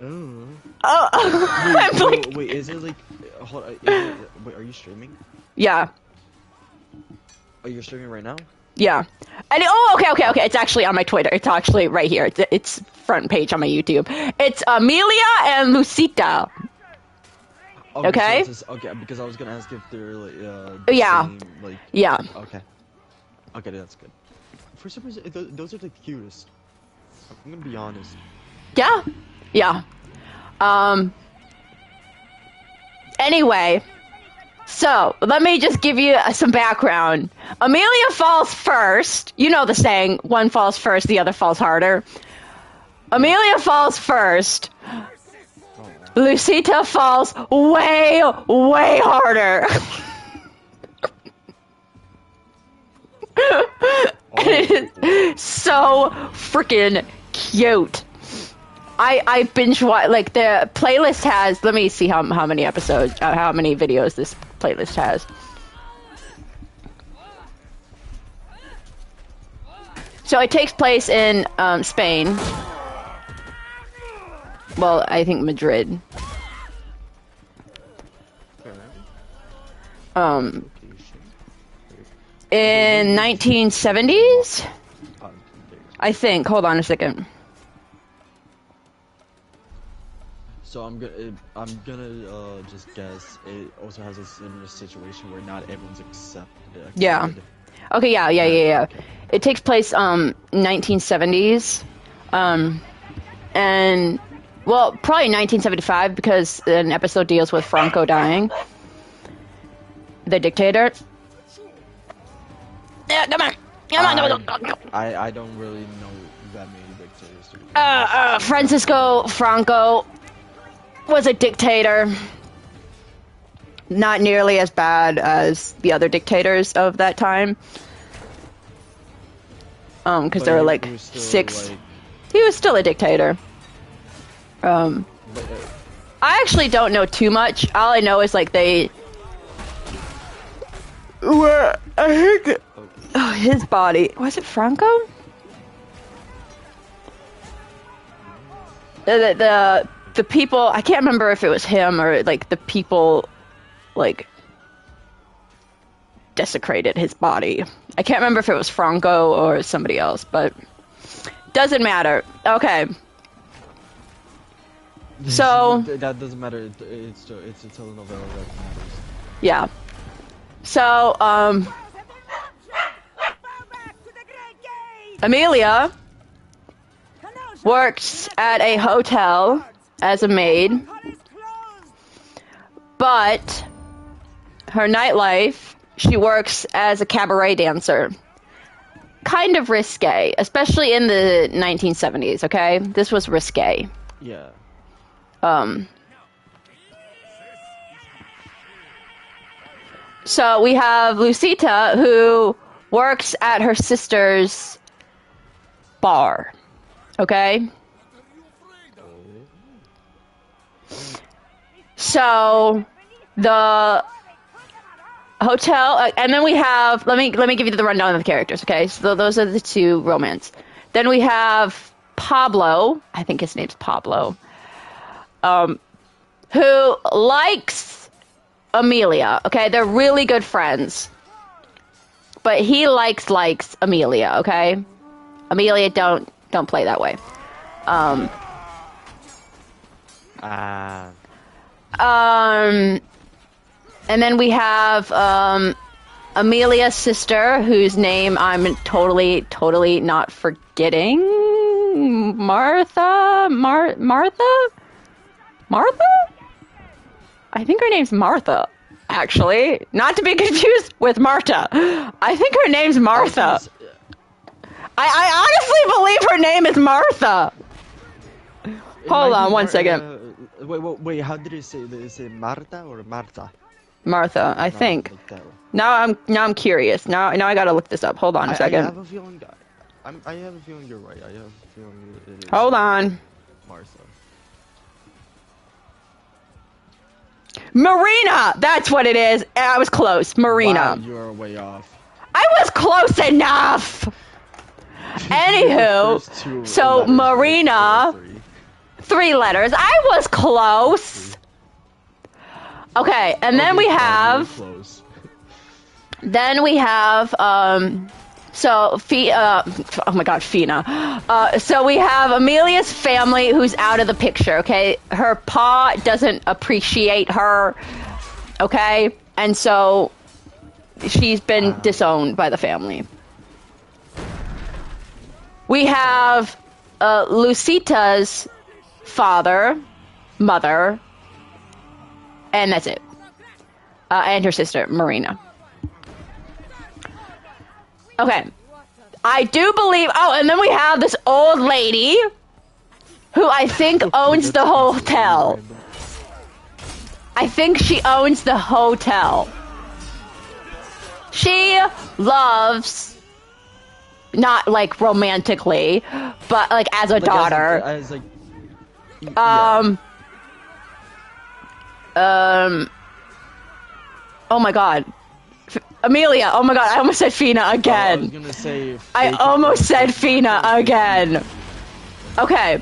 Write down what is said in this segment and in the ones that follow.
Oh. I'm like... Wait, is it like... Hold on, wait, are you streaming? Yeah. Are you streaming right now? Yeah. And okay. It's actually on my Twitter. It's actually right here. It's front page on my YouTube. It's Amelia and Lucita. Okay. So okay, because I was gonna ask if they're like Oh, the yeah. same, like. Yeah. Okay. Okay, that's good. For some reason, those are the cutest. I'm gonna be honest. Yeah. Yeah. Anyway. So, let me just give you some background. Amelia falls first. You know the saying, one falls first, the other falls harder. Amelia falls first. Lucita falls way, way harder. It is so freaking cute. I binge watch, like, the playlist has, let me see how many episodes, how many videos this playlist has. So it takes place in Spain. Well, I think Madrid. In 1970s? I think. Hold on a second. So I'm gonna just guess it also has a similar situation where not everyone's accepted. Yeah. Okay, yeah. Okay. It takes place 1970s. And well, probably 1975 because an episode deals with Franco dying. The dictator. Yeah, come on. I don't really know that many dictators. Francisco Franco was a dictator. Not nearly as bad as the other dictators of that time. Because there were like six. He was still a dictator. I actually don't know too much. All I know is like they were, I think, his body, was it Franco? The people, I can't remember if it was him or like the people like desecrated his body. I can't remember if it was Franco or somebody else, but doesn't matter. Okay. So that doesn't matter. It's a telenovela that matters. Yeah. So Amelia works at a hotel as a maid, but her nightlife, she works as a cabaret dancer. Kind of risque, especially in the 1970s, okay? This was risque. Yeah. So we have Lucita, who works at her sister's bar, okay? So the hotel, and then we have, let me give you the rundown of the characters, okay? So those are the two romance. Then we have Pablo, I think his name's Pablo, who likes Amelia, okay? They're really good friends. But he likes Amelia, okay? Amelia, don't play that way. And then we have Amelia's sister, whose name I'm totally not forgetting. Martha? I think her name's Martha, actually. Not to be confused with Marta. I think her name's Martha. I honestly believe her name is Martha. Hold on one second. Wait, how did it say? Did it say Marta or Marta? Martha, I think. Now I'm curious. Now I gotta look this up. Hold on a second. I have a feeling you're right. I have a feeling it is. Hold on. Martha. Marina! That's what it is. I was close. Marina. Wow, you are way off. I was close enough! Anywho, so Marina, 3 letters. I was close. Okay, and then Okay, we fine, have... really close. Then we have, so, oh my god, Fina. So we have Amelia's family who's out of the picture, okay? Her pa doesn't appreciate her, okay? And so she's been disowned by the family. We have Lucita's father, mother, and that's it. And her sister, Marina. Okay. I do believe... Oh, and then we have this old lady who I think owns the hotel. I think she owns the hotel. She loves... Not, like, romantically, but, like, as a daughter. Yeah. Oh my god. Amelia, oh my god, I almost said Fina again. I was gonna say I almost said Fina again. Okay.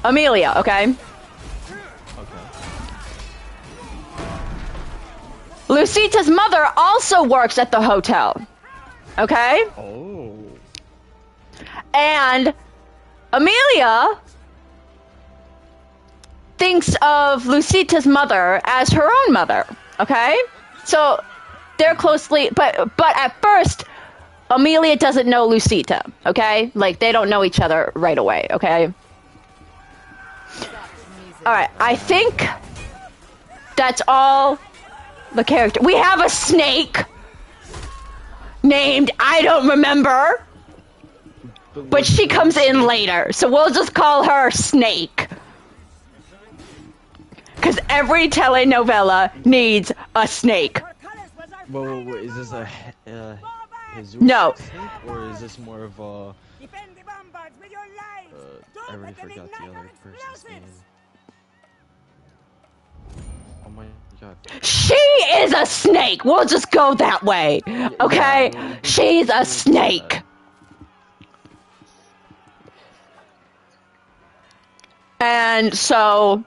Amelia, okay? Okay. Lucita's mother also works at the hotel. Okay? Oh. And Amelia thinks of Lucita's mother as her own mother. Okay? So they're closely, but at first, Amelia doesn't know Lucita, okay? Like, they don't know each other right away, okay? Alright, I think that's all the character. We have a snake named I don't remember, but she comes in later, so we'll just call her Snake. Because every telenovela needs a snake. Whoa, is this a Jesus No. snake, or is this more of a... I already forgot the other person's name. Oh my god. She is a snake! We'll just go that way, okay? Yeah, She's a snake. And so...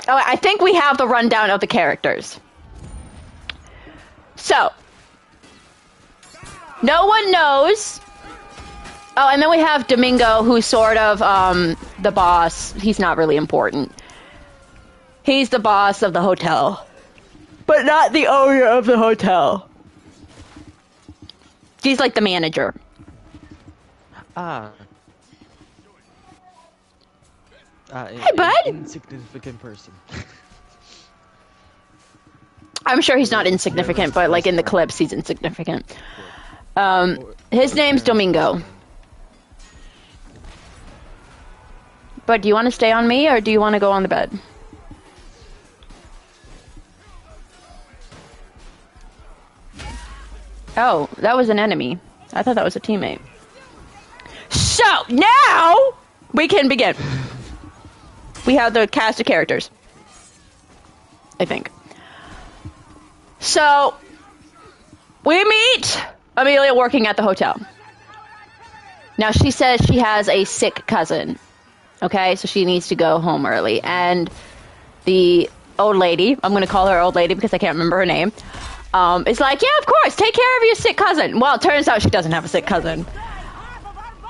Oh, I think we have the rundown of the characters. So, no one knows. Oh, and then we have Domingo, who's sort of the boss. He's not really important. He's the boss of the hotel, but not the owner of the hotel. He's like the manager. Hey, bud. Insignificant person. I'm sure he's not insignificant, but like in the clips, he's insignificant. His name's Domingo. But do you want to stay on me, or do you want to go on the bed? Oh, that was an enemy. I thought that was a teammate. So, now we can begin. We have the cast of characters, I think. So, we meet Amelia working at the hotel. Now, she says she has a sick cousin. Okay, so she needs to go home early. And the old lady, I'm going to call her old lady because I can't remember her name, is like, yeah, of course, take care of your sick cousin. Well, it turns out she doesn't have a sick cousin.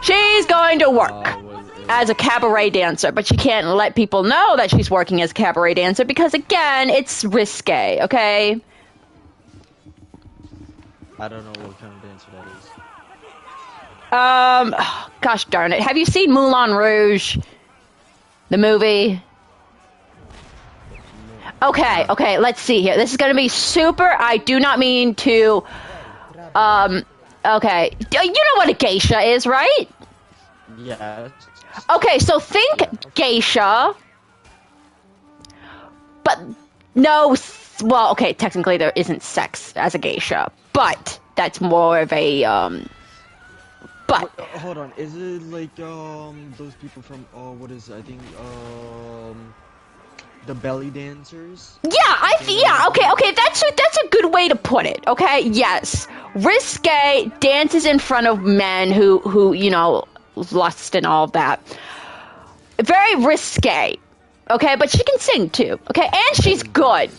She's going to work as a cabaret dancer, but she can't let people know that she's working as a cabaret dancer because, again, it's risque, okay? I don't know what kind of dancer that is. Gosh darn it. Have you seen Moulin Rouge? The movie? Okay, let's see here. This is gonna be super, I do not mean to, okay. You know what a geisha is, right? Yeah. Okay, so think geisha, but no, well, okay, technically there isn't sex as a geisha, but that's more of a, but... Hold on, is it like, those people from, what is it? I think, the belly dancers? Yeah, yeah, okay, that's a good way to put it, okay? Yes. Risque dances in front of men who, you know, lust and all of that. very risque. Okay, but she can sing too. Okay, and she's good.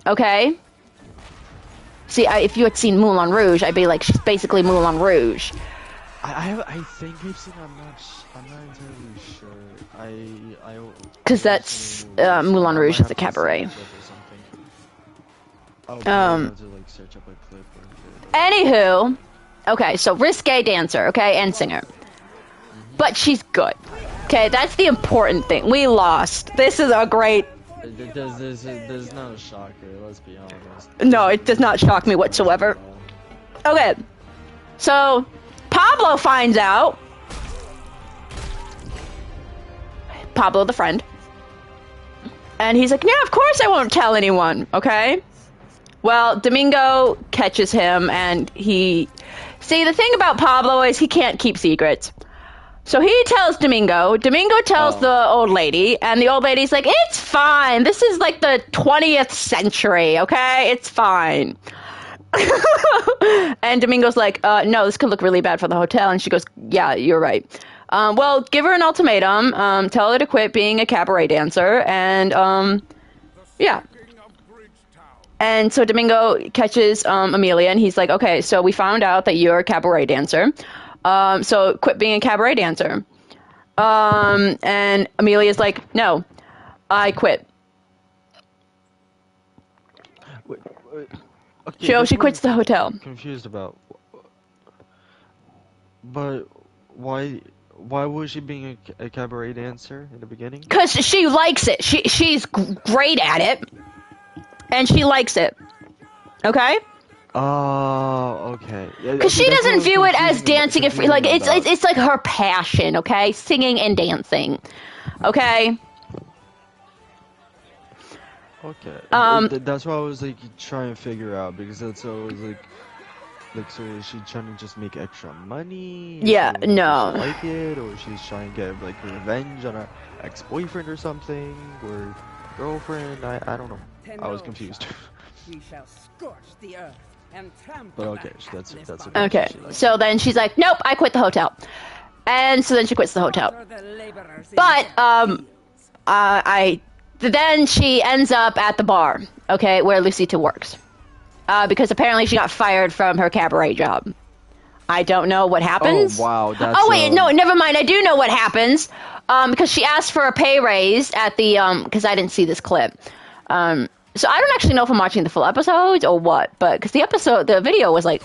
Okay. See, if you had seen Moulin Rouge, I'd be like, she's basically Moulin Rouge. I think I've seen. I'm not entirely sure. Because that's Moulin Rouge is a cabaret. Oh, I have to like search up a clip. Anywho, okay, so risque dancer, okay, and singer, but she's good. Okay, that's the important thing. We lost. This is a great. There's not a shocker. Let's be honest. No, it does not shock me whatsoever. Okay, so Pablo finds out. Pablo, the friend, and he's like, "Yeah, of course I won't tell anyone." Okay. Well, Domingo catches him, and he. See, the thing about Pablo is he can't keep secrets. So he tells Domingo. Domingo tells the old lady, and the old lady's like, "It's fine. This is like the 20th century, okay? It's fine." And Domingo's like, "No, this could look really bad for the hotel." And she goes, "Yeah, you're right. Well, give her an ultimatum. Tell her to quit being a cabaret dancer, and yeah." And so Domingo catches Amelia, and he's like, "Okay, so we found out that you're a cabaret dancer. So quit being a cabaret dancer." And Amelia's like, "No, I quit." Wait, okay, She quits the hotel. Confused about. But why was she being a cabaret dancer in the beginning? Because she likes it. She's great at it. And she likes it. Okay? Oh, okay. Because she doesn't view it as dancing. Like it's like her passion. Okay, singing and dancing. Okay. Okay. That's what I was like trying to figure out, because that's what I was like, so is she trying to just make extra money? Yeah. So No. She like it, or she's trying to get like revenge on her ex-boyfriend or something, or girlfriend? I don't know. I was confused. We shall scorch the earth and trample. But okay, that's Okay. So then she's like, "Nope, I quit the hotel." And so then she quits the hotel. But then she ends up at the bar, okay, where Lucita works. Because apparently she got fired from her cabaret job. I don't know what happens. Oh, wow. That's, wait, no, never mind. I do know what happens. Because she asked for a pay raise at the, because I didn't see this clip. So I don't actually know if I'm watching the full episode or what, but because the video was like,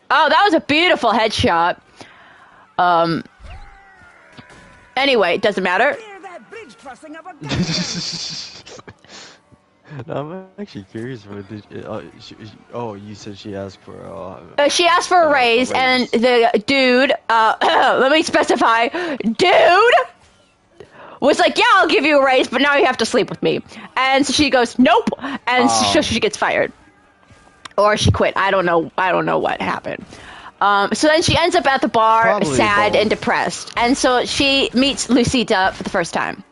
oh, that was a beautiful headshot. Anyway, it doesn't matter. I'm actually curious. You said she asked for. She asked for a raise, and the dude. Let me specify, dude. Was like, "Yeah, I'll give you a raise, but now you have to sleep with me." And so she goes, "Nope," and so she gets fired, or she quit. I don't know what happened. So then she ends up at the bar, Probably sad both. and depressed, and so she meets Lucita for the first time.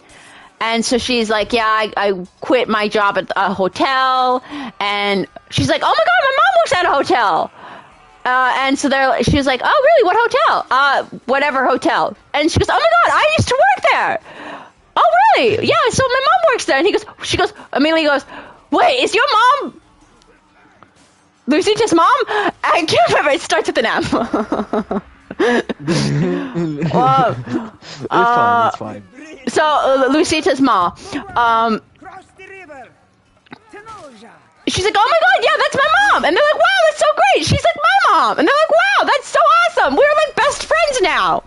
And so she's like, "Yeah, I quit my job at a hotel," and she's like, "Oh my god, my mom works at a hotel." And so she was like, "Oh really? What hotel?" Whatever hotel. And she goes, "Oh my god, I used to work there." "Oh really? Yeah, so my mom works there." And Amelia goes, "Wait, is your mom Lucita's mom?" I can't remember. It starts with an M. It's fine. So Lucita's mom. She's like, "Oh my god, yeah, that's my mom." And they're like, "Wow, that's so great." She's like, "My mom." And they're like, "Wow, that's so awesome. We're like best friends now."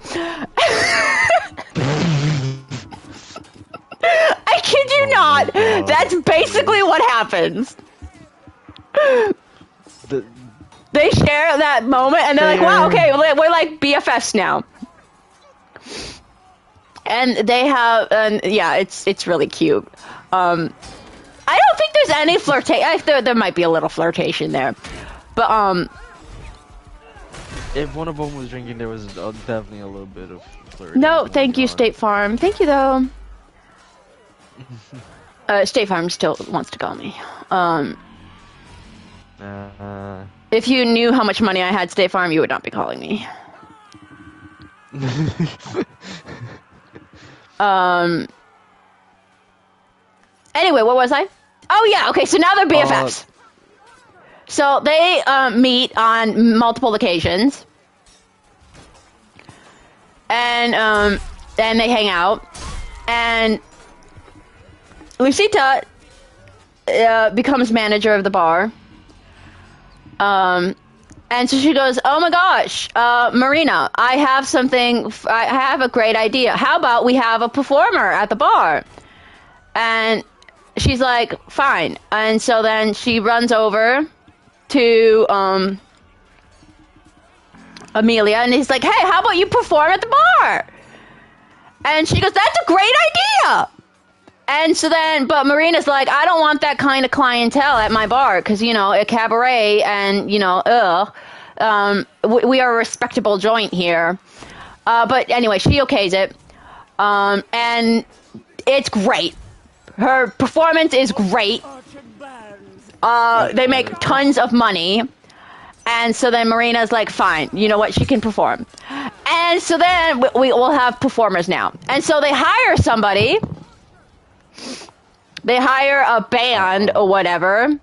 I kid you not. That's basically what happens. They share that moment, and they're like, "Wow, okay, we're like BFFs now." And they have, yeah, it's really cute. I don't think there's any flirtation. There might be a little flirtation there, but if one of them was drinking, there was definitely a little bit of flirting. No, thank you, State Farm. Thank you though. State Farm still wants to call me. If you knew how much money I had, State Farm, you would not be calling me. Anyway, what was I? Oh yeah, okay, so now they're BFFs. So they meet on multiple occasions. And they hang out. And Lucita becomes manager of the bar. And so she goes, oh my gosh, Marina, I have a great idea. How about we have a performer at the bar? And she's like, fine. And so then she runs over to Amelia, and he's like, hey, how about you perform at the bar? And she goes, that's a great idea. And so then, but Marina's like, I don't want that kind of clientele at my bar, because, you know, a cabaret, and, you know, we are a respectable joint here. But anyway, she okays it. And it's great. Her performance is great. They make tons of money. And so then Marina's like, fine, you know what, she can perform. And so then we will have performers now. And so they hire somebody. They hire a band or whatever.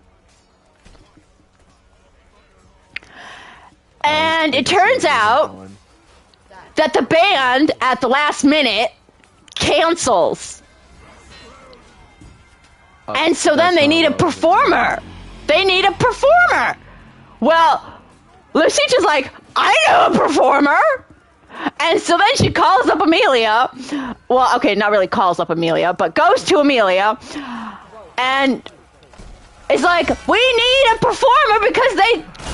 And it turns out that the band, at the last minute, cancels. And so then they need a performer. They need a performer. Well, Lucita's like, I know a performer. And so then she calls up Amelia. Well, okay, not really calls up Amelia, but goes to Amelia. And is like, we need a performer because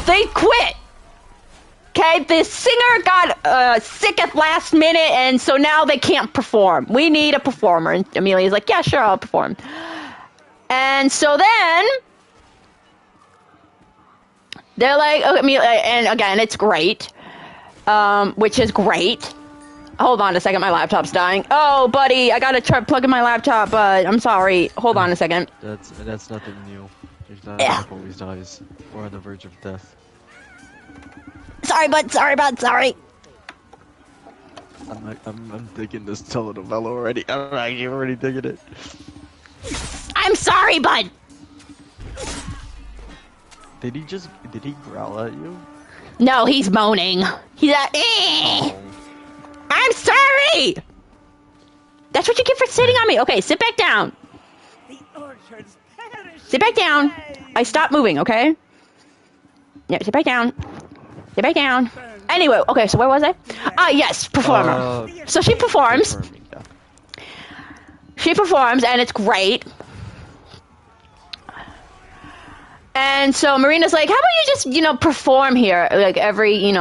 they quit. Okay, the singer got sick at last minute, and so now they can't perform. We need a performer. And Amelia's like, yeah, sure, I'll perform. And so then they're like, okay, Amelia, and again, it's great, which is great. Hold on a second, my laptop's dying. Oh, buddy, I gotta try plug in my laptop, but I'm sorry. Hold on a second. That's nothing new. Your laptop always dies. We're on the verge of death. Sorry, bud. Sorry. I'm digging this telenovela already. I'm actually already digging it. I'm sorry, bud. Did he growl at you? No, he's moaning. He's like, I'm sorry. That's what you get for sitting on me. Okay, sit back down. Sit back down. I stopped moving, okay? Yeah, sit back down. Sit back down. Anyway, okay, so where was I? Yes, performer. So she performs. She performs, and it's great. And so Marina's like, how about you just, perform here, like every,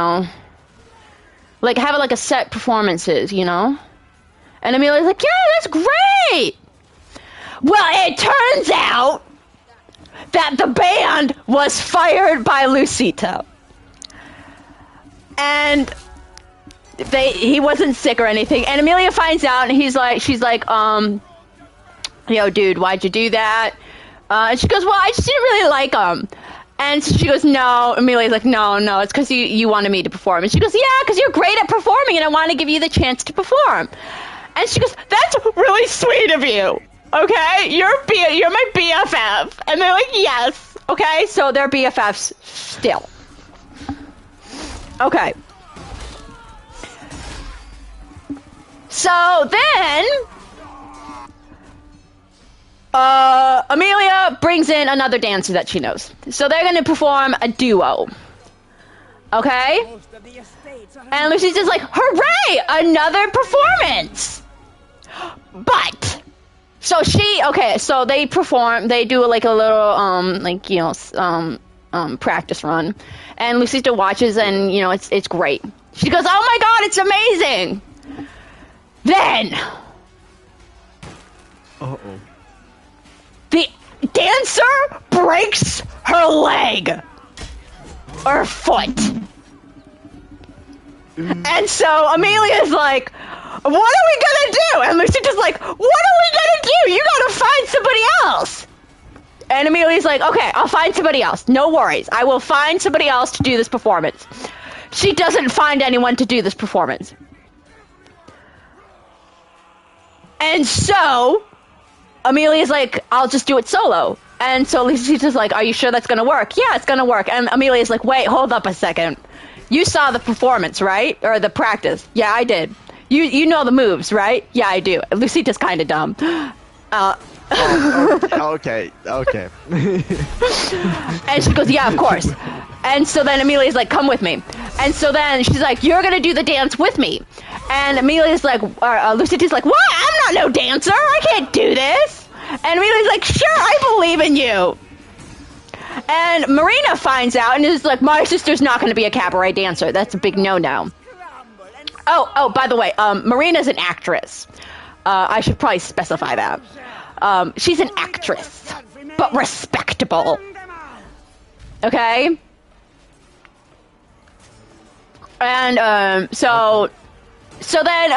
like have like a set performances, And Amelia's like, yeah, that's great. Well, it turns out that the band was fired by Lucita. And he wasn't sick or anything. And Amelia finds out, and she's like, dude, why'd you do that? And she goes, well, I just didn't really like him. And so she goes, no. Amelia's like, no, it's because you wanted me to perform. And she goes, yeah, because you're great at performing, and I want to give you the chance to perform. And she goes, that's really sweet of you. Okay, you're my BFF. And they're like, yes. Okay, so they're BFFs still. Okay. So then Amelia brings in another dancer that she knows. So they're going to perform a duo. Okay? And Lucy's just like, hooray! Another performance! But so they perform, they do like a little practice run. And Lucita watches, and it's great. She goes, oh my god, it's amazing! Then the dancer breaks her leg or foot. And so Amelia's like, what are we gonna do? And Lucita's like, what are we gonna do? You gotta find somebody else. And Amelia's like, okay, I'll find somebody else. No worries. I will find somebody else to do this performance. She doesn't find anyone to do this performance. And so Amelia's like, I'll just do it solo. And so Lucita's like, are you sure that's going to work? Yeah, it's going to work. And Amelia's like, wait, hold up a second. You saw the performance, right? Or the practice. Yeah, I did. You know the moves, right? Yeah, I do. Lucita's kind of dumb. Okay. And she goes, yeah, of course. And so then Amelia's like, come with me. And so then she's like, you're going to do the dance with me. And Amelia's like, Lucita's like, what? I'm not no dancer. I can't do this. And Amelia's like, sure, I believe in you. And Marina finds out and is like, my sister's not going to be a cabaret dancer. That's a big no-no. Oh, by the way, Marina's an actress. I should probably specify that. She's an actress, but respectable. Okay? And, so then,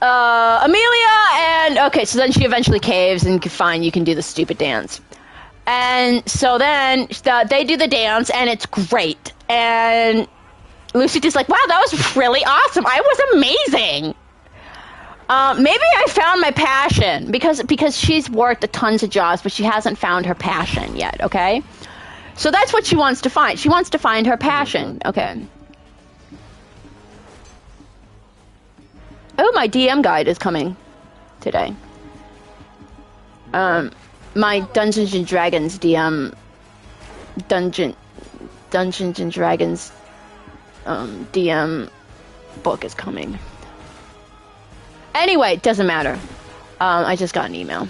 Amelia and, okay, so then she eventually caves and fine, you can do the stupid dance. And so then they do the dance and it's great. And Lucy's like, wow, that was really awesome. I was amazing. Maybe I found my passion because she's worked tons of jobs, but she hasn't found her passion yet, okay? So that's what she wants to find. She wants to find her passion, okay? Oh, my DM guide is coming today. My Dungeons and Dragons Dungeons and Dragons DM book is coming. Anyway, doesn't matter. I just got an email.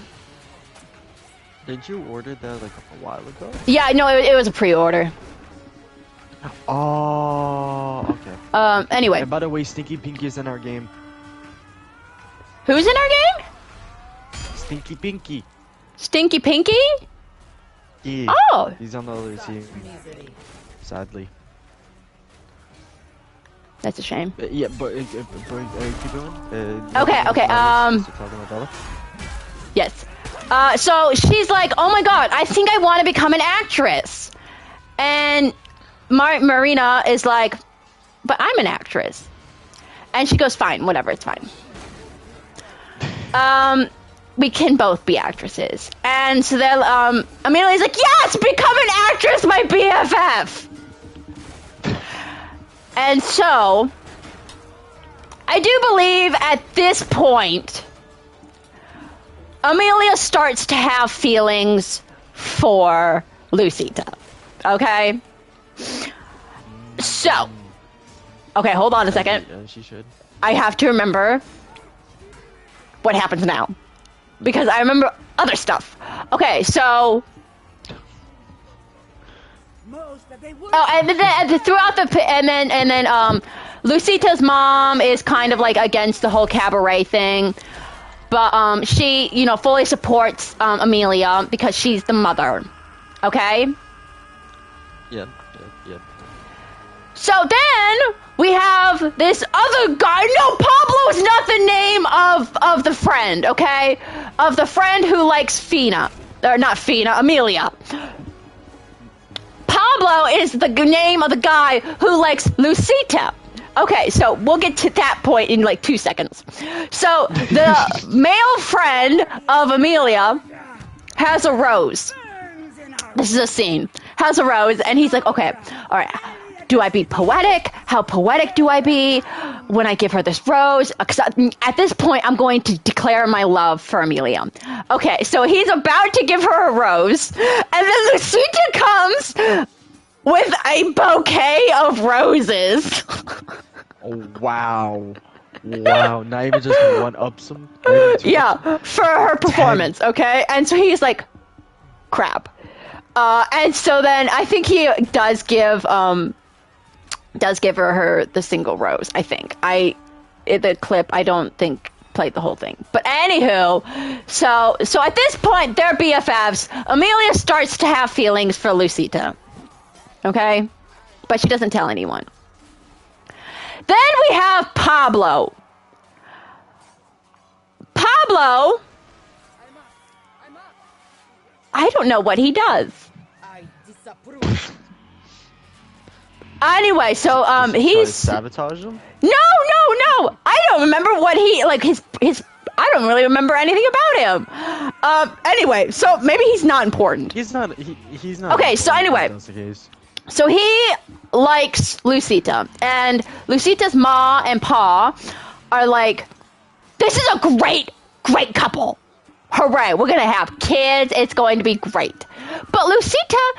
Did you order that like a while ago? Yeah, no, it was a pre-order. Oh, okay. Anyway. And by the way, Stinky Pinky is in our game. Who's in our game? Stinky Pinky. Stinky Pinky? Yeah. Oh! He's on the other team. Sadly. That's a shame. Yeah, but keep going. Okay. Yes. So she's like, oh my god, I think I want to become an actress. And Marina is like, but I'm an actress. And she goes, fine, whatever, it's fine. We can both be actresses. And so then Amelia's like, yes, become an actress, my BFF. And so I do believe at this point Amelia starts to have feelings for Lucita. Okay? So, okay, hold on a second. Yeah, she should. I have to remember what happens now. Because I remember other stuff. Okay, so... Oh, and then throughout the... And then Lucita's mom is kind of like against the whole cabaret thing. But she, you know, fully supports Amelia because she's the mother. Okay? Yeah. So then we have this other guy. No, Pablo's not the name of the friend, okay? Of the friend who likes Fina. Or not Fina, Amelia. Pablo is the name of the guy who likes Lucita. Okay, so we'll get to that point in like 2 seconds. So the male friend of Amelia has a rose. This is a scene. Has a rose, and he's like, okay, all right. Do I be poetic? How poetic do I be when I give her this rose? Because at this point, I'm going to declare my love for Amelia. Okay, so he's about to give her a rose, and then Lucita comes with a bouquet of roses. Oh, wow. Wow, not even just one upsum? Yeah, for her performance, okay? And so he's like, crap. And so then I think he does give her the single rose, I think. The clip, I don't think played the whole thing. But anywho, so at this point, they're BFFs. Amelia starts to have feelings for Lucita. Okay? But she doesn't tell anyone. Then we have Pablo. Pablo, I don't know what he does. Anyway, so he's sabotage him? No. I I don't remember what he, like, his, I don't really remember anything about him. Anyway, so maybe he's not important. He's not. He's not. Okay, so anyway. That's the case. So he likes Lucita, and Lucita's ma and pa are like, this is a great couple. Hooray, we're gonna have kids, it's going to be great. But Lucita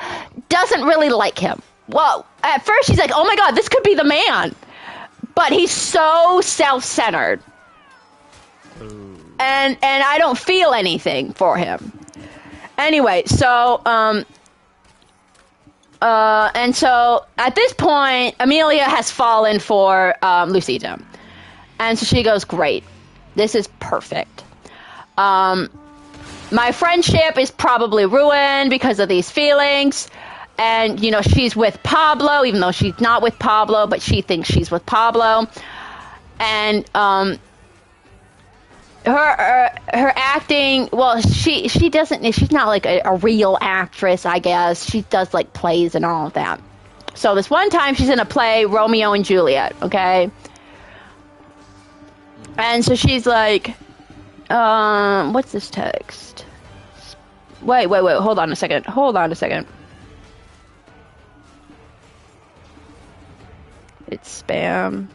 doesn't really like him. Well, at first she's like, oh my god, this could be the man. But he's so self-centered. And I don't feel anything for him. Anyway, so, and so at this point, Amelia has fallen for Lucita. And so she goes, great. This is perfect. My friendship is probably ruined because of these feelings. And, you know, she's with Pablo, even though she's not with Pablo, but she thinks she's with Pablo. And her acting, well, she doesn't, she's not like a real actress, I guess. She does like plays and all of that. So this one time she's in a play, Romeo and Juliet, okay? And so she's like, what's this text? Wait, hold on a second. It's spam.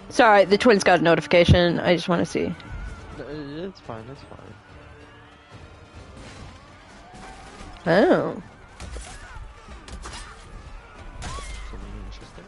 Sorry, the twins got a notification. I just want to see. It's fine, it's fine. Oh. Something interesting.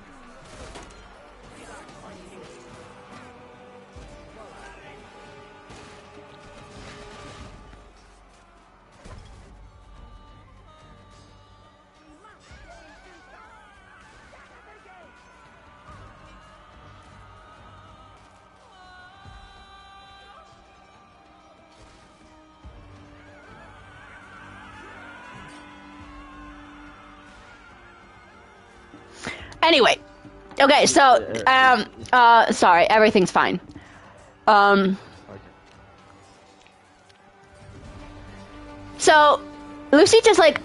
Anyway, okay, so, sorry, everything's fine. Okay. So, Lucita's like,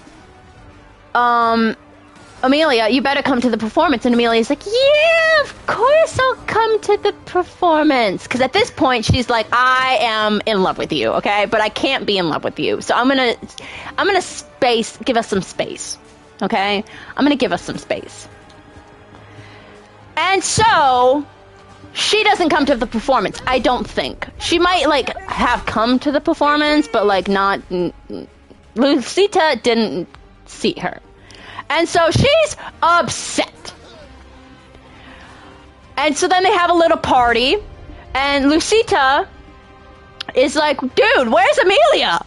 Amelia, you better come to the performance. And Amelia's like, yeah, of course I'll come to the performance. Because at this point, she's like, I am in love with you, okay? But I can't be in love with you. So I'm gonna give us some space, okay? I'm gonna give us some space. And so, she doesn't come to the performance, I don't think. She might, like, have come to the performance, but, like, not... Lucita didn't see her. And so she's upset. And so then they have a little party, and Lucita is like, dude, where's Amelia?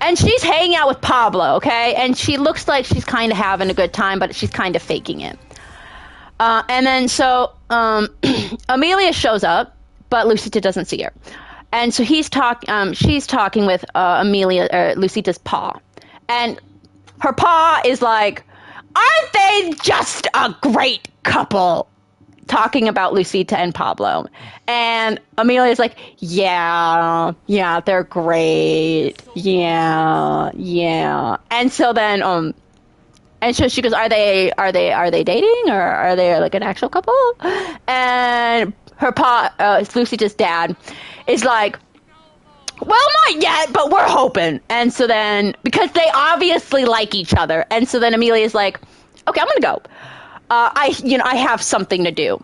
And she's hanging out with Pablo, okay? And she looks like she's kind of having a good time, but she's kind of faking it. And then so Amelia shows up, but Lucita doesn't see her. And so she's talking with Lucita's pa. And her pa is like, aren't they just a great couple? Talking about Lucita and Pablo. And Amelia's like, yeah, they're great. Yeah. And so then, and so she goes, are they dating, or are they like an actual couple? And her pa, Lucita's dad, is like, well, not yet, but we're hoping. And so then, because they obviously like each other, and so then Amelia's like, okay, I'm gonna go. I have something to do.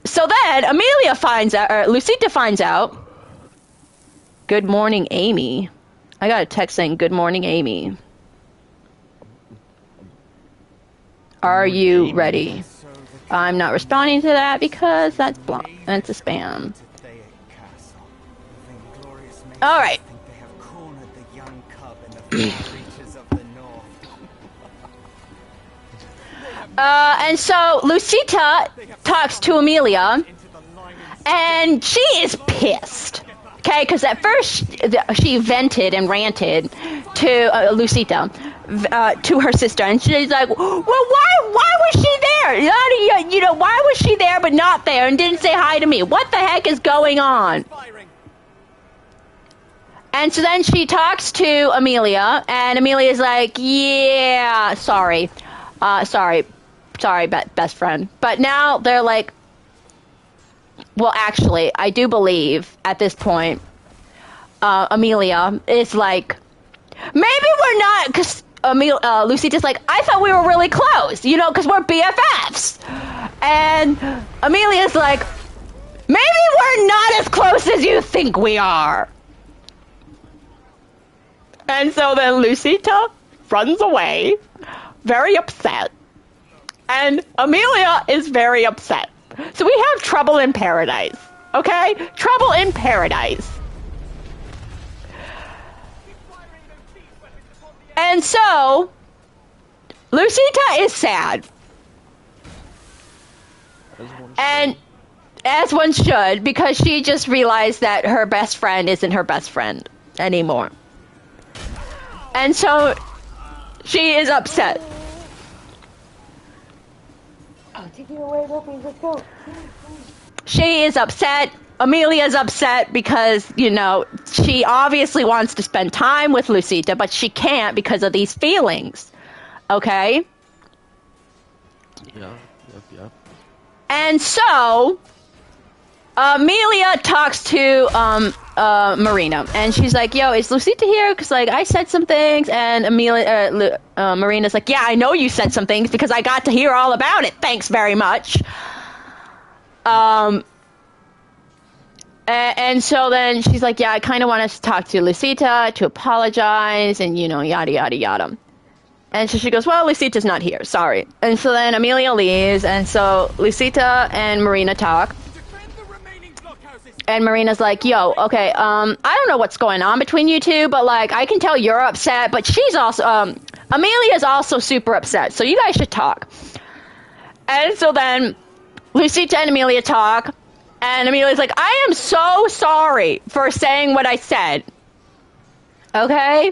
So then Lucita finds out. Good morning, Amy. I got a text saying, good morning, Amy. Are you ready? I'm not responding to that because that's a spam. All right. And so Lucita talks to Amelia, and she is pissed. Okay, because at first she vented and ranted to Lucita, to her sister, and she's like, well, why was she there? You know, why was she there but not there and didn't say hi to me? What the heck is going on? And so then she talks to Amelia, and Amelia's like, yeah, sorry, best friend. But now they're like, well, actually, I do believe at this point, Amelia is like, maybe we're not, because Lucita's like, I thought we were really close, you know, because we're BFFs. And Amelia's like, maybe we're not as close as you think we are. And so then Lucita runs away, very upset. And Amelia is very upset. So we have trouble in paradise, okay? Trouble in paradise. And so, Lucita is sad. And as one should, because she just realized that her best friend isn't her best friend anymore. And so, she is upset. Oh, take it away, Ruby, let's go. She is upset. Amelia's upset because, you know, she obviously wants to spend time with Lucita, but she can't because of these feelings. Okay? Yeah. And so, Amelia talks to Marina, and she's like, yo, is Lucita here? Because, like, I said some things, and Marina's like, yeah, I know you said some things because I got to hear all about it. Thanks very much. And so then she's like, yeah, I kind of want us to talk to Lucita to apologize and, you know, yada, yada, yada. And so she goes, well, Lucita's not here. Sorry. And so then Amelia leaves. And so Lucita and Marina talk. And Marina's like, yo, okay, I don't know what's going on between you two, but, like, I can tell you're upset. But she's also, Amelia's also super upset. So you guys should talk. And so then Lucita and Amelia talk. And Amelia's like, I am so sorry for saying what I said. Okay?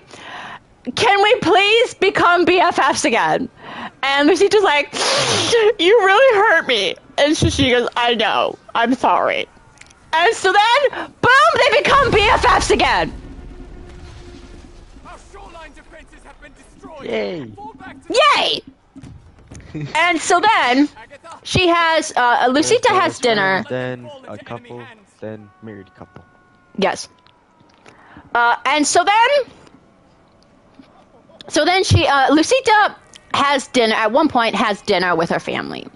Can we please become BFFs again? And Lucita's like, you really hurt me. And so she goes, I know. I'm sorry. And so then, boom, they become BFFs again. Our shoreline defenses have been destroyed. Yay. Yay! And so then, she has, Lucita has dinner. Then a couple, then married couple. Yes. And so then she, Lucita has dinner, at one point has dinner with her family.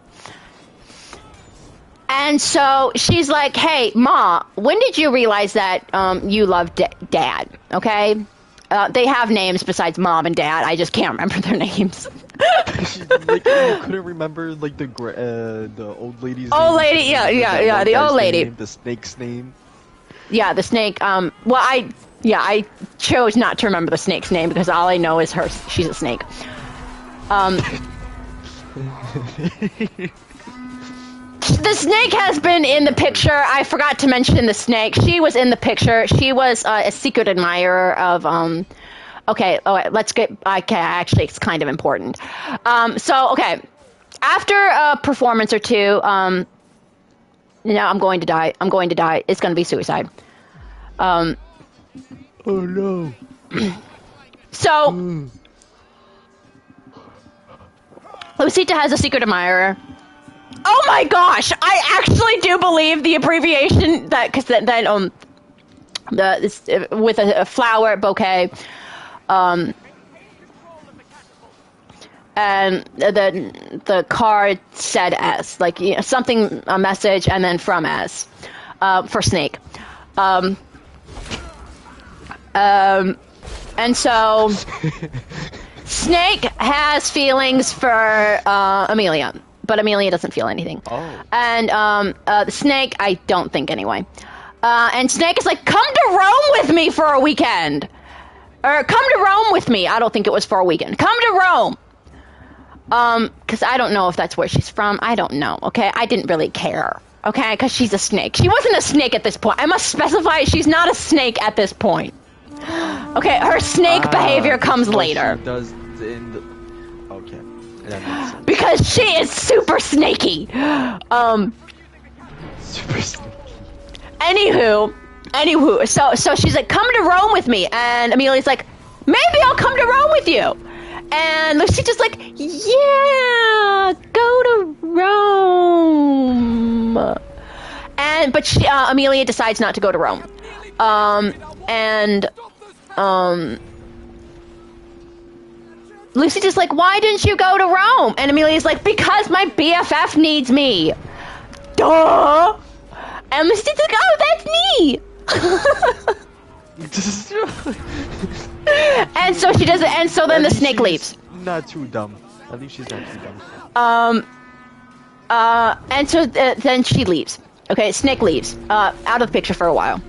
And so she's like, hey, Ma, when did you realize that you love Dad? Okay? They have names besides Mom and Dad. I just can't remember their names. Like, you couldn't remember, like, the old lady's name? Old lady, yeah, the old lady. The snake's name? Yeah, the snake, well, I chose not to remember the snake's name because all I know is she's a snake. The snake has been in the picture. I forgot to mention the snake. She was in the picture. She was a secret admirer of, okay, let's get, okay, actually, it's kind of important. So, okay, after a performance or two, I'm going to die. It's going to be suicide. Oh, no. So, Lucita has a secret admirer. Oh my gosh! I actually do believe the abbreviation that, because then with a flower bouquet, and the card said S, like, you know, something, a message, and then from S, for Snake, and so Snake has feelings for Amelia. But Amelia doesn't feel anything. Oh. And the Snake, I don't think anyway. And Snake is like, come to Rome with me for a weekend. Or come to Rome with me. I don't think it was for a weekend. Come to Rome. Because I don't know if that's where she's from. I don't know, okay? I didn't really care, okay? Because she's a snake. She wasn't a snake at this point. I must specify she's not a snake at this point. Okay, her snake behavior comes later. She does in the... Okay. That makes sense. Because she is super snaky. Super snaky. Anywho, so she's like, come to Rome with me. And Amelia's like, maybe I'll come to Rome with you. And Lucita's like, yeah, go to Rome. But Amelia decides not to go to Rome. Lucy's like, why didn't you go to Rome? And Amelia's like, because my BFF needs me. Duh. And Lucy's like, oh, that's me. And so she doesn't. And so then the snake leaves. Not too dumb. At least she's not too dumb. And so then she leaves. Okay, snake leaves. Out of the picture for a while.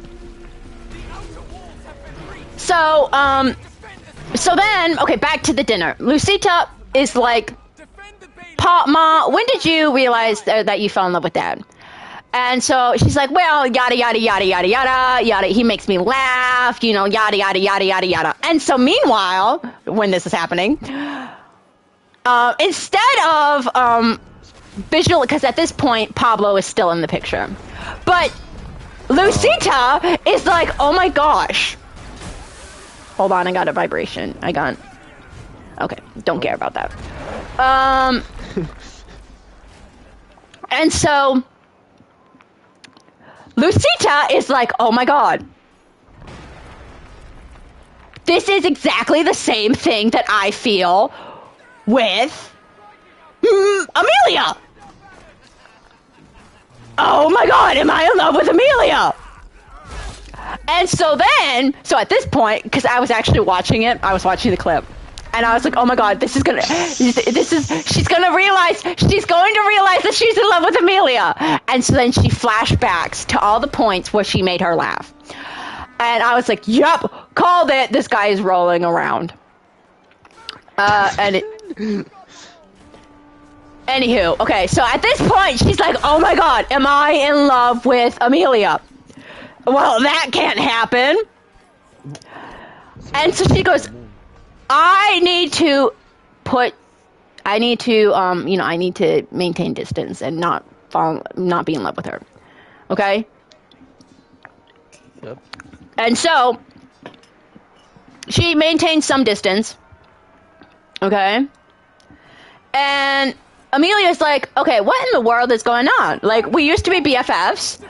So then, okay, back to the dinner. Lucita is like, Ma, when did you realize that you fell in love with Dad? And so she's like, well, yada, yada, yada, yada, yada, yada. He makes me laugh, you know, yada, yada, yada, yada, yada. And so meanwhile, when this is happening, instead of visual, because at this point, Pablo is still in the picture. But Lucita is like, oh my gosh. Hold on, I got a vibration. Okay, don't care about that. And so Lucita is like, oh my god. This is exactly the same thing that I feel with Amelia. Oh my god, am I in love with Amelia? And so at this point, because I was actually watching it, I was watching the clip, and I was like, oh my god, she's going to realize that she's in love with Amelia. And so then she flashbacks to all the points where she made her laugh. And I was like, yep, called it, this guy is rolling around. Anywho, okay, so at this point, she's like, oh my god, am I in love with Amelia? Well, that can't happen. And so she goes, I need to maintain distance and not be in love with her. Okay? Yep. And so she maintains some distance. Okay? And Amelia's like, okay, what in the world is going on? Like, we used to be BFFs.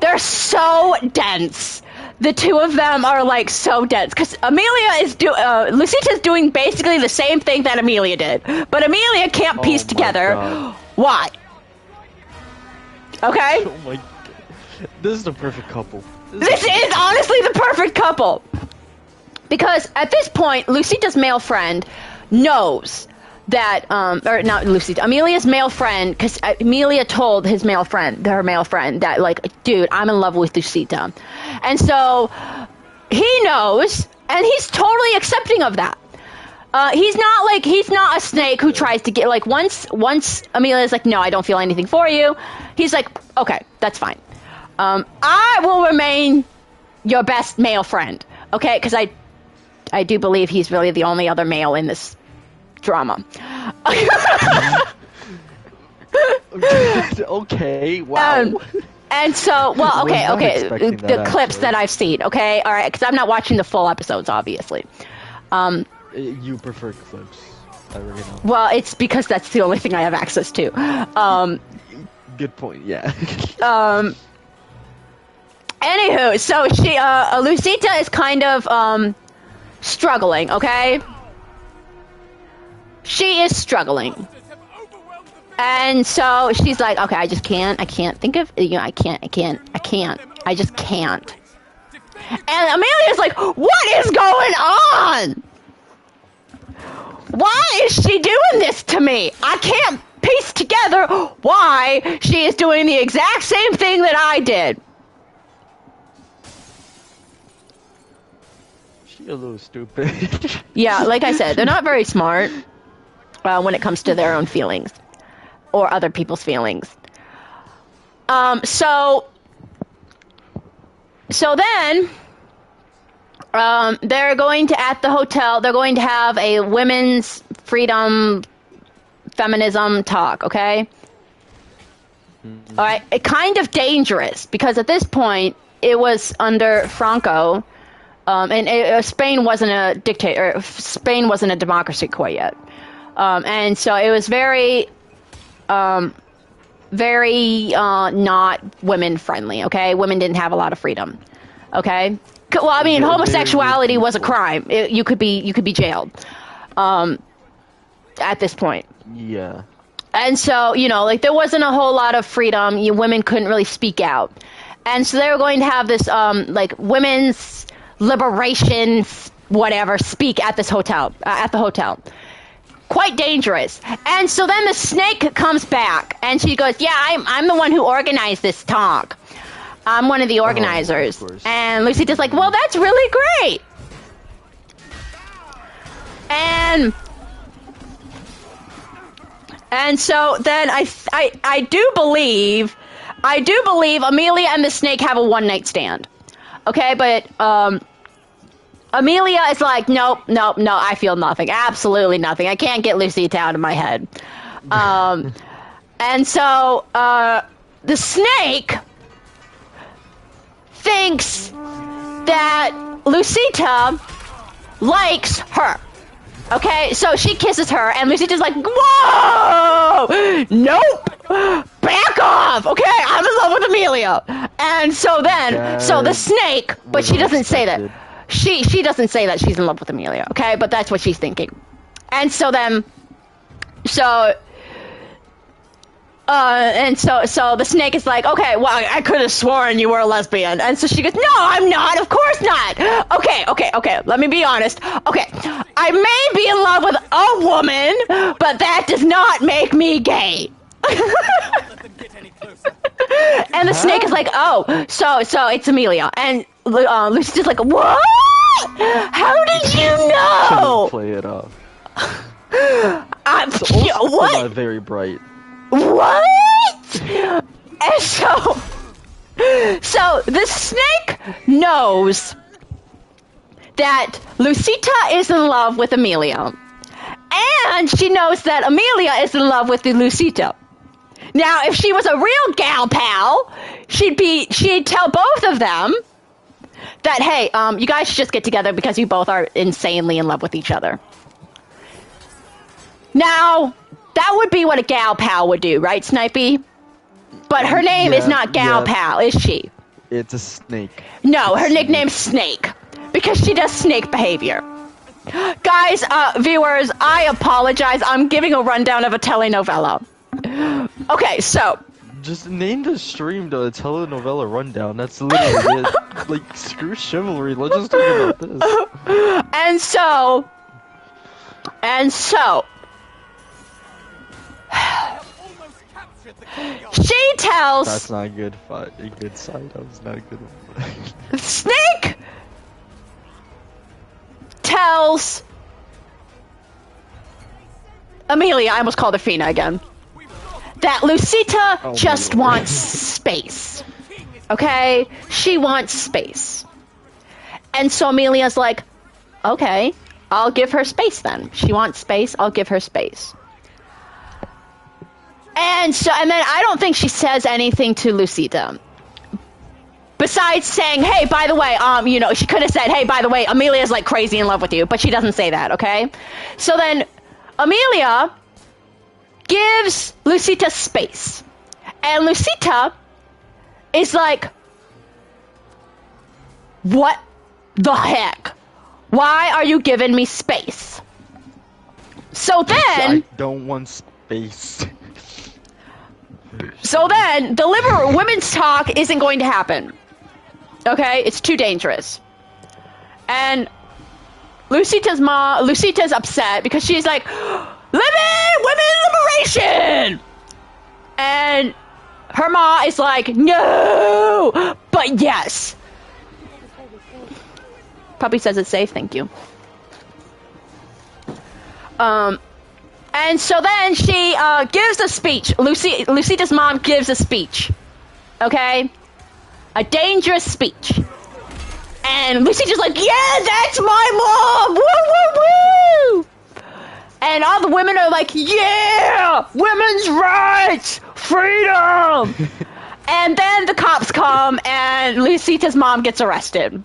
They're so dense. The two of them are like so dense because Lucita's doing basically the same thing that Amelia did, but Amelia can't piece together why. Okay? Oh my god. This is the perfect couple. This is honestly the perfect couple. Because at this point, Lucita's male friend knows that, or not Lucita, Amelia's male friend, because Amelia told her male friend, that, like, dude, I'm in love with Lucita. And so he knows, and he's totally accepting of that. He's not a snake who tries to get, like, once Amelia's like, no, I don't feel anything for you, he's like, okay, that's fine. I will remain your best male friend, okay? Because I do believe he's really the only other male in this drama. Okay, wow. And so, well, okay, the clips that I've seen, okay? All right, because I'm not watching the full episodes, obviously. You prefer clips, I already know. Well, it's because that's the only thing I have access to. Good point, yeah. Anywho, so Lucita is kind of, struggling, okay? She is struggling. And so she's like, okay, I just can't think of, I just can't. And Amelia's like, what is going on? Why is she doing this to me? I can't piece together why she is doing the exact same thing that I did. She's a little stupid. Yeah, like I said, they're not very smart when it comes to their own feelings or other people's feelings. So then they're going to, at the hotel, they're going to have a women's freedom feminism talk, okay? Mm-hmm. All right, it kind of dangerous because at this point it was under Franco, and Spain wasn't a dictator. Spain wasn't a democracy quite yet, and so it was very very not women friendly. Okay, women didn't have a lot of freedom. Okay, well, I mean, homosexuality was a crime. You could be jailed. At this point. Yeah. And so, you know, like there wasn't a whole lot of freedom. Women couldn't really speak out. And so they were going to have this, like, women's liberation, whatever, speak at this hotel, at the hotel. Quite dangerous. And so then the snake comes back and she goes, yeah, I'm the one who organized this talk. I'm one of the organizers. And Lucy's like, well, that's really great. And so then I do believe Amelia and the snake have a one-night stand. Okay, but Amelia is like, nope, I feel nothing. Absolutely nothing. I can't get Lucita out of my head. And so the snake thinks that Lucita likes her. Okay, so she kisses her, and Lucita's like, whoa! Nope! Back off! Okay, I'm in love with Amelia. And so then, so the snake, but she doesn't say that. She doesn't say that she's in love with Amelia, okay? But that's what she's thinking. And so then, so the snake is like, okay, well, I could have sworn you were a lesbian. And so she goes, no, I'm not. Of course not. Okay. Let me be honest. Okay, I may be in love with a woman, but that does not make me gay. And the snake is like, oh, so it's Amelia. And Lucy's just like, what? How did you know? Play it off. What? Not very bright. What? And so the snake knows that Lucita is in love with Amelia. And she knows that Amelia is in love with the Lucita. Now, if she was a real gal pal, she'd tell both of them that, hey, you guys should just get together because you both are insanely in love with each other. Now, that would be what a gal pal would do, right, Snipey? But her name is not gal pal, is she? It's a snake. No, her nickname's Snake, because she does snake behavior. Guys, viewers, I apologize. I'm giving a rundown of a telenovela. Okay, so just name the stream the telenovela rundown. That's literally it. Like, screw Chivalry. Let's just talk about this. And so she tells. That's not a good fight. A good side. That was not a good one. Snake tells Amelia. I almost called her Fina again. That Lucita just wants space. Okay? She wants space. And so Amelia's like, okay, I'll give her space then. She wants space, I'll give her space. And then I don't think she says anything to Lucita. Besides saying, hey, by the way, she could have said, hey, by the way, Amelia's like crazy in love with you, but she doesn't say that, okay? So then Amelia gives Lucita space. And Lucita is like, what the heck? Why are you giving me space? So then... I don't want space. So then, the women's talk isn't going to happen. Okay? It's too dangerous. And Lucita's upset because she's like, women liberation! And her ma is like, no! But yes. Puppy says it's safe, thank you. And so then she gives a speech. Lucita's mom gives a speech. Okay? A dangerous speech. And Lucita's like, yeah, that's my mom! Woo, woo, woo! And all the women are like, yeah! Women's rights! Freedom! And then the cops come and Lucita's mom gets arrested.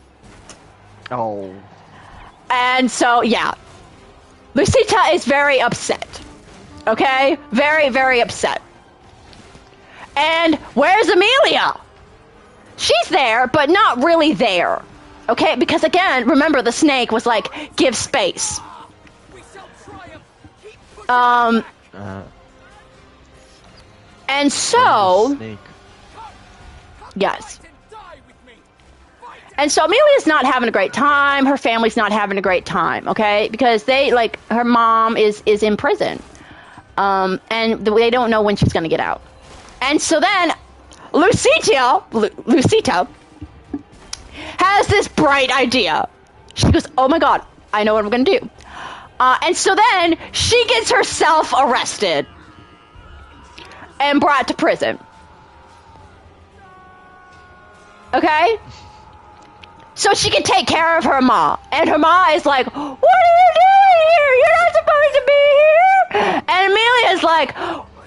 Oh. And so, yeah. Lucita is very upset. Okay? Very, very upset. And where's Amelia? She's there, but not really there. Okay, because again, remember the snake was like, give space. And so, Snake. yes. And so Amelia's not having a great time. Her family's not having a great time, okay? Because her mom is in prison. And they don't know when she's going to get out. And so then Lucita has this bright idea. She goes, oh my God, I know what I'm going to do. And so then she gets herself arrested and brought to prison. Okay? So she can take care of her ma. And her ma is like, what are you doing here? You're not supposed to be here. And Amelia's like,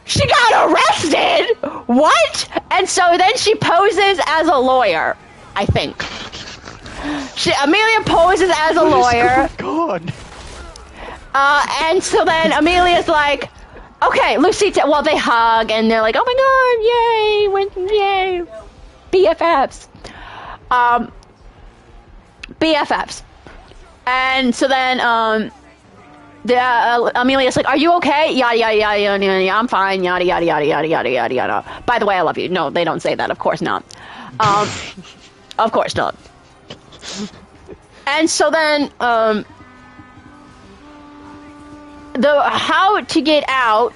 she got arrested? What? And so then she poses as a lawyer, I think. Amelia poses as a lawyer. God. And so then Amelia's like, okay, Lucita, well, they hug, and they're like, oh my God, yay, BFFs. BFFs. And so then Amelia's like, are you okay? Yada, yada, yada, yada, yada, I'm fine, yada, yada, yada, yada, yada, yada, yada. By the way, I love you. No, they don't say that. Of course not. Of course not. And so then, how to get out,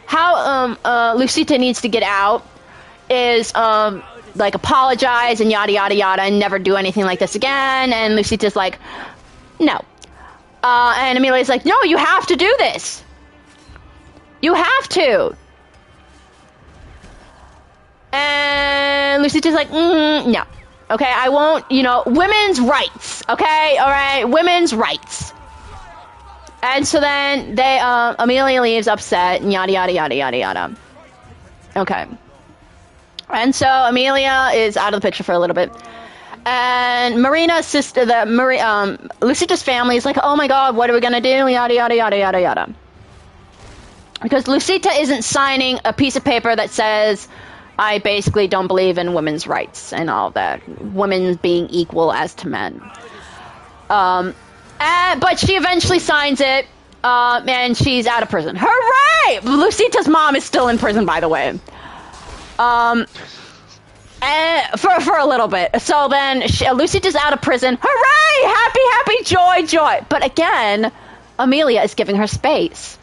how Lucita needs to get out is like apologize and yada yada yada and never do anything like this again. And Lucita's like, no. And Amelia's like, no, you have to do this. You have to. And Lucita's like, no. Okay, I won't, women's rights. Okay, all right, women's rights. And so then Amelia leaves upset and yada yada yada yada yada. Okay. And so Amelia is out of the picture for a little bit. And Marina's sister, Lucita's family is like, oh my God, what are we gonna do? Yada yada yada yada yada. Because Lucita isn't signing a piece of paper that says, I basically don't believe in women's rights and all that. Women being equal as to men. But she eventually signs it, and she's out of prison. Hooray! Lucita's mom is still in prison, by the way. And for a little bit. So then Lucita's out of prison. Hooray! Happy, happy, joy, joy. But again, Amelia is giving her space.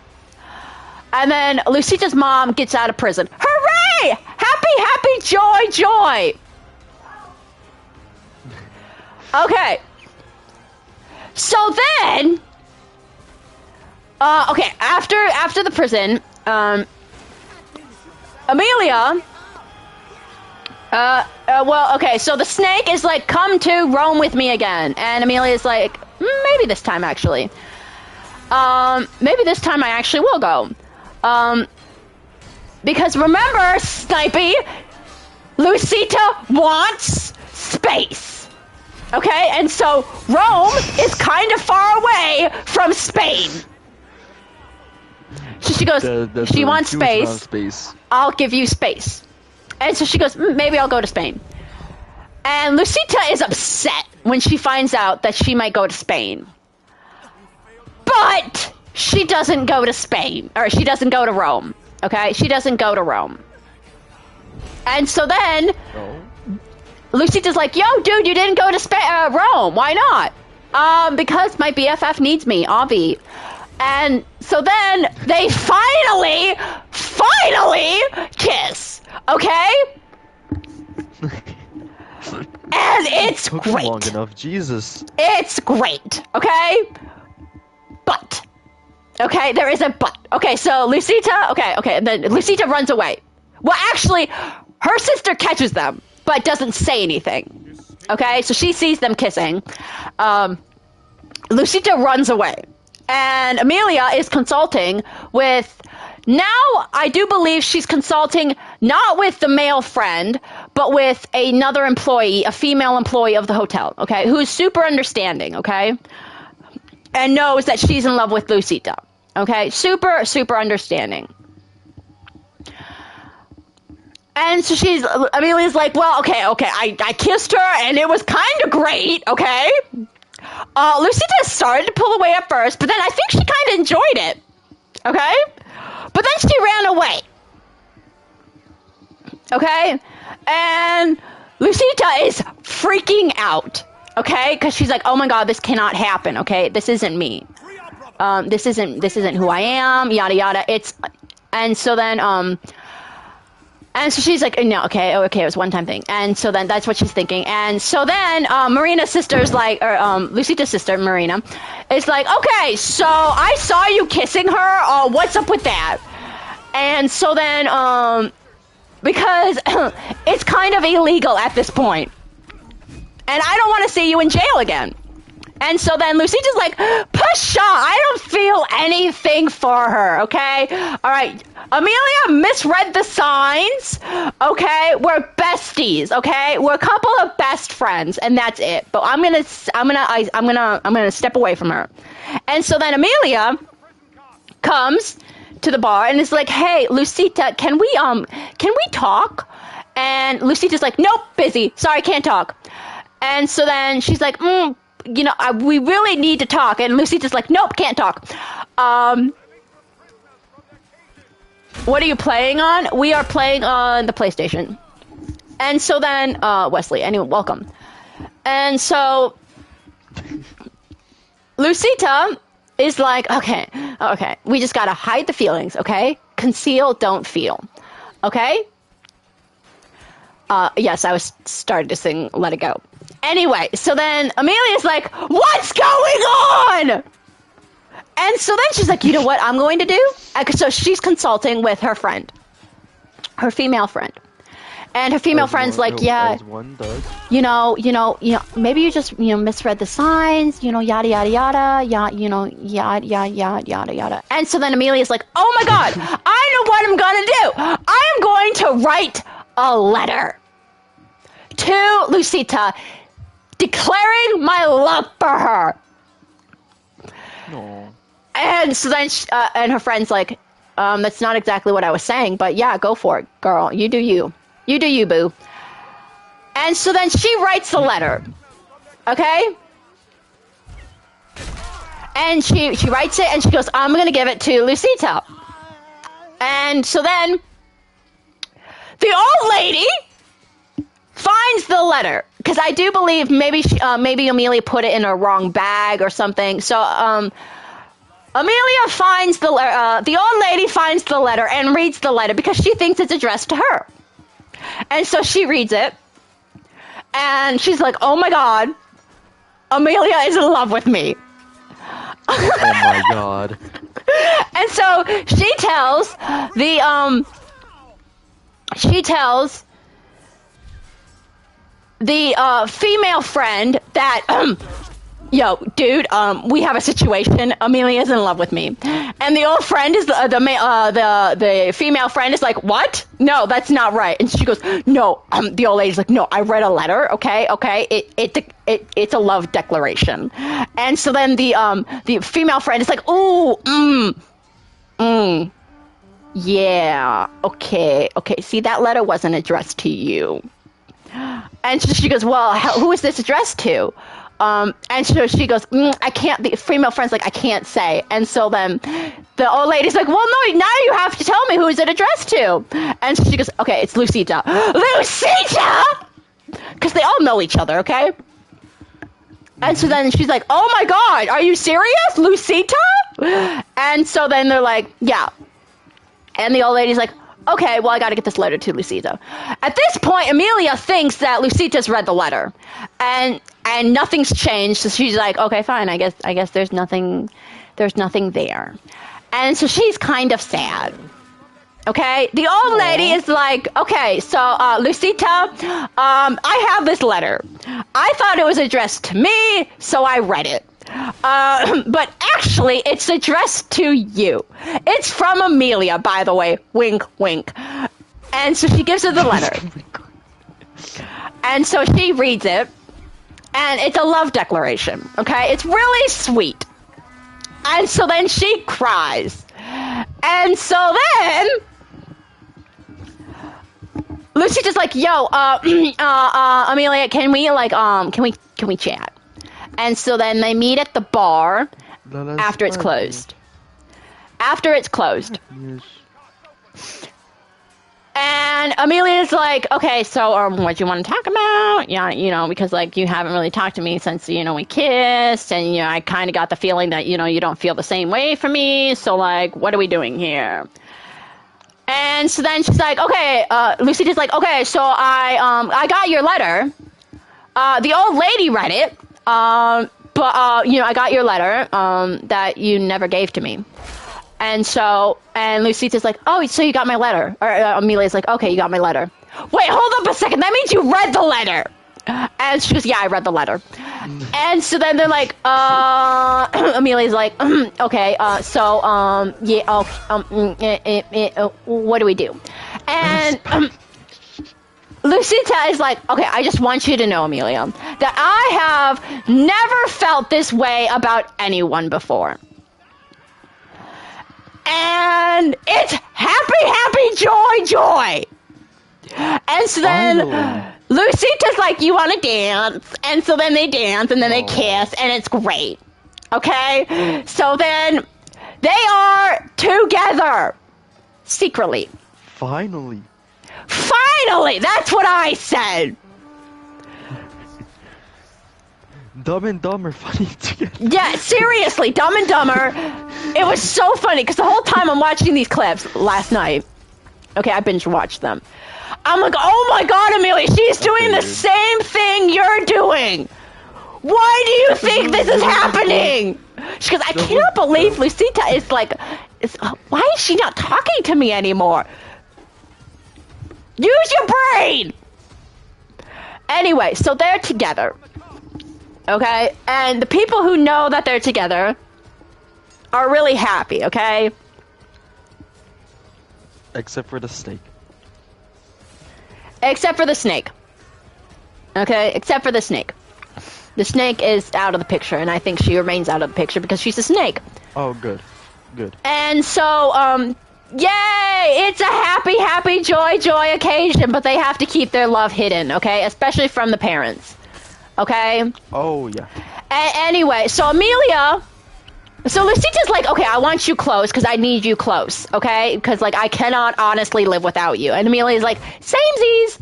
And then Lucita's mom gets out of prison. Hooray! Happy, happy, joy, joy. Okay. So then, okay, after the prison, Amelia, well, okay, so the snake is like, come to Rome with me again. And Amelia's like, maybe this time, actually. Maybe this time I actually will go. Because remember, Snipey, Lucita wants space. Okay, and so Rome is kind of far away from Spain. So she goes, she wants space. I'll give you space. And so she goes, maybe I'll go to Spain. And Lucita is upset when she finds out that she might go to Spain. But she doesn't go to Spain, or she doesn't go to Rome. Okay, she doesn't go to Rome. And so then Lucita's like, yo, dude, you didn't go to Rome. Why not? Because my BFF needs me, Avi. And so then they finally kiss. Okay? And it's Took great. long enough, Jesus. It's great. Okay? But. Okay, there is a but. Okay, so Lucita, okay, then Lucita runs away. Well, actually, her sister catches them, but doesn't say anything. Okay, so she sees them kissing. Lucita runs away. And Amelia is consulting with, now I do believe she's consulting not with the male friend, but with another employee, a female employee of the hotel, okay, who's super understanding, okay, and knows that she's in love with Lucita, okay, super, super understanding. And so Amelia's like, well, okay, I kissed her and it was kind of great, okay? Lucita started to pull away at first, but then I think she kind of enjoyed it, okay? But then she ran away, okay? And Lucita is freaking out, okay? Because she's like, oh my god, this cannot happen, okay? This isn't me. This isn't who I am, yada yada. And so she's like, no, okay, it was a one-time thing. And so then that's what she's thinking. And so then Marina's sister's like, or Lucita's sister, Marina, is like, okay, so I saw you kissing her. What's up with that? And so then, because it's kind of illegal at this point. And I don't want to see you in jail again. And so then Lucita's like, Pshaw, I don't feel anything for her, okay? All right, Amelia misread the signs, okay? We're besties, okay? We're a couple of best friends, and that's it. But I'm gonna step away from her. And so then Amelia comes to the bar and is like, hey, Lucita, can we talk? And Lucita's like, nope, busy. Sorry, can't talk. And so then she's like, we really need to talk. And Lucita's like, nope, can't talk. What are you playing on? We are playing on the PlayStation. And so then, Wesley, anyway, welcome. And so Lucita is like, okay, we just gotta hide the feelings, okay? Conceal, don't feel, okay? Yes, I was starting to sing Let It Go. Anyway, so then Amelia's like, what's going on? And so then she's like, you know what I'm going to do? So she's consulting with her friend, her female friend. And her female friend's like, yeah, as one does. Maybe you just, misread the signs, yada, yada, yada, yada, yada, yada. And so then Amelia's like, oh my God, I know what I'm going to do. I'm going to write a letter to Lucita declaring my love for her. No. And so then and her friend's like, that's not exactly what I was saying, but yeah, go for it, girl. You do you. You do you, boo. And so then she writes the letter. Okay? And she writes it and she goes, I'm going to give it to Lucita. And so then the old lady finds the letter. Because I do believe maybe Amelia put it in a wrong bag or something. So Amelia finds the old lady finds the letter and reads the letter because she thinks it's addressed to her. And so she reads it. And she's like, oh my God, Amelia is in love with me. Oh my God. And so she tells the female friend that, yo, dude, we have a situation. Amelia's in love with me. And the old friend is the female friend is like, what? No, that's not right. And she goes, no. The old lady's like, no, I read a letter. Okay. It's a love declaration. And so then the female friend is like, ooh, yeah, okay. See, that letter wasn't addressed to you. And so she goes, well, who is this addressed to? And so she goes, I can't, the female friend's like, I can't say. And so then the old lady's like, well, no, now you have to tell me who is it addressed to. And so she goes, okay, it's Lucita. Lucita! Because they all know each other, okay? And so then she's like, oh my God, are you serious? Lucita? And so then they're like, yeah. And the old lady's like, okay, well, I got to get this letter to Lucita. At this point, Amelia thinks that Lucita's read the letter, and nothing's changed. So she's like, okay, fine. I guess there's nothing there, and so she's kind of sad. Okay, the old lady is like, okay, so Lucita, I have this letter. I thought it was addressed to me, so I read it. But actually, it's addressed to you. It's from Amelia, by the way. Wink, wink. And so she gives her the letter. And so she reads it. And it's a love declaration. Okay? It's really sweet. And so then she cries. And so then Lucy's like, yo, Amelia, can we chat? And so then they meet at the bar after it's closed. After it's closed. Yes. And Amelia's like, okay, so what do you want to talk about? Yeah, you know, because like you haven't really talked to me since, you know, we kissed, and you know, I kind of got the feeling that, you know, you don't feel the same way for me. So like, what are we doing here? And so then she's like, okay, Lucy just like, okay, so I got your letter. The old lady read it. But you know, I got your letter that you never gave to me. And Lucita's like, oh, so you got my letter. Or Amelia's like, okay, you got my letter. Wait, hold up a second. That means you read the letter. And she goes, yeah, I read the letter. And so then they're like, Amelia's like, okay, what do we do? And Lucita is like, okay, I just want you to know, Amelia, that I have never felt this way about anyone before. And it's happy, joy. And so then Lucita's like, you want to dance? And so then they dance, and then they kiss, and it's great. Okay? So then they are together. Secretly. Finally, that's what I said. Dumb and Dumber funny together. Yeah, seriously, Dumb and Dumber. It was so funny because the whole time I'm watching these clips last night. Okay, I binge watched them. I'm like, oh my god, Amelia, she's doing the same thing you're doing. Why do you think this is happening? She goes, I cannot believe Lucita is like, why is she not talking to me anymore? Use your brain! Anyway, so they're together. Okay? And the people who know that they're together are really happy, okay? Except for the snake. Except for the snake. Okay? Except for the snake. The snake is out of the picture, and I think she remains out of the picture because she's a snake. Oh, good. And so, yay! It's a happy, joy occasion, but they have to keep their love hidden, okay? Especially from the parents. Okay? Oh, yeah. Anyway, so Amelia... So Lucita's like, okay, I want you close because I need you close, okay? Because, like, I cannot honestly live without you. And Amelia's like, samesies!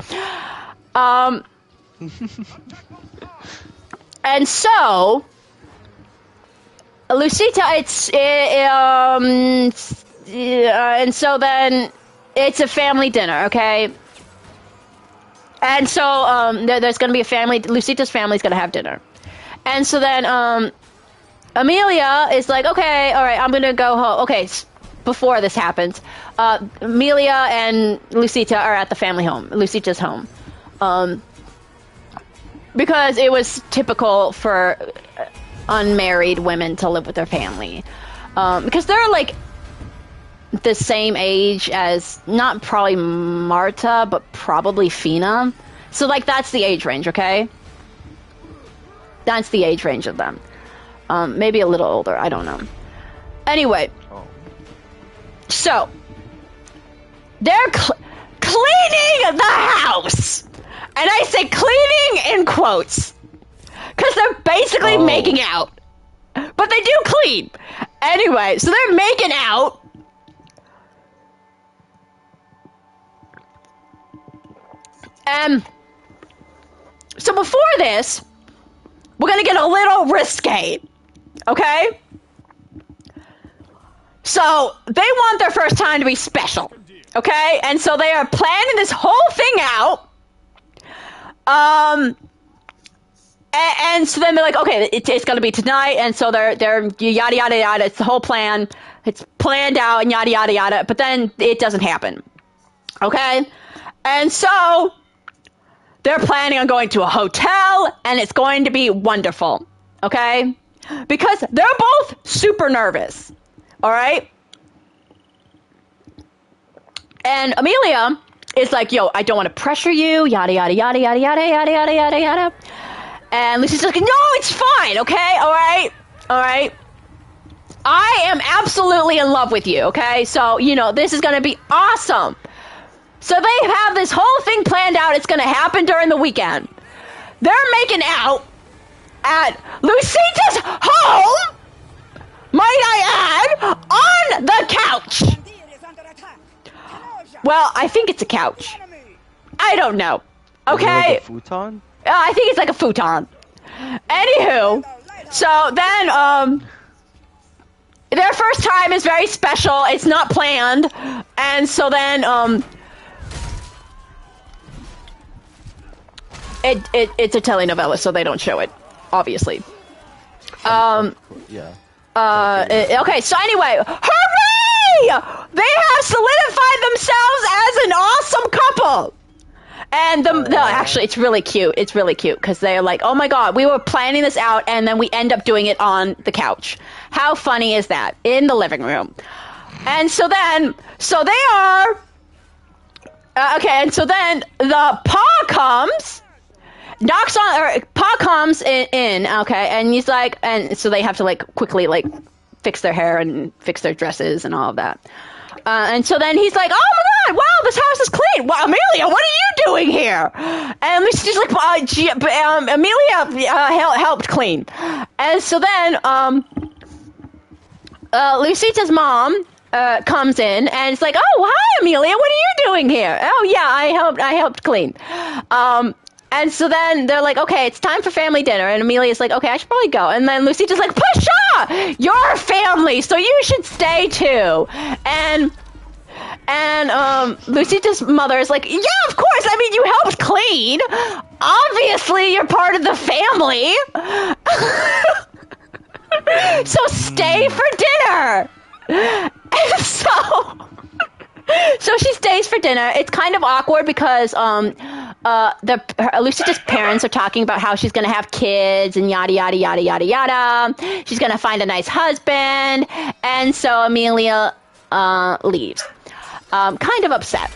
And so... Lucita, and so then it's a family dinner, okay? And so there's going to be a family. Lucita's family's going to have dinner. And so then Amelia is like, okay, all right, I'm going to go home. Okay, before this happens, Amelia and Lucita are at the family home, Lucita's home. Because it was typical for unmarried women to live with their family. Because they're like the same age as, not probably Marta, but probably Fina. So like that's the age range, okay? That's the age range of them. Maybe a little older, I don't know. Anyway. So they're cleaning the house. And I say cleaning in quotes. Because they're basically making out. But they do clean. Anyway, so they're making out. So before this, we're going to get a little risque. Okay? So they want their first time to be special. Okay? And so they are planning this whole thing out. And so then they're like, okay, it's going to be tonight. And so they're yada, yada, yada. It's the whole plan. It's planned out and yada, yada, yada. But then it doesn't happen. Okay? And so they're planning on going to a hotel, and it's going to be wonderful. Okay? Because they're both super nervous. All right? And Amelia is like, yo, I don't want to pressure you. Yada, yada, yada, yada, yada, yada, yada, yada, yada. And Lucy's like, no, it's fine, okay? All right? I am absolutely in love with you, okay? So, you know, this is going to be awesome. So they have this whole thing planned out. It's going to happen during the weekend. They're making out at Lucita's home, might I add, on the couch. Well, I think it's a couch. I don't know. Okay? Like a futon? I think it's like a futon. Anywho, so then, their first time is very special. It's not planned. And so then, it's a telenovela, so they don't show it, obviously. Yeah. Okay, so anyway, hooray! They have solidified themselves as an awesome couple. And actually, it's really cute. It's really cute because they're like, oh my god, we were planning this out, and then we end up doing it on the couch. How funny is that? In the living room. And so they are. Okay, and so then the Pa comes. Pa comes in, okay, and he's like, and so they have to like quickly like fix their hair and fix their dresses and all of that. And so then he's like, oh my god, wow, this house is clean. Well, Amelia, what are you doing here? And she's like, Amelia helped clean. And so then Lucita's mom comes in and it's like, oh, hi, Amelia, what are you doing here? Oh yeah, I helped clean. And so then they're like, okay, it's time for family dinner. And Amelia's like, okay, I should probably go. And then Lucita's like, Pasha, you're family, so you should stay too. And Lucita's mother is like, yeah, of course. I mean, you helped clean. Obviously, you're part of the family. So stay for dinner. And so she stays for dinner. It's kind of awkward because Lucita's parents are talking about how she's going to have kids and yada yada yada yada yada. She's going to find a nice husband, and so Amelia leaves, kind of upset.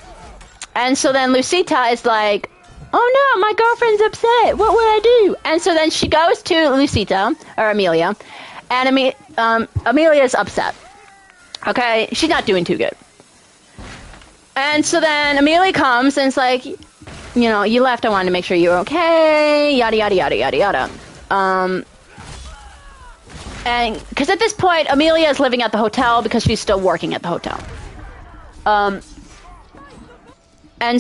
And so then Lucita is like, "Oh no, my girlfriend's upset. What will I do?" And so then she goes to Amelia, and Amelia's upset. Okay, she's not doing too good. And so then Amelia comes and it's like, you know, you left, I wanted to make sure you were okay, yada, yada, yada, yada, yada. And, because at this point, Amelia is living at the hotel because she's still working at the hotel. And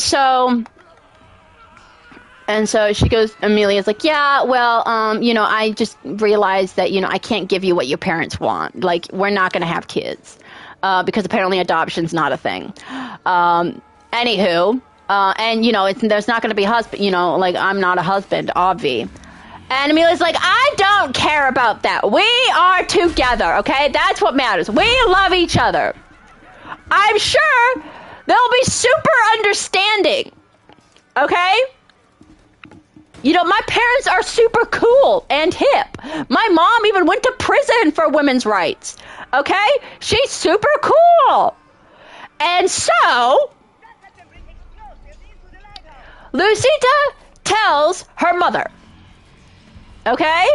so she goes, Amelia's like, yeah, well, you know, I just realized that, you know, I can't give you what your parents want. Like, we're not going to have kids. Because apparently adoption's not a thing. Anywho, and you know, there's not going to be husband. You know, like I'm not a husband, obvi. And Amelia's like, I don't care about that. We are together, okay? That's what matters. We love each other. I'm sure they'll be super understanding, okay? You know, my parents are super cool and hip. My mom even went to prison for women's rights. Okay? She's super cool. And so, Lucita tells her mother, okay,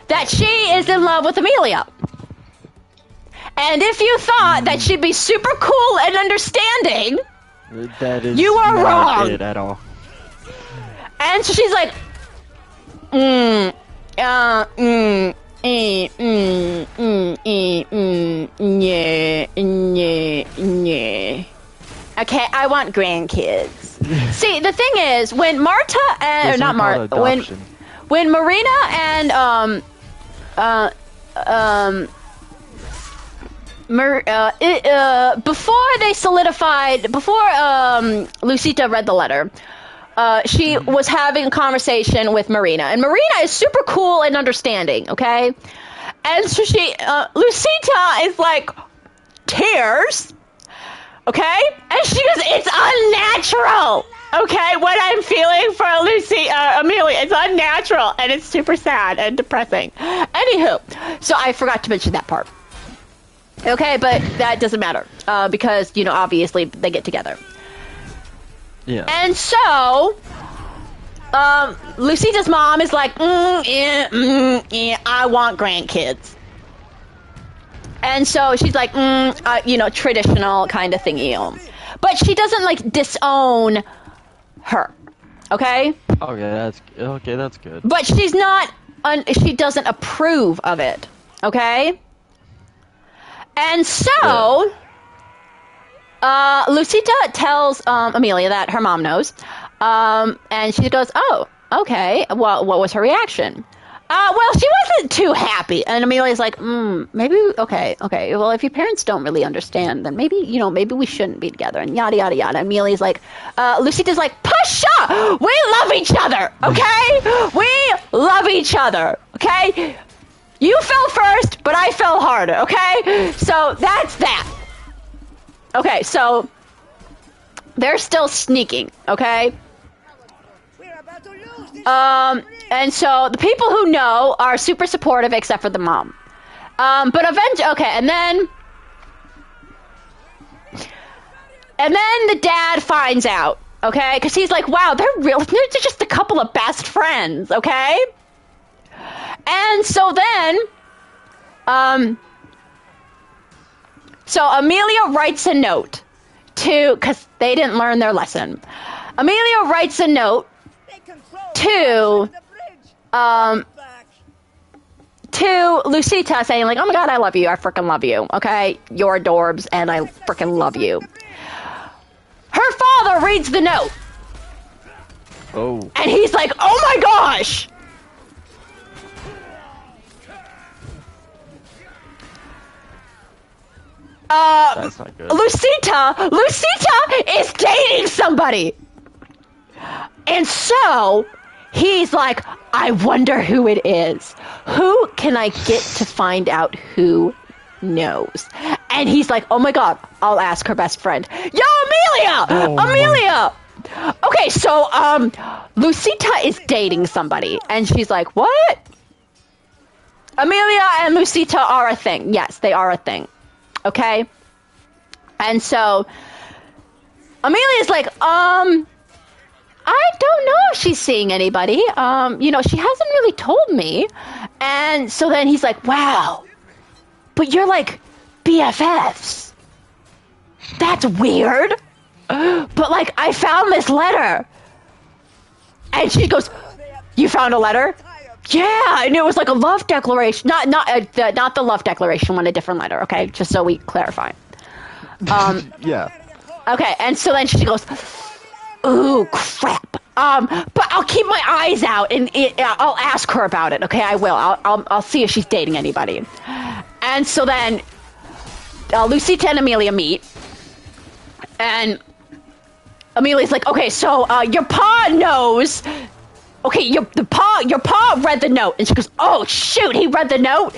that she is in love with Amelia. And if you thought that she'd be super cool and understanding, that is you are not wrong. it at all. And so she's like, yeah. Okay, I want grandkids. See, the thing is, when Marta and when Marina and before they solidified, before Lucita read the letter, she was having a conversation with Marina, and Marina is super cool and understanding, okay? And so Lucita is like, tears, okay? And she goes, it's unnatural, okay? What I'm feeling for Amelia, it's unnatural, and it's super sad and depressing. Anywho, so I forgot to mention that part. Okay, but that doesn't matter, because, you know, obviously they get together. Yeah. And so, Lucita's mom is like, I want grandkids. And so she's like, you know, traditional kind of thingy. but she doesn't like disown her. Okay? Okay, that's good. But she's not, she doesn't approve of it. Okay? And so, Lucita tells Amelia that her mom knows. And she goes, oh, okay. Well, what was her reaction? Well, she wasn't too happy. And Amelia's like, maybe, okay. Well, if your parents don't really understand, then maybe, maybe we shouldn't be together, and yada, yada, yada. Amelia's like, Lucita's like, Pusha! We love each other, okay? We love each other, okay? You fell first, but I fell harder, okay? So that's that. Okay, so they're still sneaking, okay? And so the people who know are super supportive except for the mom. But eventually, okay, and then the dad finds out, okay? Because he's like, wow, they're just a couple of best friends, okay? And so then, so Amelia writes a note because they didn't learn their lesson. Amelia writes a note to Lucita saying like, oh my god, I love you, I freaking love you, okay? You're adorbs and I freaking love you. Her father reads the note. Oh. And he's like, oh my gosh! That's not good. Lucita is dating somebody! And so, he's like, I wonder who it is. Who can I get to find out who knows? And he's like, oh my god, I'll ask her best friend. Yo, Amelia! Oh Amelia! Okay, so, Lucita is dating somebody. And she's like, what? Amelia and Lucita are a thing. Yes, they are a thing. Okay? And so, Amelia's like, I don't know if she's seeing anybody. She hasn't really told me. And so then he's like, wow, but you're like BFFs. That's weird. But like, I found this letter. And she goes, you found a letter? Yeah, and it was like a love declaration. Not the love declaration one, a different letter, okay? Just so we clarify. Yeah. Okay, and so then she goes, ooh, crap. But I'll keep my eyes out and I'll ask her about it. Okay, I will. I'll see if she's dating anybody. And so then Lucita and Amelia meet, and Amelia's like, okay, so your pa knows. Okay, your pa read the note, and she goes, oh shoot, he read the note.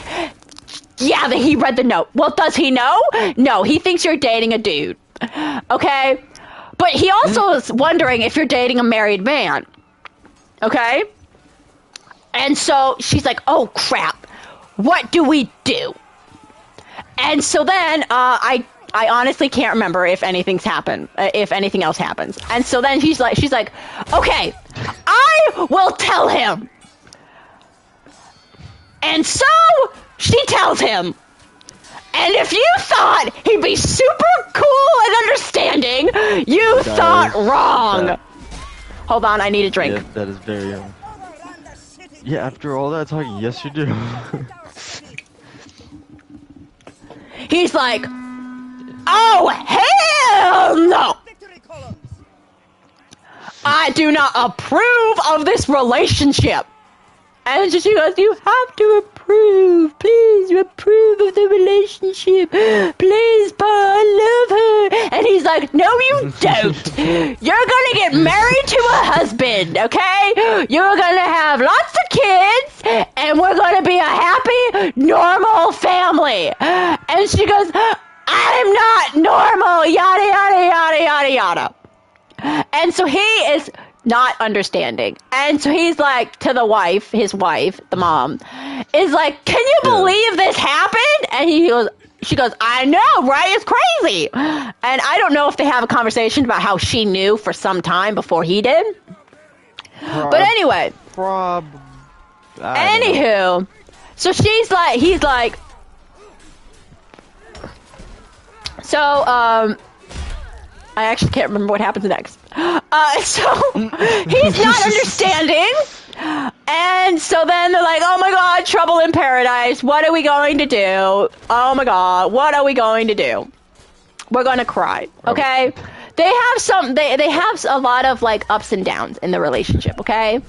Yeah, he read the note. Well, does he know? No, he thinks you're dating a dude. Okay. But he also is wondering if you're dating a married man. Okay? And so she's like, oh, crap. What do we do? And so then I honestly can't remember if anything else happens. And so then she's like, okay, I will tell him. And so she tells him. And if you thought he'd be super cool and understanding, you thought wrong. Hold on, I need a drink. Yeah, that is very Yeah, after all that talking, yes you do. He's like, oh, hell no! I do not approve of this relationship. And she goes, you have to approve. Please approve of the relationship. Please, Pa, I love her. And he's like, no, you don't. You're going to get married to a husband, okay? You're going to have lots of kids, and we're going to be a happy, normal family. And she goes, I'm not normal, yada, yada, yada, yada, yada. And so he is not understanding. And so he's like to the wife, his wife, the mom, is like, can you believe this happened? And she goes, I know, right? It's crazy. And I don't know if they have a conversation about how she knew for some time before he did. But anyway. Anywho, so he's like, I actually can't remember what happens next. So he's not understanding. And so then they're like, oh my god, trouble in paradise. What are we going to do? Oh my god, what are we going to do? We're going to cry, okay? They have a lot of like ups and downs in the relationship, okay?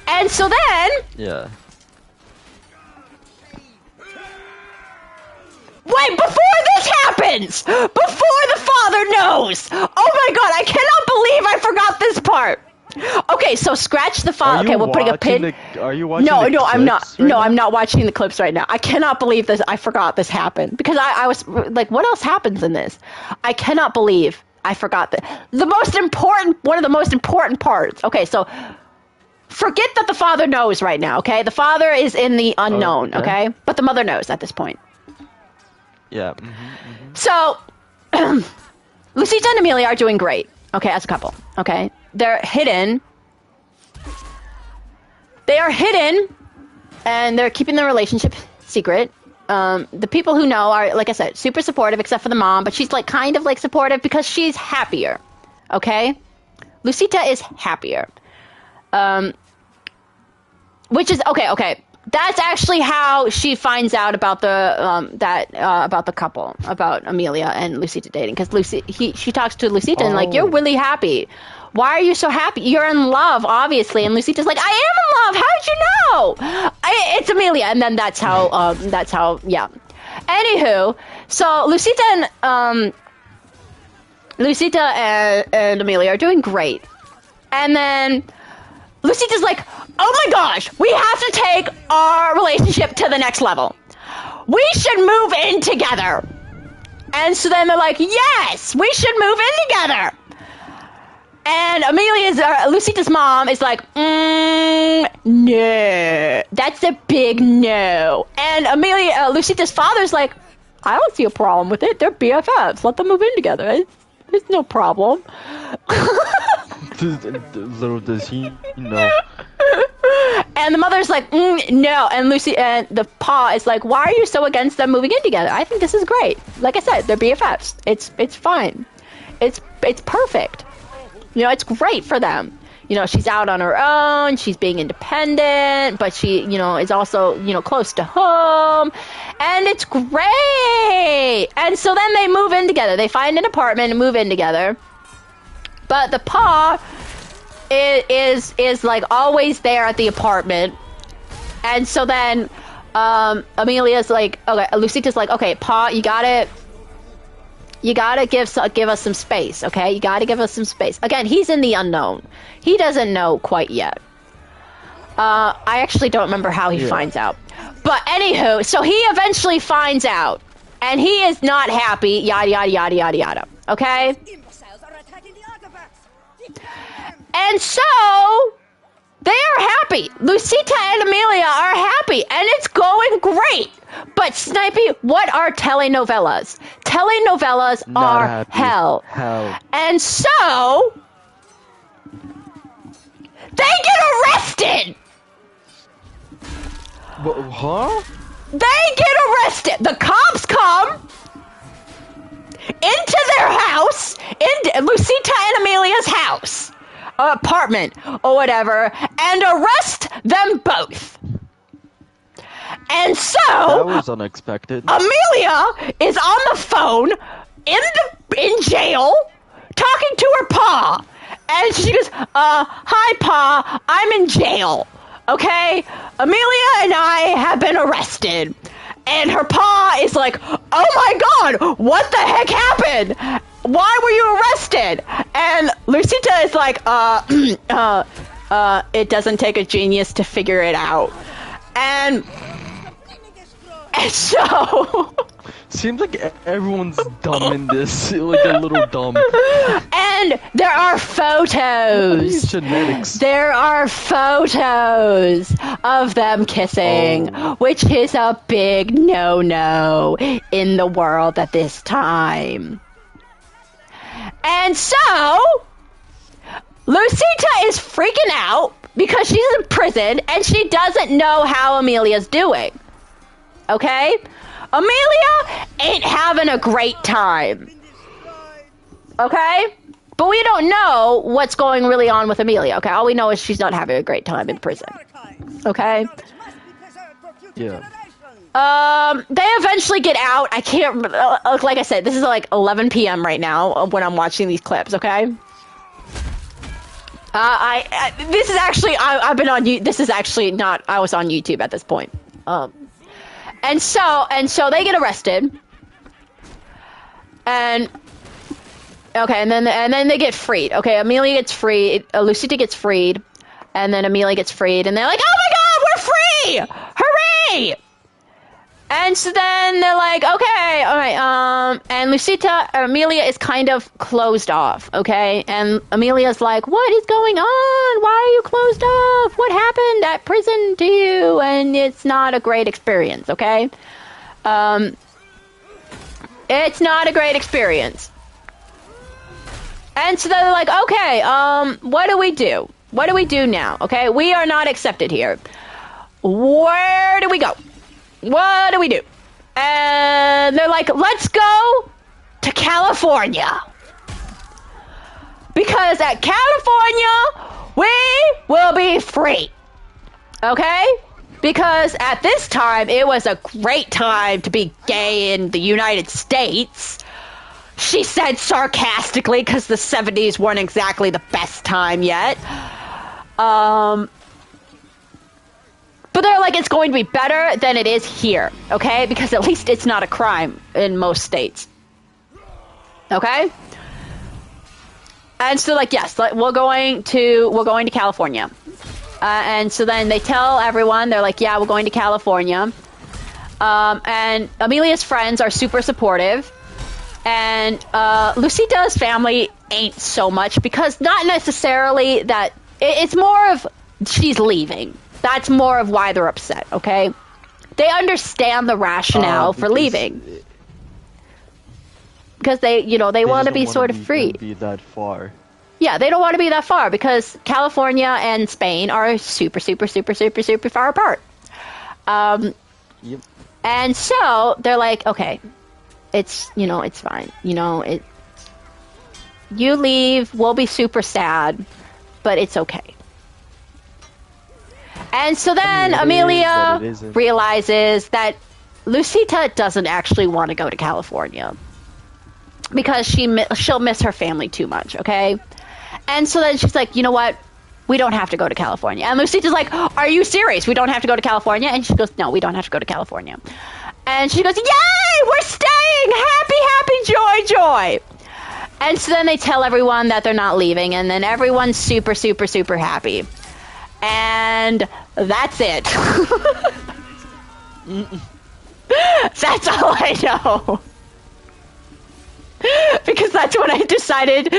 And so then... Yeah. Wait, before this happens! Before the father knows! Oh my god, I cannot believe I forgot this part! Okay, so scratch the father. Okay, we're putting a pin. Are you watching No, the no, I'm not. clips right No, now? I'm not watching the clips right now. I cannot believe this. I forgot this happened. Because I was like, what else happens in this? I cannot believe I forgot that. One of the most important parts. Okay, so forget that the father knows right now, okay? The father is in the unknown, okay? But the mother knows at this point. Yeah. So, Lucita and Amelia are doing great, okay, as a couple, okay? They're hidden. They are hidden, and they're keeping their relationship secret. The people who know are, like I said, super supportive, except for the mom, but she's like kind of like supportive because she's happier, okay? Lucita is happier. Which is, okay. That's actually how she finds out about the about the couple, about Amelia and Lucita dating, because she talks to Lucita and like, you're really happy. Why are you so happy? You're in love, obviously. And Lucita's like, I am in love. How did you know? It's Amelia. And then that's how, yeah. Anywho, so Lucita and Amelia are doing great. And then Lucita's like, oh my gosh, we have to take our relationship to the next level. We should move in together. And so then they're like, yes, we should move in together. And Lucita's mom is like, no, that's a big no. And Lucita's father's like, I don't see a problem with it. They're BFFs. Let them move in together. There's no problem. Little does he know. And the mother's like, no. And the pa is like, why are you so against them moving in together? I think this is great. Like I said, they're BFFs. It's fine. It's perfect. You know, it's great for them. You know, she's out on her own. She's being independent, but she, you know, is also, you know, close to home. And it's great. And so then they move in together. They find an apartment and move in together. But the pa is like always there at the apartment. And so then Amelia's like, okay, Lucita's like, okay, pa, you gotta give us some space, okay? You gotta give us some space. Again, he's in the unknown. He doesn't know quite yet. I actually don't remember how he finds out. But anywho, so he eventually finds out. And he is not happy, yada, yada, yada, yada, yada. Okay? And so, they are happy. Lucita and Amelia are happy, and it's going great. But, Snipey, what are telenovelas? Telenovelas are hell. And so, they get arrested! Huh? They get arrested! The cops come into their house, in Lucita and Amelia's house. Apartment or whatever, and arrest them both. And so that was unexpected. Amelia is on the phone in jail talking to her pa, and she goes, hi pa, I'm in jail. Okay, Amelia and I have been arrested. And her pa is like, oh my god, what the heck happened? Why were you arrested? And Lucita is like, it doesn't take a genius to figure it out. And so... Seems like everyone's dumb in this, like a little dumb. And there are photos. Genetics. There are photos of them kissing, which is a big no-no in the world at this time. And so, Lucita is freaking out because she's in prison and she doesn't know how Amelia's doing. Okay? Amelia ain't having a great time. Okay? But we don't know what's going really on with Amelia, okay? All we know is she's not having a great time in prison. Okay? Yeah. They eventually get out. I can't, like I said, this is like 11 p.m. right now when I'm watching these clips, okay? This is actually, I've been on, this is actually not, I was on YouTube at this point. And so they get arrested. And, okay, and then they get freed. Okay, Amelia gets freed, Lucita gets freed, and then Amelia gets freed, and they're like, oh my god, we're free! Hooray! And so then they're like, okay, all right, and Amelia is kind of closed off, okay? And Amelia's like, what is going on? Why are you closed off? What happened at prison to you? And it's not a great experience, okay? It's not a great experience. And so they're like, okay, what do we do? What do we do now? Okay, we are not accepted here. Where do we go? What do we do? And they're like, let's go to California. Because at California, we will be free. Okay? Because at this time, it was a great time to be gay in the United States. She said sarcastically, because the 70s weren't exactly the best time yet. But they're like, it's going to be better than it is here, okay? Because at least it's not a crime in most states. Okay? And so, like, yes, we're going to California. And so then they tell everyone, they're like, yeah, we're going to California. And Amelia's friends are super supportive. And Lucita's family ain't so much, because not necessarily that, it's more of she's leaving. That's more of why they're upset, okay? They understand the rationale for leaving. Because they want to be sort of free. Be that far. Yeah, they don't want to be that far, because California and Spain are super, super, super, super, super far apart. Yep. And so they're like, okay, it's fine. You leave, we'll be super sad, but it's okay. And so then Amelia realizes that Lucita doesn't actually want to go to California, because she'll miss her family too much, okay? And so then she's like, you know what? We don't have to go to California. And Lucita's like, are you serious? We don't have to go to California? And she goes, no, we don't have to go to California. And she goes, yay! We're staying! Happy, happy, joy, joy! And so then they tell everyone that they're not leaving, and then everyone's super, super, super happy. And that's it. That's all I know. Because that's when I decided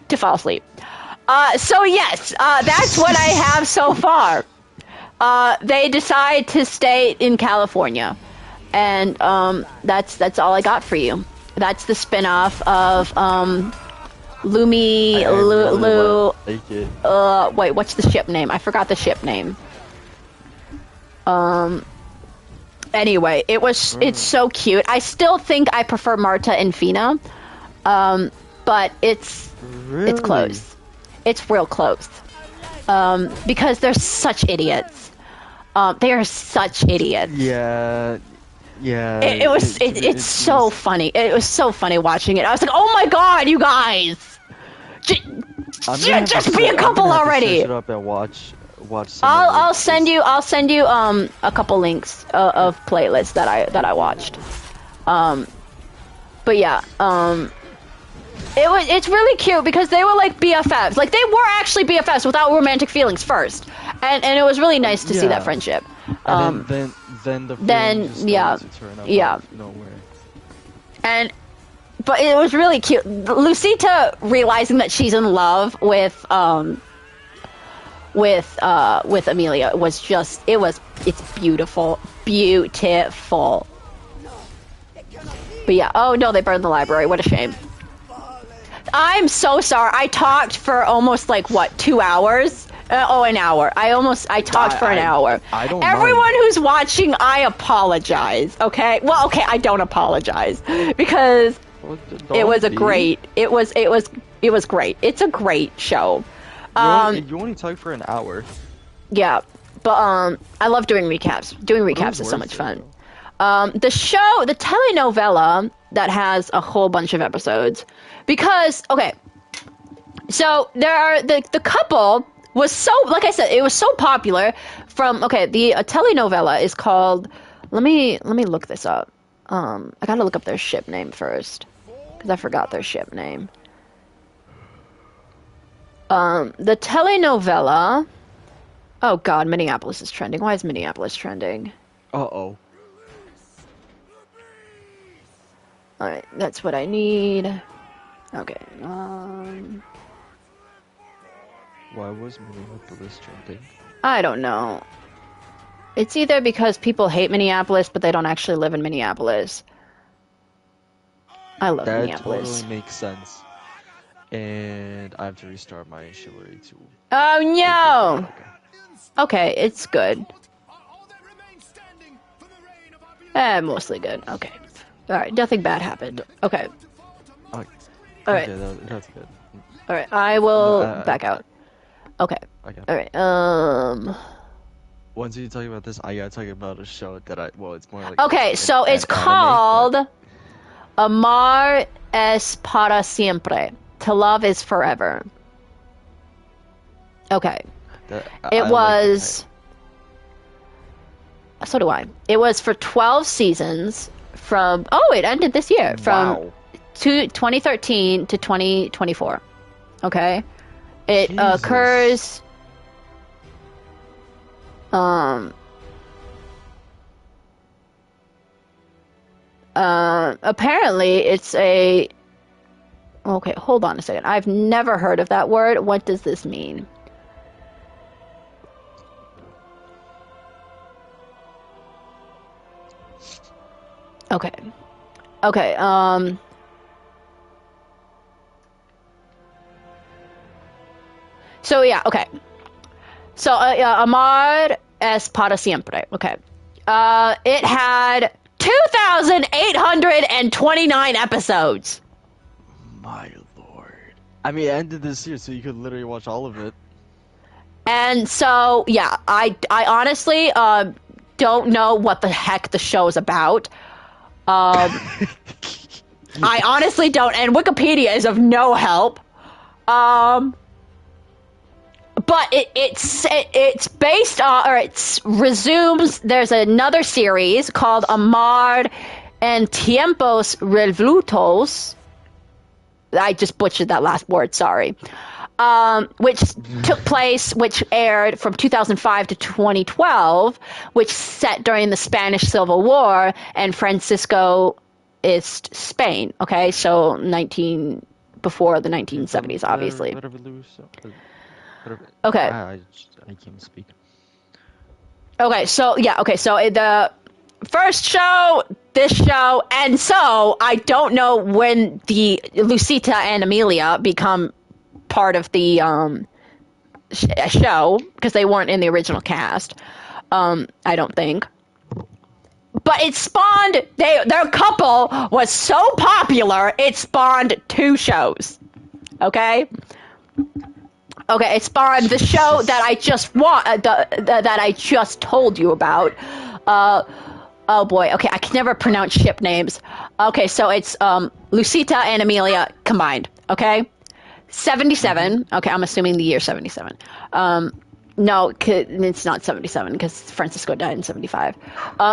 to fall asleep. So yes, that's what I have so far. They decide to stay in California. And that's all I got for you. That's the spin-off of Wait, what's the ship name? I forgot the ship name. Anyway, it's so cute. I still think I prefer Marta and Fina. But it's close. It's real close. Because they're such idiots. They are such idiots. Yeah. Yeah. It's so funny. It was so funny watching it. I was like, oh my god, you guys! Just be a couple already. Search it up and watch I'll send you a couple links of playlists that I watched. But yeah, it's really cute because they were like BFFs. Like they were actually BFFs without romantic feelings first, and it was really nice to see that friendship. And then the feelings just started to turn up out of nowhere. But it was really cute. Lucita realizing that she's in love with Amelia was just it's beautiful. But yeah, oh no, they burned the library. What a shame. I'm so sorry. I talked for almost 2 hours. An hour. I talked for an hour. I don't Everyone mind. who's watching, I apologize. Okay. Well, okay, I don't apologize because Well, It was a don't be. great. It was great. It's a great show. You only talk for an hour. Yeah, but I love doing recaps. Doing recaps is so much fun. The show, the telenovela that has a whole bunch of episodes, because so there are the couple was so, like I said, it was so popular. The telenovela is called. Let me look this up. I gotta look up their ship name first because I forgot their ship name. The telenovela. Oh God, Minneapolis is trending. Why is Minneapolis trending? Uh-oh. Alright, that's what I need. Okay, Why was Minneapolis trending? I don't know. It's either because people hate Minneapolis, but they don't actually live in Minneapolis. I love Minneapolis. That totally makes sense. And I have to restart my Chivalry too. Oh no! Okay, it's good. Mostly good. Okay. Alright, nothing bad happened. Okay. Alright. Okay, that's good. Alright, I will back out. Okay. Okay. Alright, Once you talk about this, I gotta talk about a show that it's more like... Okay, so it's called Amar es para siempre. To love is forever. Okay. It was... So do I. It was for 12 seasons from... Oh, it ended this year. From 2013 to 2024. Okay? It occurs... apparently it's a... Okay, hold on a second. I've never heard of that word. What does this mean? Okay. So yeah, okay. So Amar es para siempre. Okay. It had 2,829 episodes. My lord. I mean, it ended this year, so you could literally watch all of it. And so, yeah, I honestly don't know what the heck the show is about. I honestly don't, and Wikipedia is of no help. But it's based on, or it resumes. There's another series called Amar en Tiempos Revolutos. I just butchered that last word. Sorry. Which aired from 2005 to 2012, which set during the Spanish Civil War and Francisco East Spain. Okay, so before the 1970s, obviously. Okay. I can't speak. Okay, so the first show, this show, and so I don't know when the Lucita and Amelia become part of the show because they weren't in the original cast. I don't think. But it spawned. Their couple was so popular, it spawned 2 shows. Okay. Okay, it spawned the show that I just that I just told you about. Oh boy. Okay, I can never pronounce ship names. Okay, so it's Lucita and Amelia combined. Okay, 77. Okay, I'm assuming the year 77. No, it's not 77 because Francisco died in 75.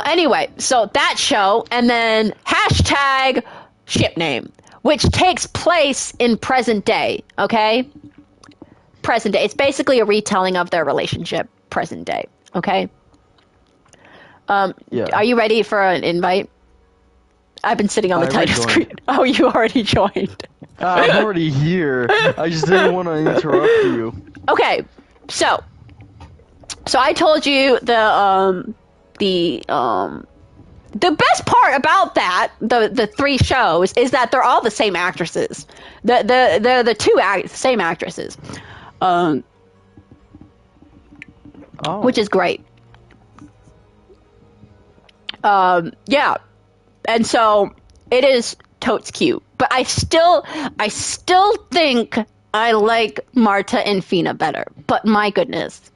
Anyway, so that show, and then hashtag ship name, which takes place in present day. Okay. Present day. It's basically a retelling of their relationship, present day. Okay. Yeah. Are you ready for an invite? I've been sitting on the title screen. Oh, you already joined. I'm already here. I just didn't want to interrupt you. Okay, so I told you the best part about that, the 3 shows, is that they're all the same actresses. They're the 2 same actresses. Which is great. Yeah. And so it is totes cute. But I still think I like Marta and Fina better. But my goodness.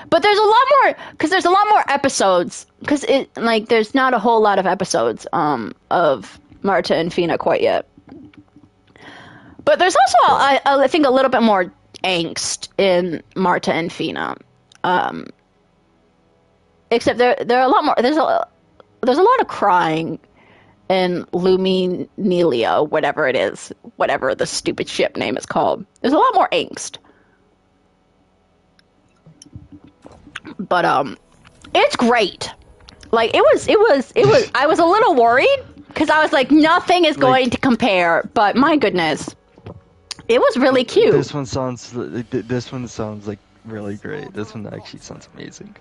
But there's a lot more, because there's a lot more episodes. Because there's not a whole lot of episodes of Marta and Fina quite yet. But there's also, I think, a little bit more angst in Marta and Fina. Except there are a lot more. There's a lot of crying in Luminelia, whatever it is, whatever the stupid ship name is called. There's a lot more angst. But it's great. Like it was. I was a little worried because I was like, nothing is going to compare. But my goodness, it was really cute. This one sounds like really great. This one actually sounds amazing.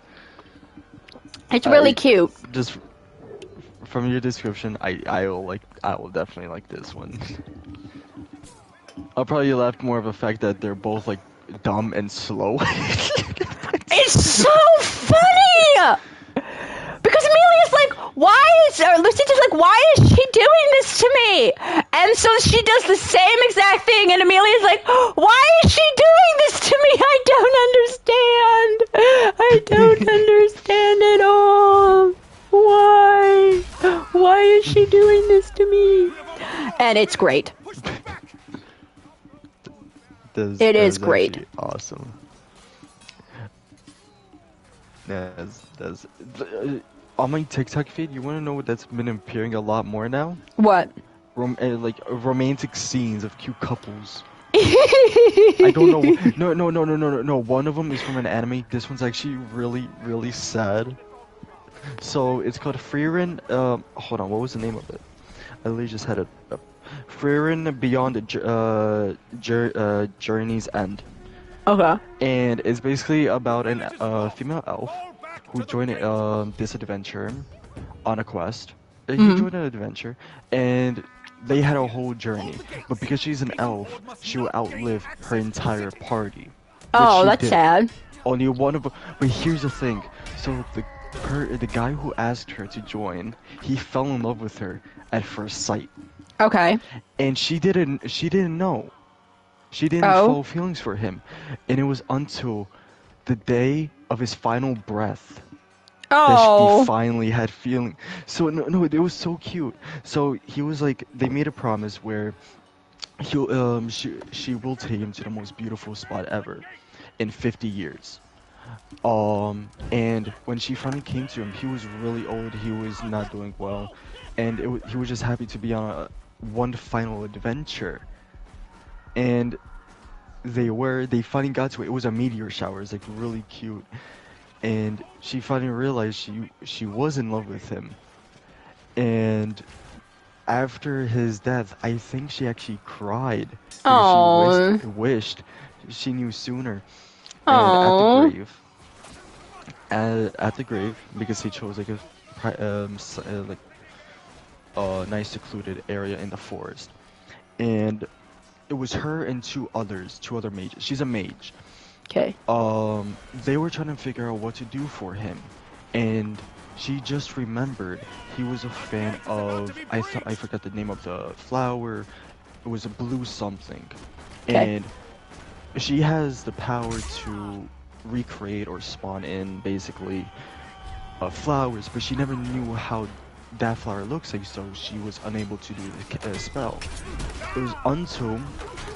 It's really cute. Just from your description, I will definitely like this one. I'll probably laugh more of the fact that they're both like dumb and slow. It's so funny! Because Amelia's like, Lucinda's like, why is she doing this to me? And so she does the same exact thing, and Amelia's like, why is she doing this to me? I don't understand at all. Why? Why is she doing this to me? And it's great. It is great. Awesome. That's on my TikTok feed. You want to know what that's been appearing a lot more now? What? Romantic scenes of cute couples. I don't know. No. One of them is from an anime. This one's actually really, really sad. So it's called Frieren. Hold on. What was the name of it? I literally just had it up. Frieren Beyond the Journey's End. Okay. And it's basically about a female elf who joined this adventure on a quest. He joined an adventure, and they had a whole journey. But because she's an elf, she will outlive her entire party. Oh, that's sad. Only one of them. But here's the thing. So the guy who asked her to join, he fell in love with her at first sight. Okay. And she didn't know. She didn't feel feelings for him. And it was until the day of his final breath that he finally had feeling. So no, it was so cute. So he was like, they made a promise where she will take him to the most beautiful spot ever in 50 years. And when she finally came to him, he was really old. He was not doing well, and he was just happy to be on one final adventure. And they finally got to it. It was a meteor shower. It was like really cute. And she finally realized she was in love with him. And after his death, I think she actually cried. She wished she knew sooner. And at the grave, because he chose like a nice secluded area in the forest, and it was her and two other mages. She's a mage. Okay. They were trying to figure out what to do for him, and she just remembered he was a fan of, I forgot the name of the flower. It was a blue something. Okay. And she has the power to recreate or spawn in basically flowers, but she never knew how that flower looks like, so she was unable to do the spell. It was until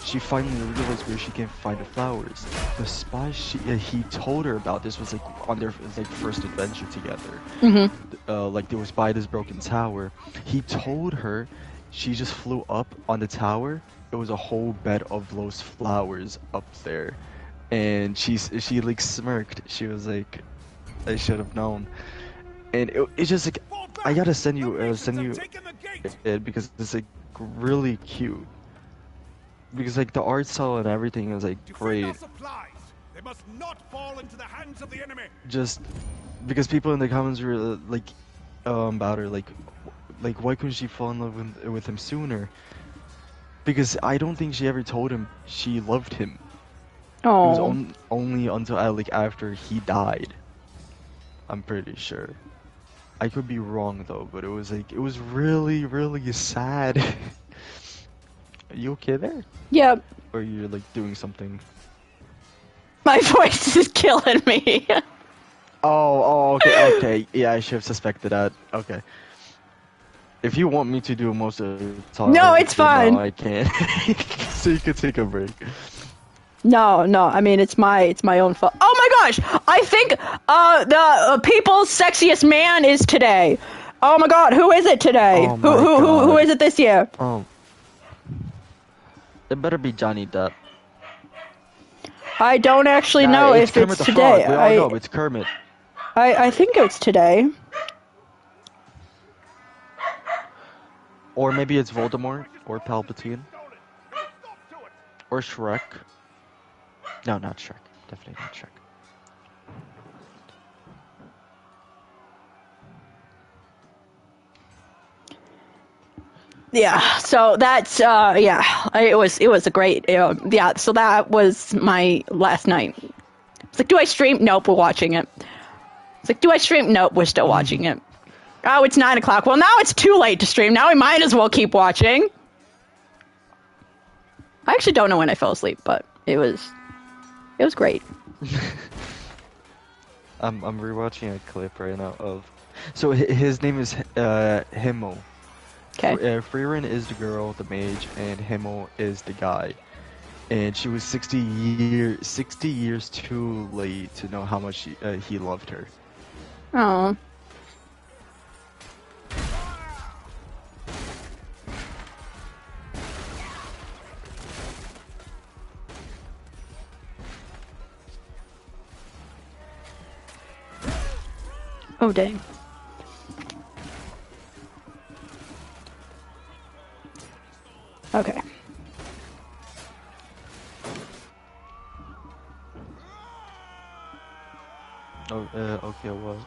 she finally realized where she can find the flowers. The spot he told her about this was like on their first adventure together. Like it was by this broken tower. He told her, she just flew up on the tower. It was a whole bed of those flowers up there, and she like smirked. She was like, I should have known. And it's just like, I gotta send you it because it's like really cute. Because like the art style and everything is like great. They must not fall into the hands of the enemy. Just because people in the comments were like about her, like why couldn't she fall in love with him sooner? Because I don't think she ever told him she loved him. Oh. It was only until like after he died. I'm pretty sure. I could be wrong though, but it was really, really sad. you okay there? Yep. Or you're like doing something? My voice is killing me. Okay. Yeah, I should have suspected that. Okay. If you want me to do most of the time, No, it's fine. No, I can't. So you could take a break. No. I mean, it's my own fault. Oh my gosh! I think the people's sexiest man is today. Oh my god, who is it today? Oh my God. Who is it this year? It better be Johnny Depp. I don't actually know if Kermit it's the today. Frog. We all know it's Kermit. I think it's today. Or maybe it's Voldemort or Palpatine or Shrek. No, not Shrek. Definitely not Shrek. Yeah, so that's it was a great so that was my last night. It's like, do I stream? Nope, we're watching it. It's like, do I stream? Nope, we're still watching it. Oh, it's 9 o'clock. Well, now it's too late to stream. Now we might as well keep watching. I actually don't know when I fell asleep, but it was great. I'm rewatching a clip right now of. So his name is Himmel. Okay. Frieren is the girl, the mage, and Himmel is the guy. And she was 60 years too late to know how much he loved her. Oh. Oh dang. Okay. Okay, well.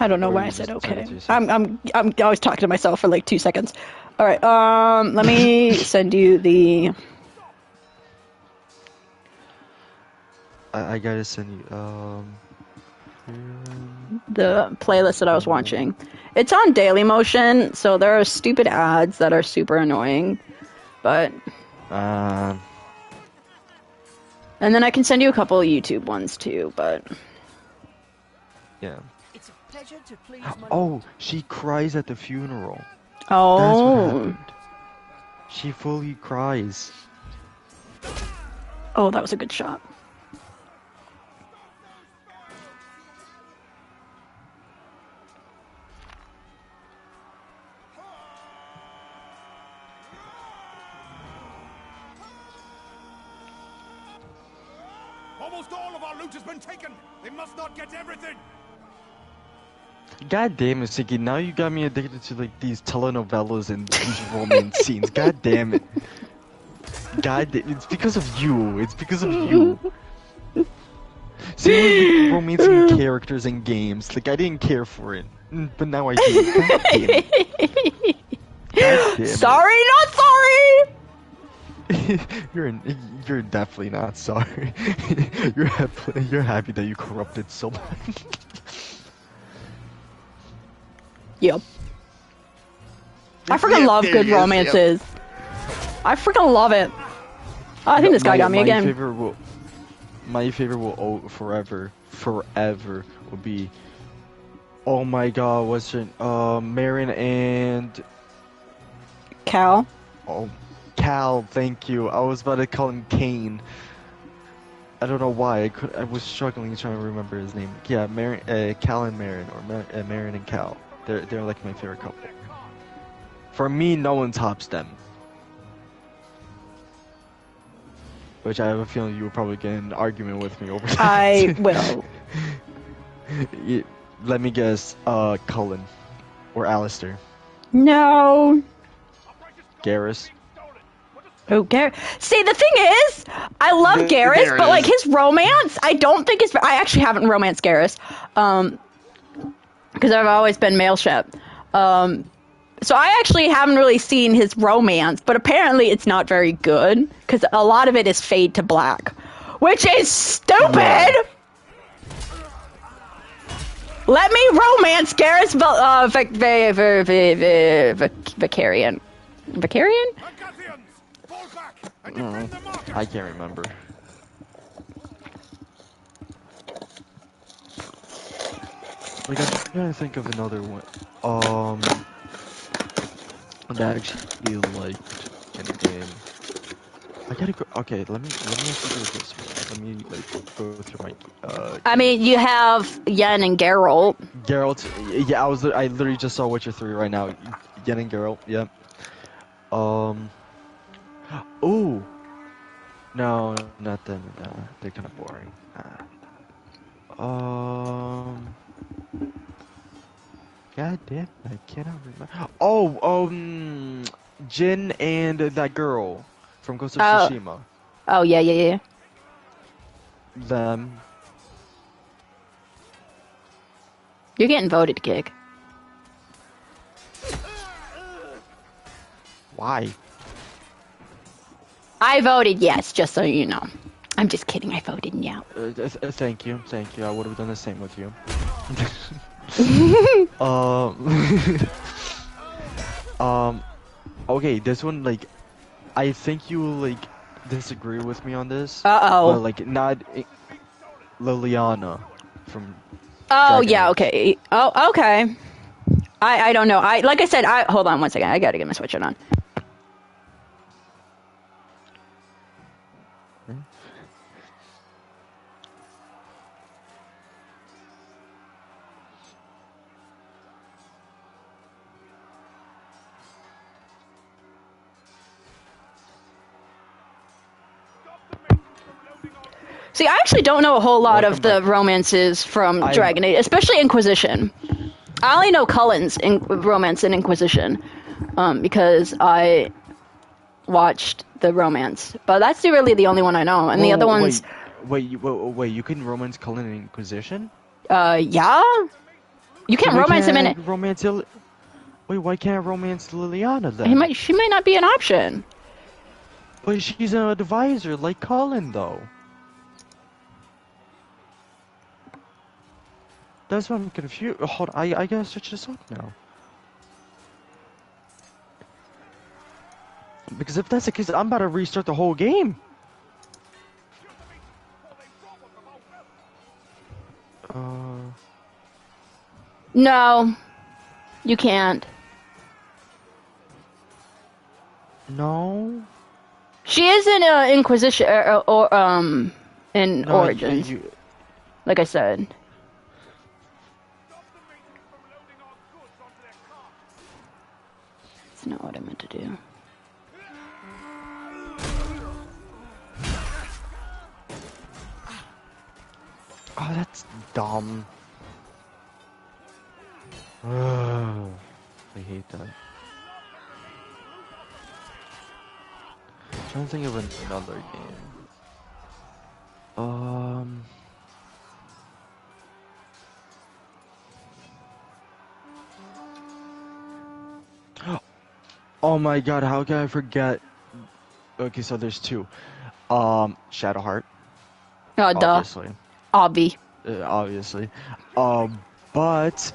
I don't know Or why you I said just okay. said it to yourself. I was talking to myself for like 2 seconds. All right. Let me send you the. I gotta send you The playlist that I was watching. It's on Daily Motion, so there are stupid ads that are super annoying. But and then I can send you a couple of YouTube ones too, but yeah. It's a pleasure to please my Oh, she cries at the funeral. That's what oh. happened. She fully cries. Oh, that was a good shot. Almost all of our loot has been taken. They must not get everything. God damn it, Siki, now you got me addicted to like these telenovelas and these romance scenes. God damn it. It's because of you. It's because of you. Same with romancing characters in games. Like, I didn't care for it. But now I do. God damn it. God damn it. Sorry, not sorry! You're definitely not sorry. You're happy that you corrupted someone. Yep. I freaking love good romances. I freaking love it. Oh, I think this guy got me again. My favorite will forever will be. Oh my god, what's her? Marin and Cal. Oh, Cal. Thank you. I was about to call him Kane. I don't know why. I was struggling trying to remember his name. Yeah, Cal and Marin, or Marin and Cal. They're like my favorite couple. For me, no one tops them. Which I have a feeling you will probably get in an argument with me over that. I will. Let me guess, Cullen. Or Alistair. No. Garrus. Oh, Garrus. See, the thing is, I love Garrus, but like his romance, I don't think it's. I actually haven't romanced Garrus. Because I've always been male ship. So I actually haven't really seen his romance, but apparently it's not very good because a lot of it is fade to black, which is stupid. Yeah. Let me romance Garrus Vicarian. Vicarian? Magathians, fall back and defend the market. I can't remember. Like, I'm trying to think of another one. That I actually liked in the game. I gotta go. Okay, let me actually do it this way. Let me like go through my I mean, you have Yen and Geralt. Geralt. Yeah, I literally just saw Witcher 3 right now. Yen and Geralt. Yep. Ooh. No, not them. They're kind of boring. God damn, I cannot remember. Oh, Jin and that girl from Ghost of Tsushima. Oh, yeah. Them. You're getting voted, Gig. Why? I voted yes, just so you know. I'm just kidding, I voted no. Thank you. I would have done the same with you. Okay, this one, like, I think you will, like, disagree with me on this. Uh-oh. But, like, not Liliana from Oh, Dragon yeah, Age. okay. Oh, okay. I don't know. Like I said, hold on one second. I gotta get my switch on. See, I actually don't know a whole lot of the romances from Dragon Age, especially Inquisition. I only know Cullen's romance in Inquisition, because I watched the romance. But that's really the only one I know, and the other ones... Wait, you can romance Cullen in Inquisition? Yeah? You can't romance him in it. Wait, why can't I romance Liliana then? She might not be an option. But she's an advisor like Cullen, though. That's why I'm confused. Hold on, I gotta search this up now. Because if that's the case, I'm about to restart the whole game. No, you can't. No. She is in Inquisition in Origins. Like I said. That's not what I meant to do. Oh, that's dumb. I hate that. I'm trying to think of another game. Oh my god, how can I forget? Okay, so there's two. Shadowheart. Oh, duh. Obviously. Obvi. But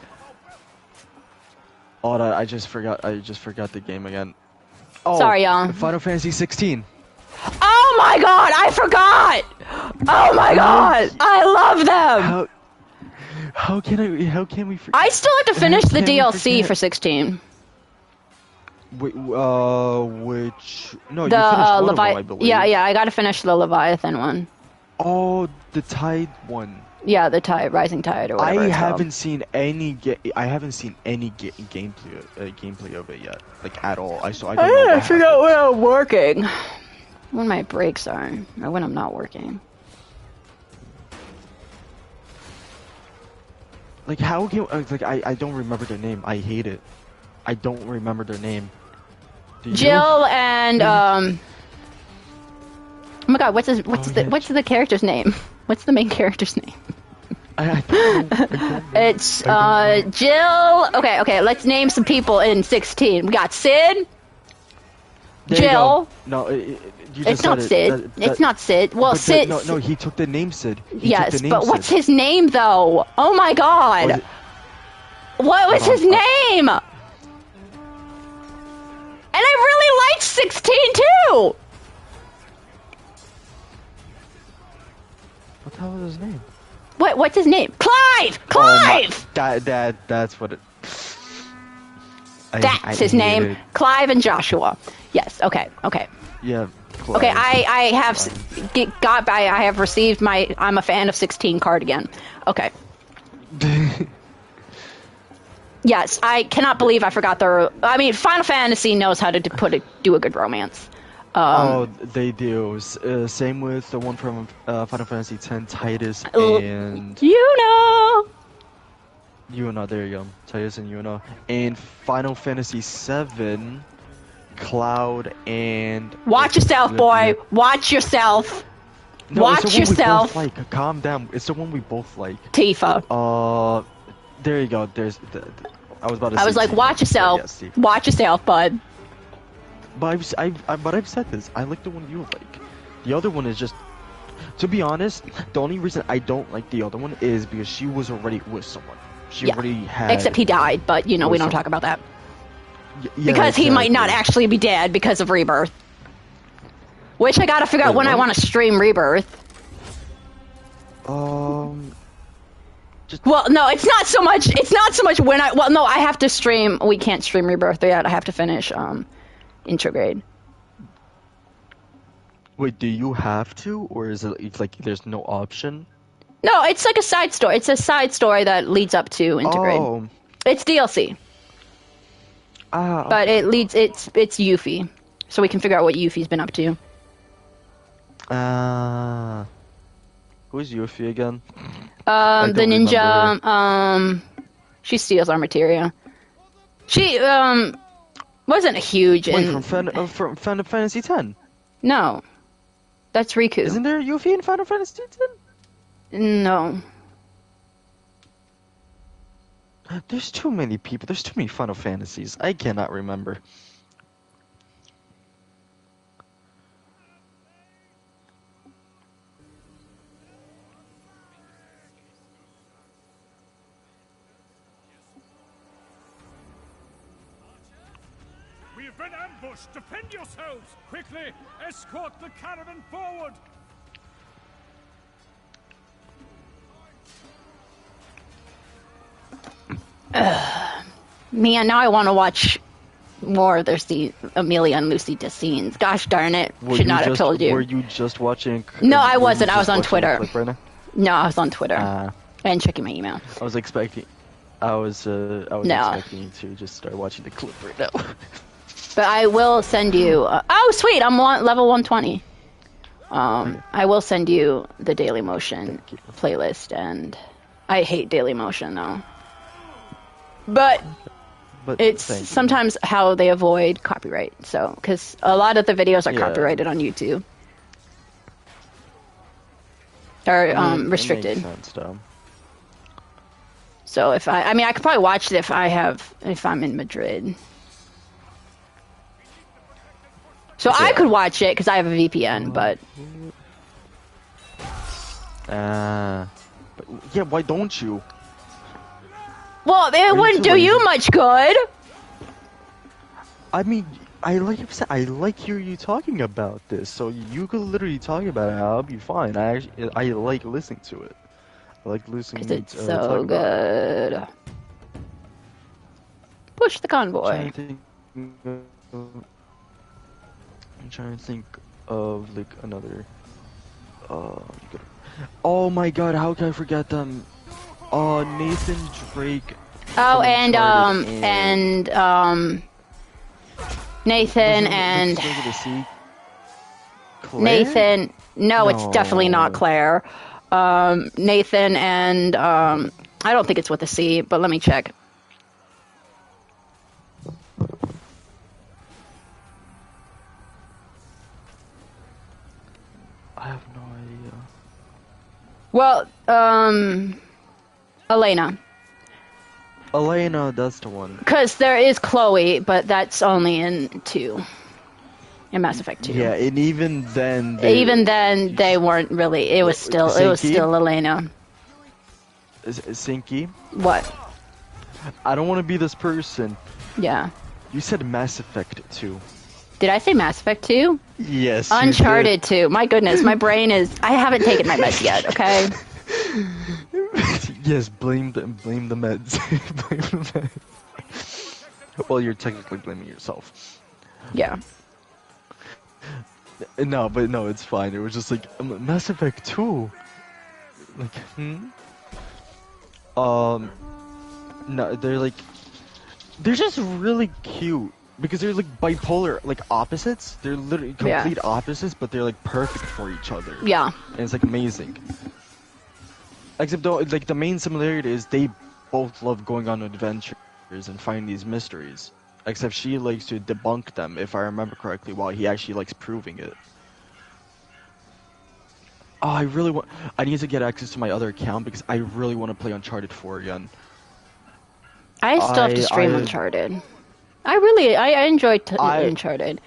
hold on, I just forgot the game again. Oh, sorry, y'all. Final Fantasy 16. Oh my god, I forgot! Oh my god, I love them! How can we forget? I still have to finish the DLC for 16. Wait, which? No, you finished one of them, I believe. Yeah, I gotta finish the Leviathan one. Oh, the Tide one. Yeah, the Rising Tide or whatever. I haven't seen any gameplay of it yet, like at all. I don't know. I forgot when I'm working. When my breaks are, or when I'm not working. Like how can I don't remember their name. I hate it. I don't remember their name. Jill and Oh my god, what's the character's name? What's the main character's name? I don't know. It's Jill. Okay, let's name some people in 16. We got Sid. Jill. No, it's not Sid. It's not Sid. Well, Sid. No, he took the name Sid. Yes, but what's his name though? Oh my god. What was his name? And I really liked 16 too! What the hell is his name? What's his name? Clive! Clive! That's what it... That's his name. it. Clive and Joshua. Yes, okay. Yeah. Clive. Okay, I have received my I'm a fan of 16 card again. Okay. Yes, I cannot believe I forgot Final Fantasy knows how to do a good romance. They do. Same with the one from Final Fantasy X, Titus and... Yuna, there you go. Titus and Yuna. And Final Fantasy VII, Cloud and... Watch yourself, boy! Watch yourself! No, Watch it's the one yourself! We both like. Calm down. It's the one we both like. Tifa. There you go. I was about to say... I was like, Tifa. watch yourself. Yes, Tifa. Watch yourself, bud. But I've said this. I like the one you like. The other one is just... To be honest, the only reason I don't like the other one is because she was already with someone. She already had... Except he died, but, we don't talk about that. Yeah, because he might not actually be dead because of Rebirth. Which I gotta figure out when I want to stream Rebirth. Well, no, it's not so much when I have to stream... We can't stream Rebirth yet. I have to finish, Intrograde. Wait, do you have to? Or is it like there's no option? No, it's like a side story. It's a side story that leads up to Intrograde. Oh. It's DLC. But it's Yuffie. So we can figure out what Yuffie's been up to. Who's Yuffie again? The ninja, she steals our materia. She, wasn't huge Wait, in... from Final Fantasy X? No. That's Riku. Isn't there Yuffie in Final Fantasy X? No. There's too many people. There's too many Final Fantasies. I cannot remember. We have been ambushed! Defend yourselves! Quickly, escort the caravan forward! Man, now I want to watch more of the Amelia and Lucy scenes. Gosh darn it. Should not have told you. Were you just watching... No, I wasn't. I was on Twitter. Right now? No, I was on Twitter. And checking my email. I was expecting you to just start watching the clip right now. But I will send you... oh, sweet! I'm level 120. I will send you the Daily Motion playlist, and I hate Daily Motion, though. But it's sometimes how they avoid copyright. So, because a lot of the videos are copyrighted on YouTube. Or restricted. Makes sense, though. So if I could probably watch it if I'm in Madrid. So I could watch it because I have a VPN, but... yeah, why don't you? Well, it wouldn't do you much good. I mean, I like hearing you talking about this, so you could literally talk about it. I'll be fine. I like listening to it. I like listening to it. Because it's so good. Push the convoy. I'm trying to think of like another. Oh my God! How can I forget them? Nathan Drake. Oh, and Nathan and Nathan. No, it's definitely not Claire. Nathan and I don't think it's with a C, but let me check. I have no idea. Well, Elena, that's the one. Because there is Chloe, but that's only in 2. In Mass Effect 2. Yeah, and even then they weren't really. It was still Elena. Sinky? What? I don't want to be this person. Yeah. You said Mass Effect 2. Did I say Mass Effect 2? Yes. you Uncharted 2. My goodness, my brain is... I haven't taken my meds yet, okay? did. Yes, blame the meds. blame the meds. Well, you're technically blaming yourself. Yeah. No, but no, it's fine. It was just like Mass Effect 2. Like, no, they're just really cute because they're like bipolar, like opposites. They're literally complete opposites, but they're like perfect for each other. Yeah. And it's like amazing. Except though, like the main similarity is they both love going on adventures and finding these mysteries. Except she likes to debunk them, if I remember correctly, while he actually likes proving it. Oh, I need to get access to my other account because I really want to play Uncharted 4 again. I still have to stream Uncharted. I enjoyed Uncharted.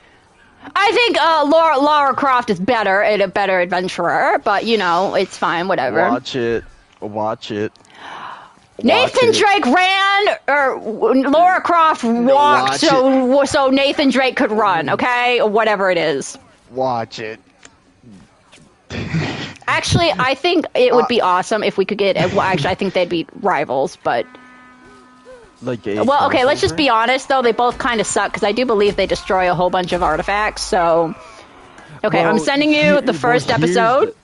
I think Lara Croft is better and a better adventurer, but you know, it's fine, whatever. Watch it. Nathan Drake ran, or Lara Croft walked, so Nathan Drake could run, okay? Whatever it is. Watch it. Actually, I think it would be awesome if we could get... Well, actually, I think they'd be rivals, but... Like well, okay, let's just be honest, though. They both kind of suck, because I do believe they destroy a whole bunch of artifacts, so... Okay, well, I'm sending you the first episode,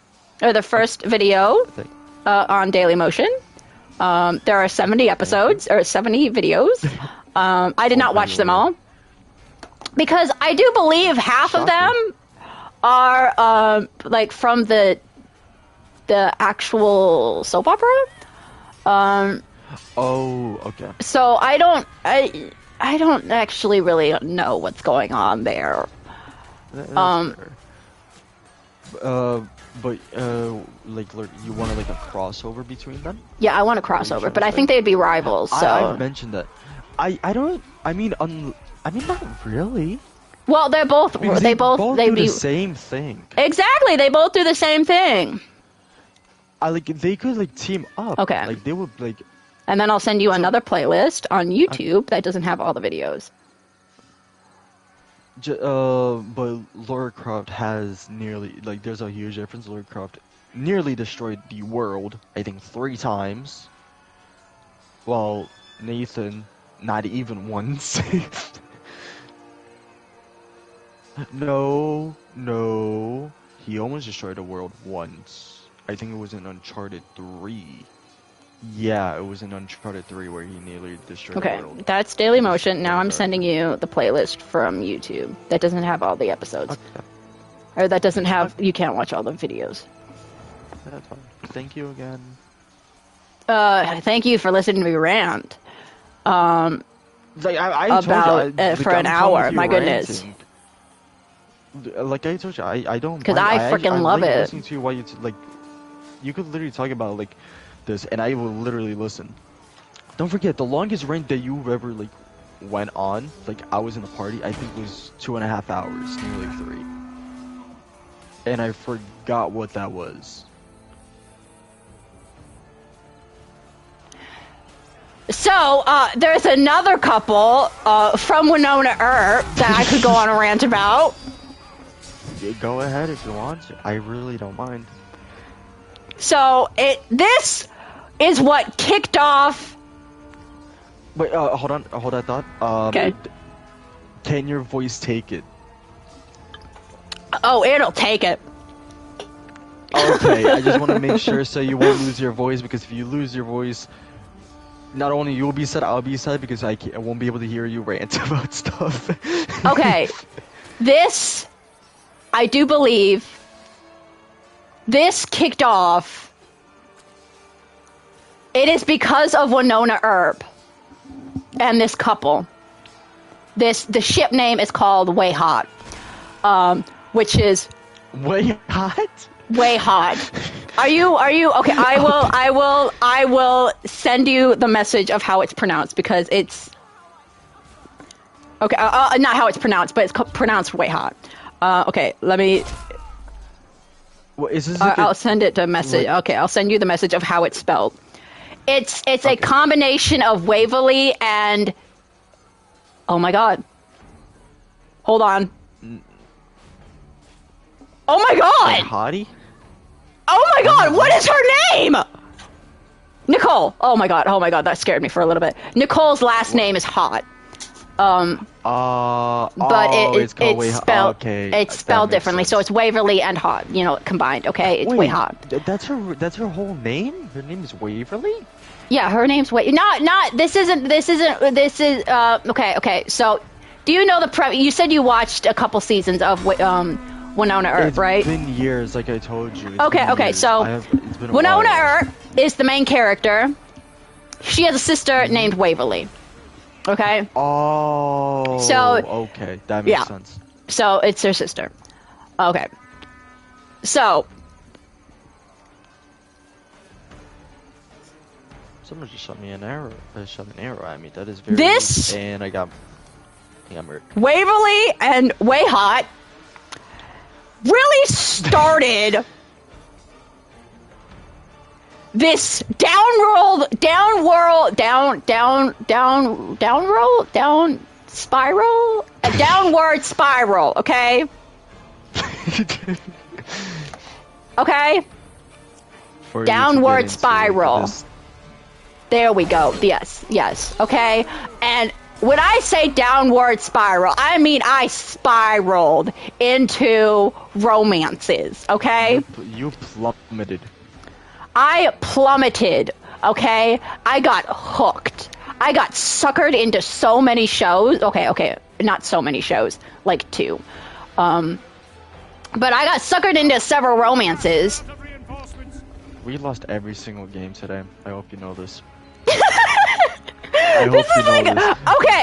or the first video on Dailymotion. There are 70 episodes, or 70 videos. I did not watch them all. Because I do believe half of them are, like, from the actual soap opera. Oh, okay. So I don't actually really know what's going on there. But like you want like a crossover between them? Yeah, I want a crossover, but I think they'd be rivals. So I mentioned that. I mean not really. Well, they both do the same thing. Exactly, they both do the same thing. They could like team up. Okay. Like they would like. And then I'll send you another playlist on YouTube that doesn't have all the videos. But Lara Croft has nearly, like, there's a huge difference. Lara Croft nearly destroyed the world, I think 3 times. While Nathan, not even once. No. He almost destroyed the world once. I think it was in Uncharted 3. Yeah, it was in Uncharted 3 where he nearly destroyed the world. Okay, that's Dailymotion. Now I'm sending you the playlist from YouTube. That doesn't have all the episodes. Okay. Or that doesn't have... You can't watch all the videos. That's fine. Thank you again. Thank you for listening to me rant. Like, I told you, for an hour. My goodness. Like I told you, I don't... Because I freaking love it. Listening to you while you... like, you could literally talk about, like... this, and I will literally listen. Don't forget, the longest rant that you ever like went on, like I was in the party, I think was 2.5 hours, nearly 3. And I forgot what that was. So, there's another couple from Winona Earp that I could go on a rant about. Yeah, go ahead if you want to. I really don't mind. So, this is what kicked off... Wait, hold on that thought. Okay. Can your voice take it? Oh, it'll take it. Okay, I just want to make sure so you won't lose your voice, because if you lose your voice, not only you'll be sad, I'll be sad, because I won't be able to hear you rant about stuff. Okay. This, I do believe, this kicked off... It is because of Winona Earp and this couple. The ship name is called Way Hot, which is Way Hot. Way Hot. Are you okay? I will send you the message of how it's pronounced, because it's okay. Not how it's pronounced, but it's pronounced Way Hot. Okay, let me. What is this? I'll send it to message. Okay, I'll send you the message of how it's spelled. It's a combination of Waverly and... Oh my god. Hold on. Oh my god! Hottie? Oh my god, what is her name? Nicole. Oh my god, that scared me for a little bit. Nicole's last name is Hot. But it's spelled it's spelled differently, so it's Waverly and Hot, you know, combined. Okay, it's way hot. That's her whole name. Her name is Waverly. Yeah, her name's Not. This is. Okay. So, do you know the You said you watched a couple seasons of Winona Earp, right? It's been years, like I told you. Okay. So, Winona Earp is the main character. She has a sister named Waverly. Okay. Oh. So okay, that makes sense. So it's her sister. Okay. So. Someone just shot me an arrow. Shot an arrow at me. That is very. And I got murdered. Waverly and Way Hot really started this downward spiral, okay? Okay? Downward spiral. There we go. Yes. Okay? And when I say downward spiral, I mean I spiraled into romances, okay? You plummeted. I plummeted, okay? I got hooked. I got suckered into so many shows. Okay, not so many shows, like 2. But I got suckered into several romances. We lost every single game today. I hope you know this. I hope you know this.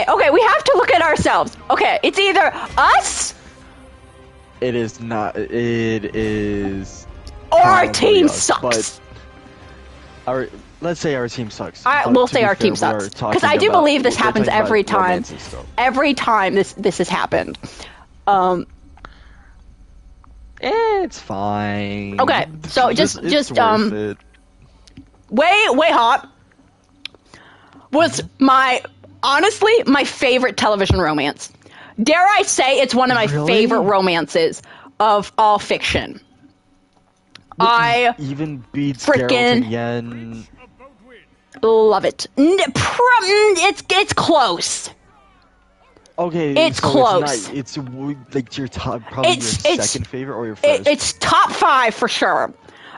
Okay, we have to look at ourselves. Okay, it's either us. It is not. It is. Or our team sucks. Let's say our team sucks. We'll say our team sucks, because I do believe this happens every time. Every time this has happened. It's fine. Okay, so just Way Hot was honestly my favorite television romance. Dare I say it's one of my favorite romances of all fiction. I even beats freaking Yen. Love it. It's close. Okay, it's close. It's like your top, probably your second favorite or your first. It's top 5 for sure.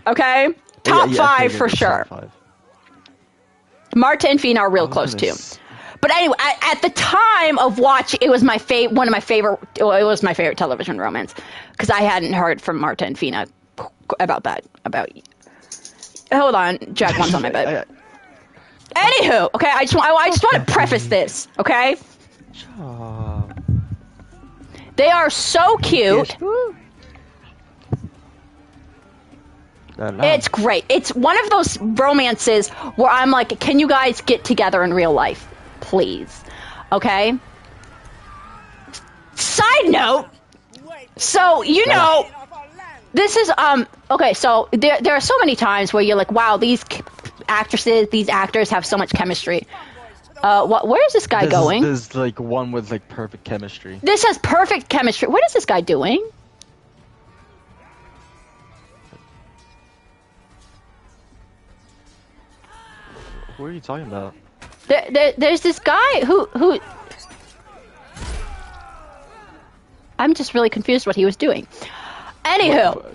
Okay, top 5 for sure. Marta and Fina are real close too. But anyway, at the time of watching, it was my it was my favorite television romance, because I hadn't heard from Marta and Fina about that. Hold on, Jack wants on my bed. Anywho, okay, I just want to preface this, okay? They are so cute. It's great. It's one of those romances where I'm like, can you guys get together in real life, please? Okay. Side note. So this is okay. So there are so many times where you're like, wow, these actors have so much chemistry. Where is this guy going? There's like one with like perfect chemistry. This has perfect chemistry. What is this guy doing? Who are you talking about? There's this guy who. I'm just really confused what he was doing. Anywho.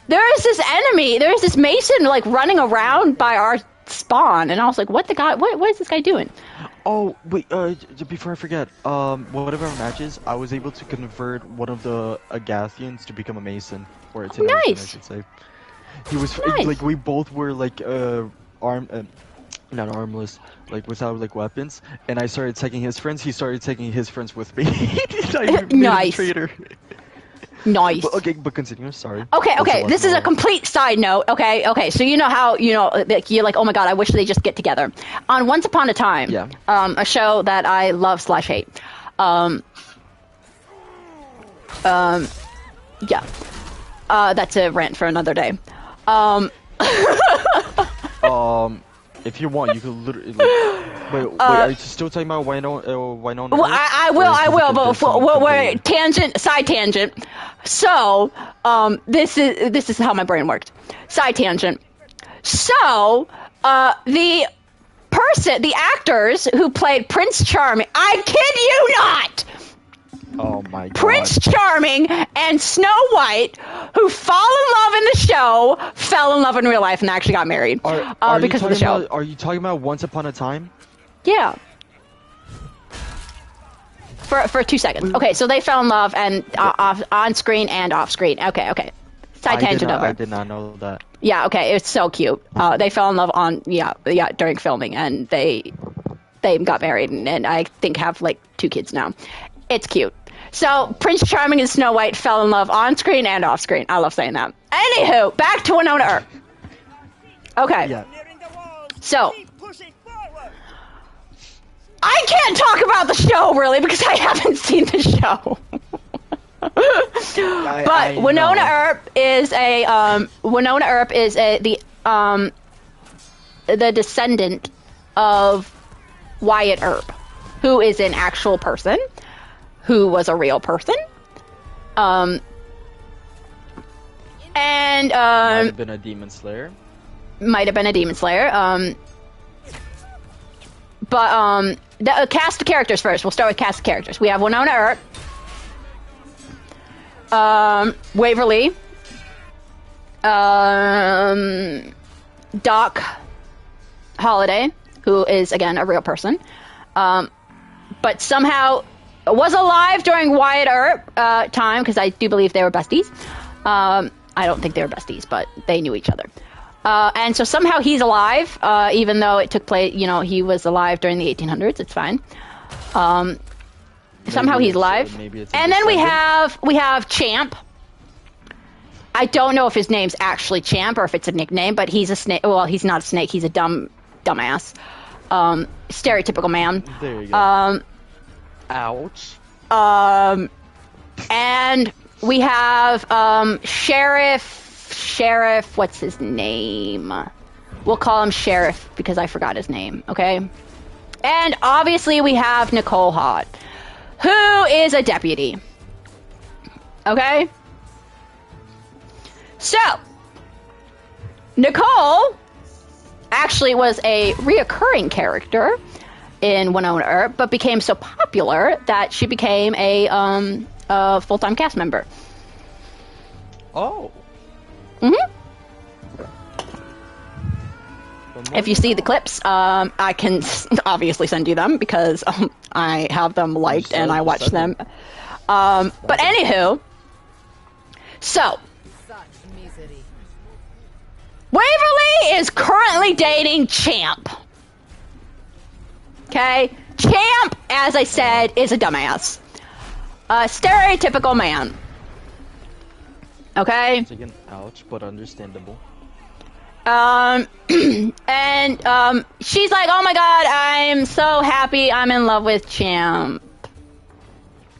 There is this enemy. There is this Mason like running around by our spawn, and I was like, what is this guy doing? Oh wait, before I forget, whatever our matches, I was able to convert one of the Agathians to become a Mason, or a Mason, I should say. He was like, we both were like not armless, like without like weapons, and I started taking his friends. He started taking his friends with me. Nice. Traitor. Nice. But continue. Sorry. Okay. This is a complete side note. Okay. So you know how you're like, oh my god, I wish they just get together. On Once Upon a Time, a show that I love / hate. That's a rant for another day. If you want, you could literally. Like, Wait, are you still talking about Winona? Well, Earp? I Or will, is I this will, a but different wait, tangent, side tangent. So, this is how my brain worked. Side tangent. So, the actors who played Prince Charming, I kid you not, Oh my god. Prince Charming and Snow White, who fall in love in the show, fell in love in real life and actually got married because of the show. Are you talking about Once Upon a Time? Yeah. For 2 seconds. Okay, so they fell in love and on screen and off screen. Okay. Side tangent over. I did not know that. Yeah, okay, it's so cute. They fell in love during filming, and they got married, and I think have like 2 kids now. It's cute. So Prince Charming and Snow White fell in love on screen and off screen. I love saying that. Anywho, back to Winona Earp. Okay. Yeah. So I can't talk about the show really because I haven't seen the show. But Winona Earp is the descendant of Wyatt Earp, who is an actual person, who was a real person, and might have been a demon slayer. But the cast of characters first. We'll start with cast of characters. We have Winona Earp, Waverly, Doc Holliday, who is again a real person, but somehow was alive during Wyatt Earp time, because I do believe they were besties. I don't think they were besties, but they knew each other. And so somehow he's alive, even though it took place, he was alive during the 1800s. It's fine. Somehow he's alive. And then we have Champ. I don't know if his name's actually Champ or if it's a nickname, but he's a snake. Well, he's not a snake. He's a dumbass. Stereotypical man. There you go. Ouch. And we have Sheriff, what's his name? We'll call him Sheriff because I forgot his name, okay? And obviously we have Nicole Haught, who is a deputy. Okay? So, Nicole actually was a reoccurring character in Winona Earp, but became so popular that she became a full-time cast member. Oh. Mm-hmm. If you see the clips, I can obviously send you them because I have them liked and I watch them. But anywho, so Waverly is currently dating Champ. Okay? Champ, as I said, is a dumbass. A stereotypical man. Okay? Again, ouch, but understandable. And she's like, oh my god, I'm so happy I'm in love with Champ.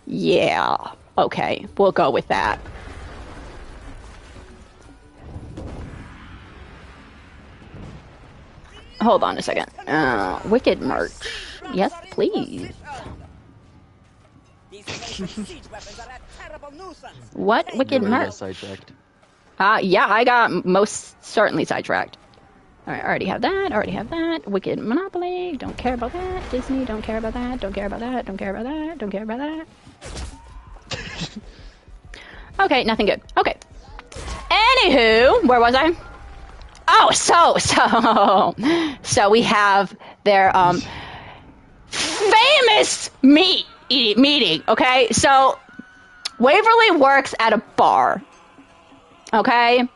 Yeah. Okay, we'll go with that. Hold on a second. Wicked merch. Yes, please. What? Wicked merch? Sidetracked. Yeah, I got most certainly sidetracked. Alright, I already have that. Wicked Monopoly. Don't care about that. Disney. Don't care about that. Don't care about that. Don't care about that. Don't care about that. Okay, nothing good. Okay. Anywho, where was I? Oh, so we have their famous meeting. Okay, so Waverly works at a bar. Okay.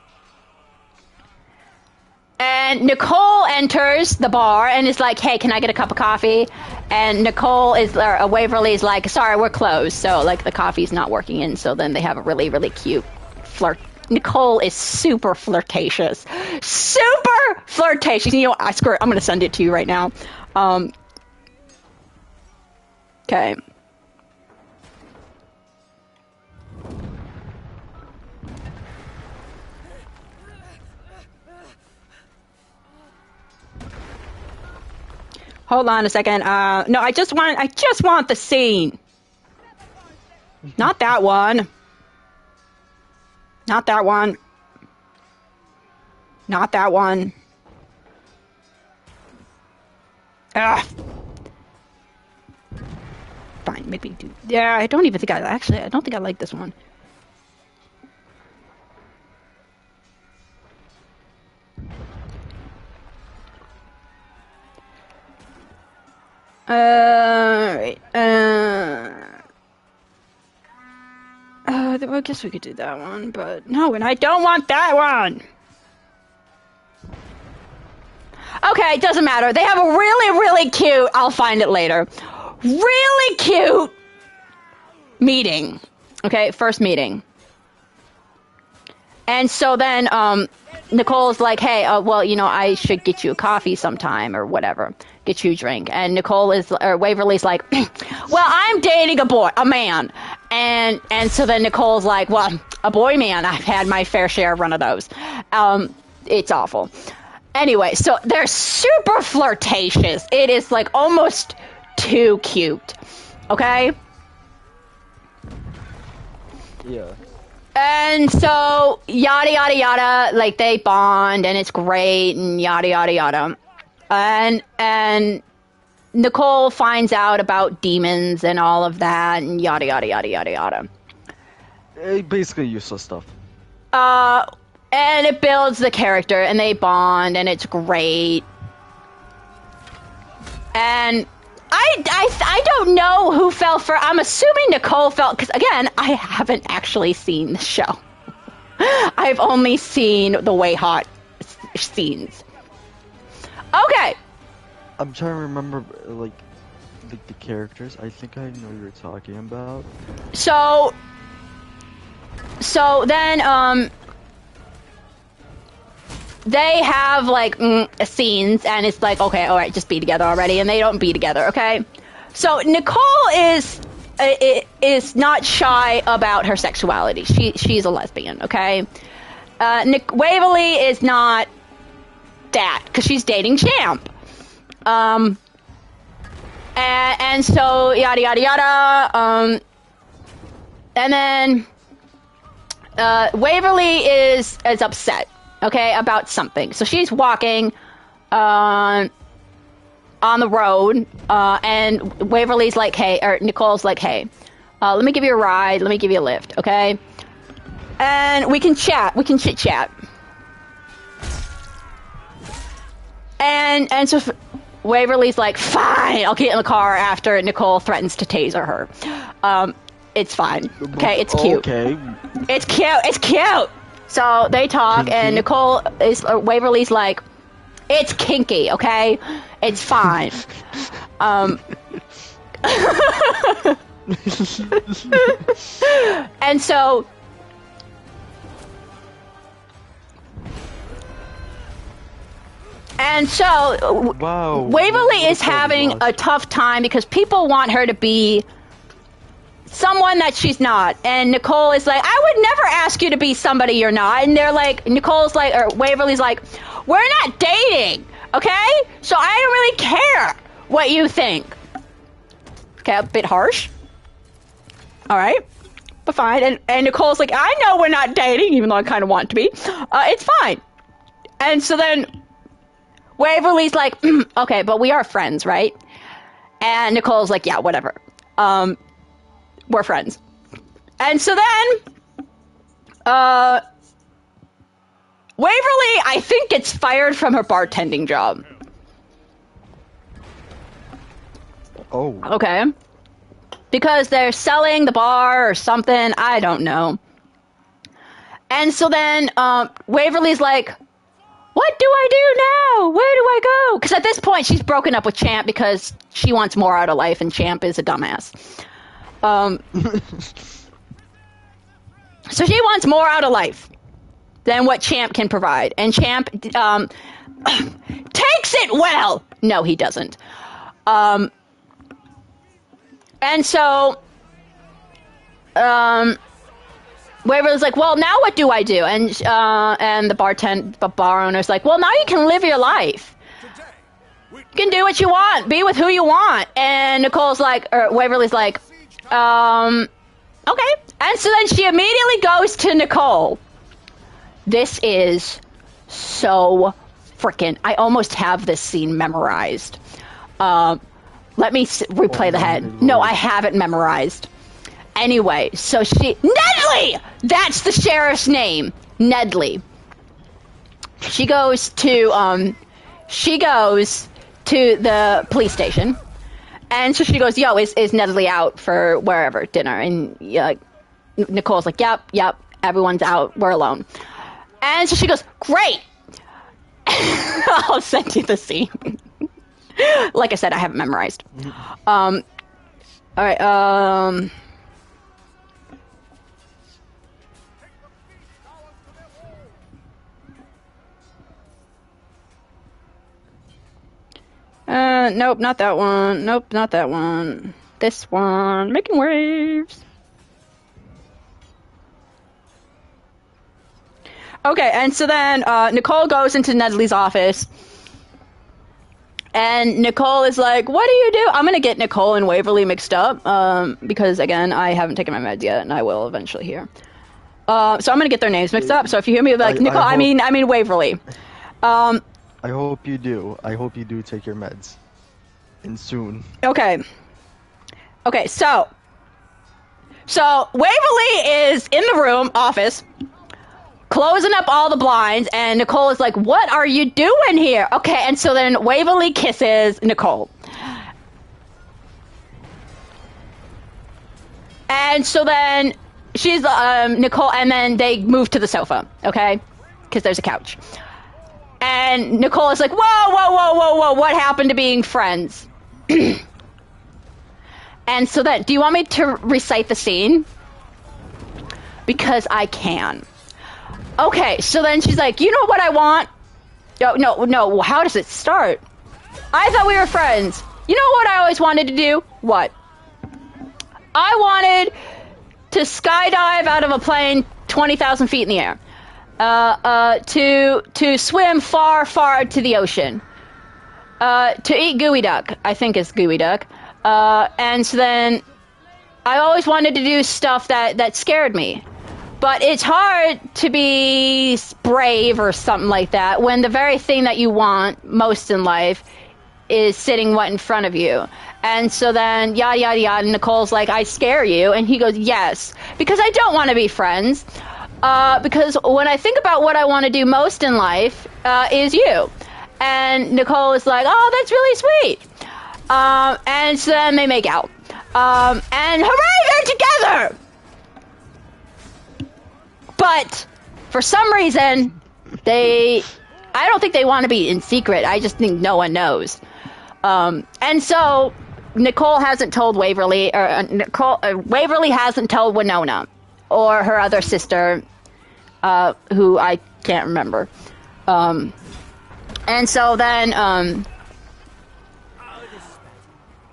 And Nicole enters the bar and is like, hey, can I get a cup of coffee? And Waverly is like, sorry, we're closed. So, like, the coffee's not working in. So then they have a really, really cute flirt. Nicole is super flirtatious. Super flirtatious. You know what? Screw it. I'm going to send it to you right now. Okay. Hold on a second. No, I just want the scene. Not that one. Not that one. Not that one. Ugh. Fine, maybe do. Yeah, I don't think I like this one. Right. I guess we could do that one, but no, and I don't want that one. Okay, it doesn't matter. They have a really, really cute, I'll find it later, really cute meeting. Okay, first meeting. And so then Nicole's like, hey, well, you know, I should get you a coffee sometime or whatever. Get you a drink. And Waverly's like, well, I'm dating a man. And so then Nicole's like, well, a boy man, I've had my fair share of run of those. It's awful. Anyway, so they're super flirtatious. It is like almost too cute. Okay? Yeah. And so, yada, yada, yada, like, they bond, and it's great, and yada, yada, yada. And Nicole finds out about demons and all of that, and yada, yada, yada, yada, yada. Basically useless stuff. And it builds the character, and they bond, and it's great. And I don't know who fell for. I'm assuming Nicole fell, because again, I haven't actually seen the show. I've only seen the Way Hot scenes. Okay. I'm trying to remember, like the characters. I think I know what you're talking about. So then, they have, like, scenes, and it's like, okay, all right, just be together already, and they don't be together, okay? So Nicole is not shy about her sexuality. She's a lesbian, okay? Waverly is not that, because she's dating Champ. And so, yada, yada, yada, and then, Waverly is upset. Okay, about something. So she's walking on the road, and Waverly's like, hey, or Nicole's like, hey, let me give you a ride, let me give you a lift, okay? And we can chat, we can chit-chat. And so Waverly's like, fine, I'll get in the car after Nicole threatens to taser her. It's fine, okay, it's cute. Okay. It's cute, it's cute! So they talk, kinky. And Waverly's like, it's kinky, okay? It's fine. And so, wow. Waverly is having a tough time because people want her to be someone that she's not, and Nicole is like, I would never ask you to be somebody you're not. And they're like, Nicole's like, or Waverly's like, we're not dating, okay? So I don't really care what you think. Okay, a bit harsh. All right, but fine. And Nicole's like, I know we're not dating, even though I kind of want to be. It's fine. And so then Waverly's like, okay, but we are friends, right? And Nicole's like, yeah, whatever. We're friends. And so then, Waverly, I think, gets fired from her bartending job. Oh. Okay. Because they're selling the bar or something, I don't know. And so then, Waverly's like, what do I do now? Where do I go? Because at this point, she's broken up with Champ because she wants more out of life, and Champ is a dumbass. So she wants more out of life than what Champ can provide. And Champ, takes it well. No, he doesn't. And so, Waverly's like, well, now what do I do? And the bar owner's like, well, now you can live your life. Today, which You can do what you want. Be with who you want. And Nicole's like, or Waverly's like, okay. And so then she immediately goes to Nicole. This is so freaking... I almost have this scene memorized. Let me replay the head. No, I have it memorized. Anyway, so she... Nedley! That's the sheriff's name. Nedley. She goes to the police station. And so she goes, yo, is Nedley out for wherever, dinner? And Nicole's like, yep, everyone's out. We're alone. And so she goes, great. I'll send you the scene. Like I said, I have it memorized. All right. Nope, not that one. Nope, not that one. This one. Making waves. Okay, and so then Nicole goes into Nedley's office. And Nicole is like, what do you do? I'm going to get Nicole and Waverly mixed up. Because, again, I haven't taken my meds yet, and I will eventually here. So I'm going to get their names mixed up. So if you hear me like Nicole, I mean Waverly. I hope you do. I hope you do take your meds. And soon. Okay, so Waverly is in the room, office, closing up all the blinds, and Nicole is like, what are you doing here? Okay, and so then Waverly kisses Nicole. And so then she's, Nicole, and then they move to the sofa, okay? Because there's a couch. And Nicole is like, whoa, what happened to being friends? And so then, do you want me to recite the scene? Because I can. Okay, so then she's like, you know what I want? No, how does it start? I thought we were friends. You know what I always wanted to do? What? I wanted to skydive out of a plane 20,000 feet in the air. To swim far to the ocean. To eat gooey duck, I think it's gooey duck. And so then I always wanted to do stuff that scared me. But it's hard to be brave or something like that when the very thing that you want most in life is sitting right in front of you. And so then, yada, yada, yada, Nicole's like, I scare you. And he goes, yes, because I don't want to be friends. Because when I think about what I want to do most in life, is you. And Nicole is like, oh, that's really sweet. And so then they make out. And hooray, they're together! But for some reason, I don't think they want to be in secret. I just think no one knows. And so Nicole hasn't told Waverly, or Waverly hasn't told Winona. Or her other sister, who I can't remember. And so then,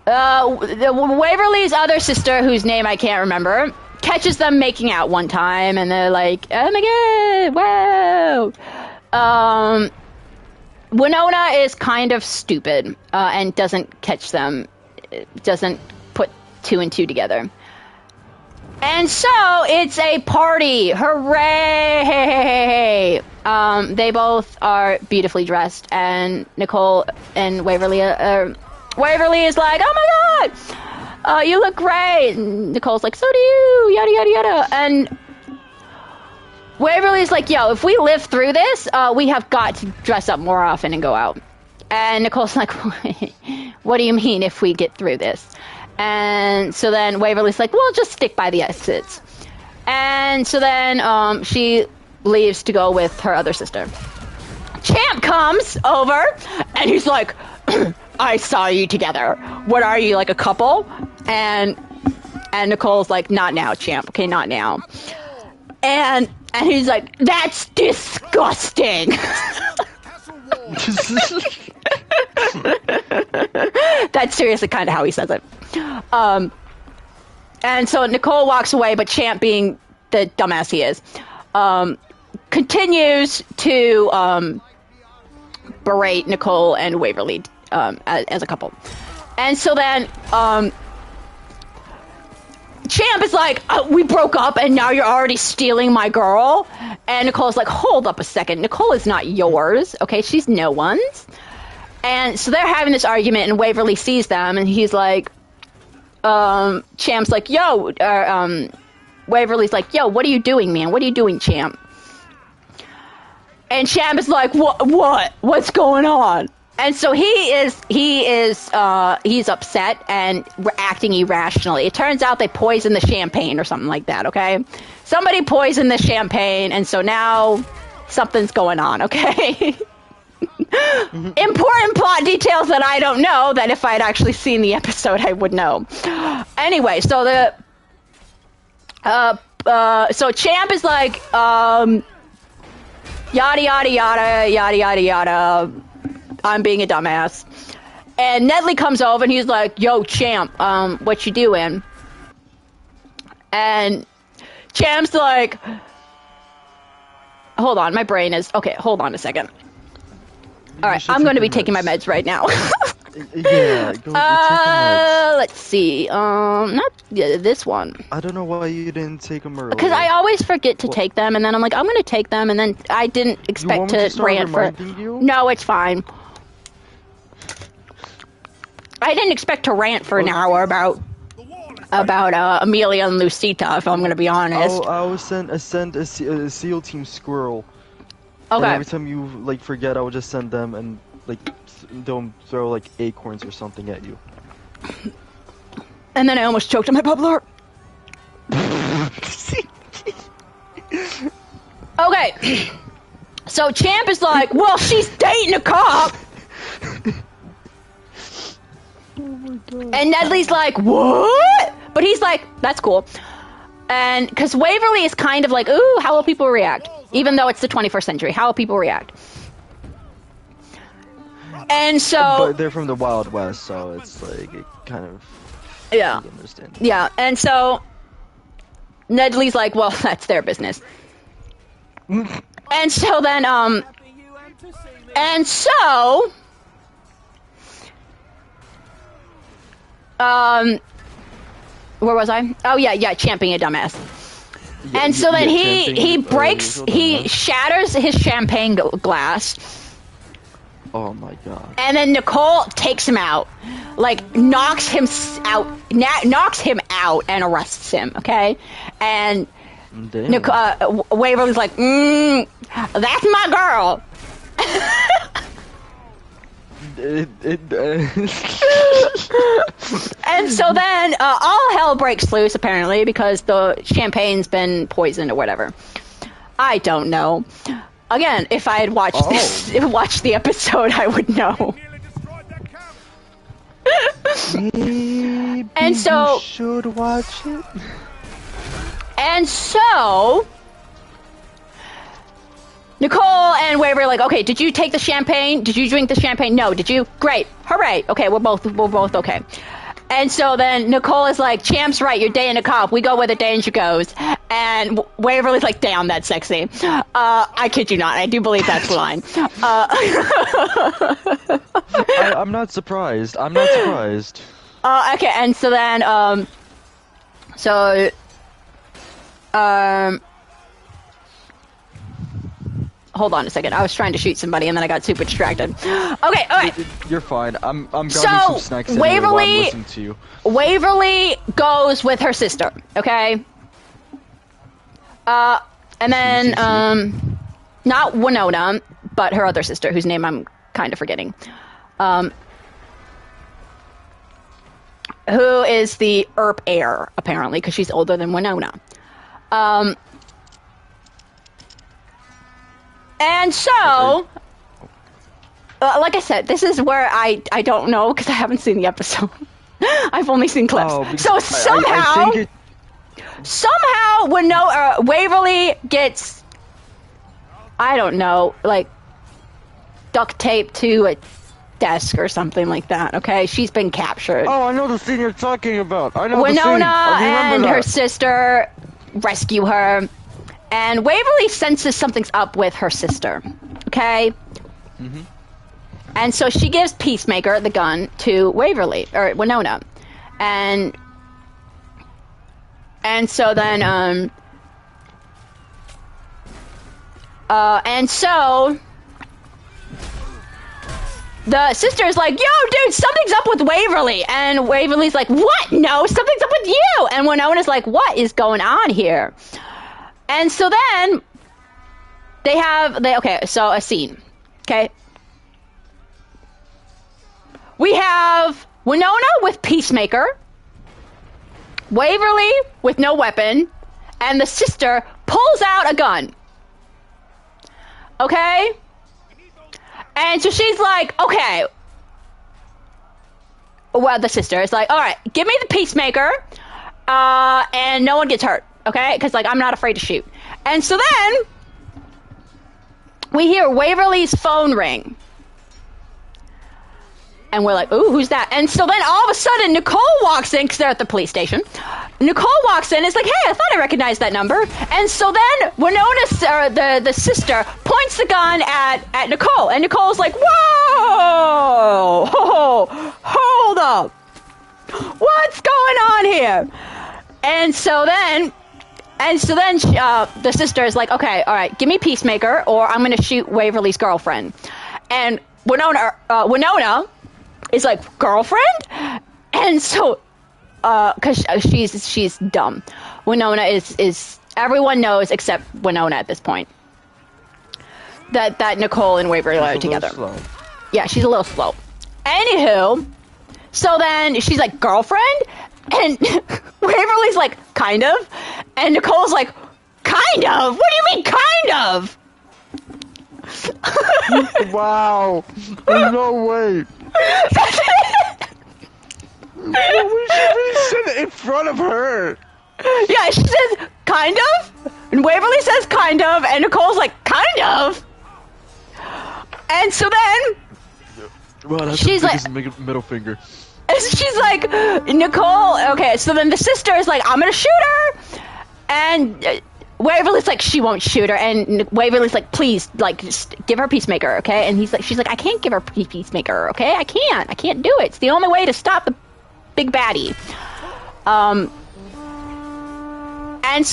Waverly's other sister, whose name I can't remember, catches them making out one time, and they're like, oh my god, wow! Winona is kind of stupid, and doesn't catch them, doesn't put two and two together. And so, it's a party! Hooray! They both are beautifully dressed, and Nicole and Waverly is like, oh my god! You look great! And Nicole's like, so do you! Yada, yada, yada. And Waverly's like, yo, if we live through this, we have got to dress up more often and go out. And Nicole's like, what do you mean if we get through this? And so then Waverly's like, well, just stick by the exits. And so then she leaves to go with her other sister. Champ comes over, and he's like, I saw you together. What are you, like a couple? And Nicole's like, not now, Champ. Okay, not now. And he's like, that's disgusting. That's seriously kind of how he says it. And so Nicole walks away, but Champ, being the dumbass he is, continues to berate Nicole and Waverly as a couple. And so then Champ is like, we broke up and now you're already stealing my girl. And Nicole's like, hold up a second. Nicole is not yours. Okay, she's no one's. And so they're having this argument and Waverly sees them and he's like, Champ's like, yo, Waverly's like, yo, what are you doing, man? What are you doing, Champ? And Champ is like, what's going on? And so he's upset and acting irrationally. It turns out they poisoned the champagne or something like that, okay? Somebody poisoned the champagne, and so now something's going on, okay? Important plot details that I don't know, that if I'd actually seen the episode, I would know. Anyway, so so Champ is like, yada, yada, yada, yada, yada, yada. I'm being a dumbass. And Nedley comes over and he's like, yo, Champ, what you doing? And Champ's like, hold on, my brain is, okay, hold on a second. All right, I'm going to be taking my meds right now. Yeah, go take meds. Let's see. Not this one. I don't know why you didn't take them earlier. Because I always forget to take them, and then I'm like, I'm going to take them, and then I didn't expect to rant for. You? No, it's fine. I didn't expect to rant for an hour about Amelia and Lucita, if I'm going to be honest. I will send a SEAL Team Squirrel. Okay. And every time you like forget, I will just send them and like they'll throw like acorns or something at you. And then I almost choked on my bubbler. Okay. So Champ is like, well, she's dating a cop. Oh my god. And Nedley's like, what? But he's like, that's cool. And because Waverly is kind of like, ooh, how will people react? Even though it's the 21st century, how will people react? And so... But they're from the Wild West, so it's like, it kind of... Yeah. Understand. Yeah, and so... Nedley's like, well, that's their business. And so then, And so... Where was I? Oh, yeah, Champ being a dumbass. Yeah, and so then he breaks, he shatters his champagne glass. Oh my god. And then Nicole takes him out. Like, knocks him out and arrests him, okay? And Waverly's like, that's my girl. And so then all hell breaks loose apparently because the champagne's been poisoned or whatever. I don't know. Again, if I had watched watched the episode, I would know. Maybe and so you should watch it. And so Nicole and Waverly are like, okay, did you take the champagne? Did you drink the champagne? No. Did you? Great. Hooray. Okay, we're both okay. And so then Nicole is like, Champ's right, you're dating a cop. We go where the danger goes. And Waverly's like, damn, that's sexy. I kid you not. I do believe that's the line. I'm not surprised. Okay, and so then, hold on a second. I was trying to shoot somebody and then I got super distracted. Okay, alright. You're fine. I'm grabbing some snacks anyway while I'm listening to you. Waverly goes with her sister, okay? And then, not Winona, but her other sister, whose name I'm kind of forgetting. Who is the Earp heir, apparently, because she's older than Winona. And so, like I said, this is where I don't know because I haven't seen the episode. I've only seen clips. So somehow, Waverly gets, I don't know, like duct taped to a desk or something like that. Okay, she's been captured. Oh, I know the scene you're talking about. I know Winona the scene. and her sister rescue her. And Waverly senses something's up with her sister, okay? Mm-hmm. And so she gives Peacemaker the gun to Waverly, or Winona. And so then, and so the sister's like, yo, dude, something's up with Waverly. And Waverly's like, what? No, something's up with you. And Winona's like, what is going on here? And so then okay, so a scene. Okay. We have Winona with Peacemaker, Waverly with no weapon, and the sister pulls out a gun. Okay? And so she's like, okay. Well, the sister is like, all right, give me the Peacemaker, and no one gets hurt. Okay? Because, like, I'm not afraid to shoot. And so then we hear Waverly's phone ring. And we're like, ooh, who's that? And so then all of a sudden, Nicole walks in, because they're at the police station. Nicole walks in and is like, hey, I thought I recognized that number. And so then Winona, the sister, points the gun at Nicole. And Nicole's like, whoa! Hold up! What's going on here? And so then the sister is like, okay, all right, give me Peacemaker, or I'm going to shoot Waverly's girlfriend. And Winona is like, girlfriend? And so, because she's dumb. Winona is everyone knows except Winona at this point that Nicole and Waverly are together. Slow. Yeah, she's a little slow. Anywho, so then she's like, girlfriend? And Waverly's like, kind of. And Nicole's like, kind of? What do you mean, kind of? Wow. There's no way. Well, we should really sit in front of her. Yeah, she says, kind of? And Waverly says, kind of. And Nicole's like, kind of? And so then Well, that's she's the like, biggest middle finger. she's like, Nicole, okay, so then the sister is like, I'm gonna shoot her. And Waverly's like, she won't shoot her. And Waverly's like, please, like, just give her Peacemaker, okay? And she's like, I can't give her Peacemaker, okay? I can't do it. It's the only way to stop the big baddie. And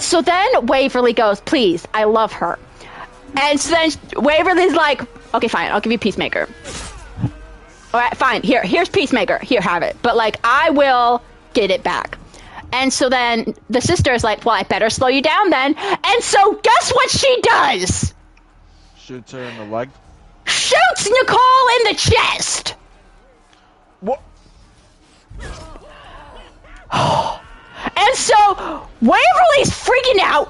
so then Waverly goes, please, I love her. And so then Waverly's like, okay, fine, I'll give you Peacemaker. All right, fine, here's Peacemaker. Here, have it. But, like, I will get it back. And so then the sister is like, well, I better slow you down then. And so guess what she does? Shoots her in the leg. Shoots Nicole in the chest. What? And so Waverly's freaking out.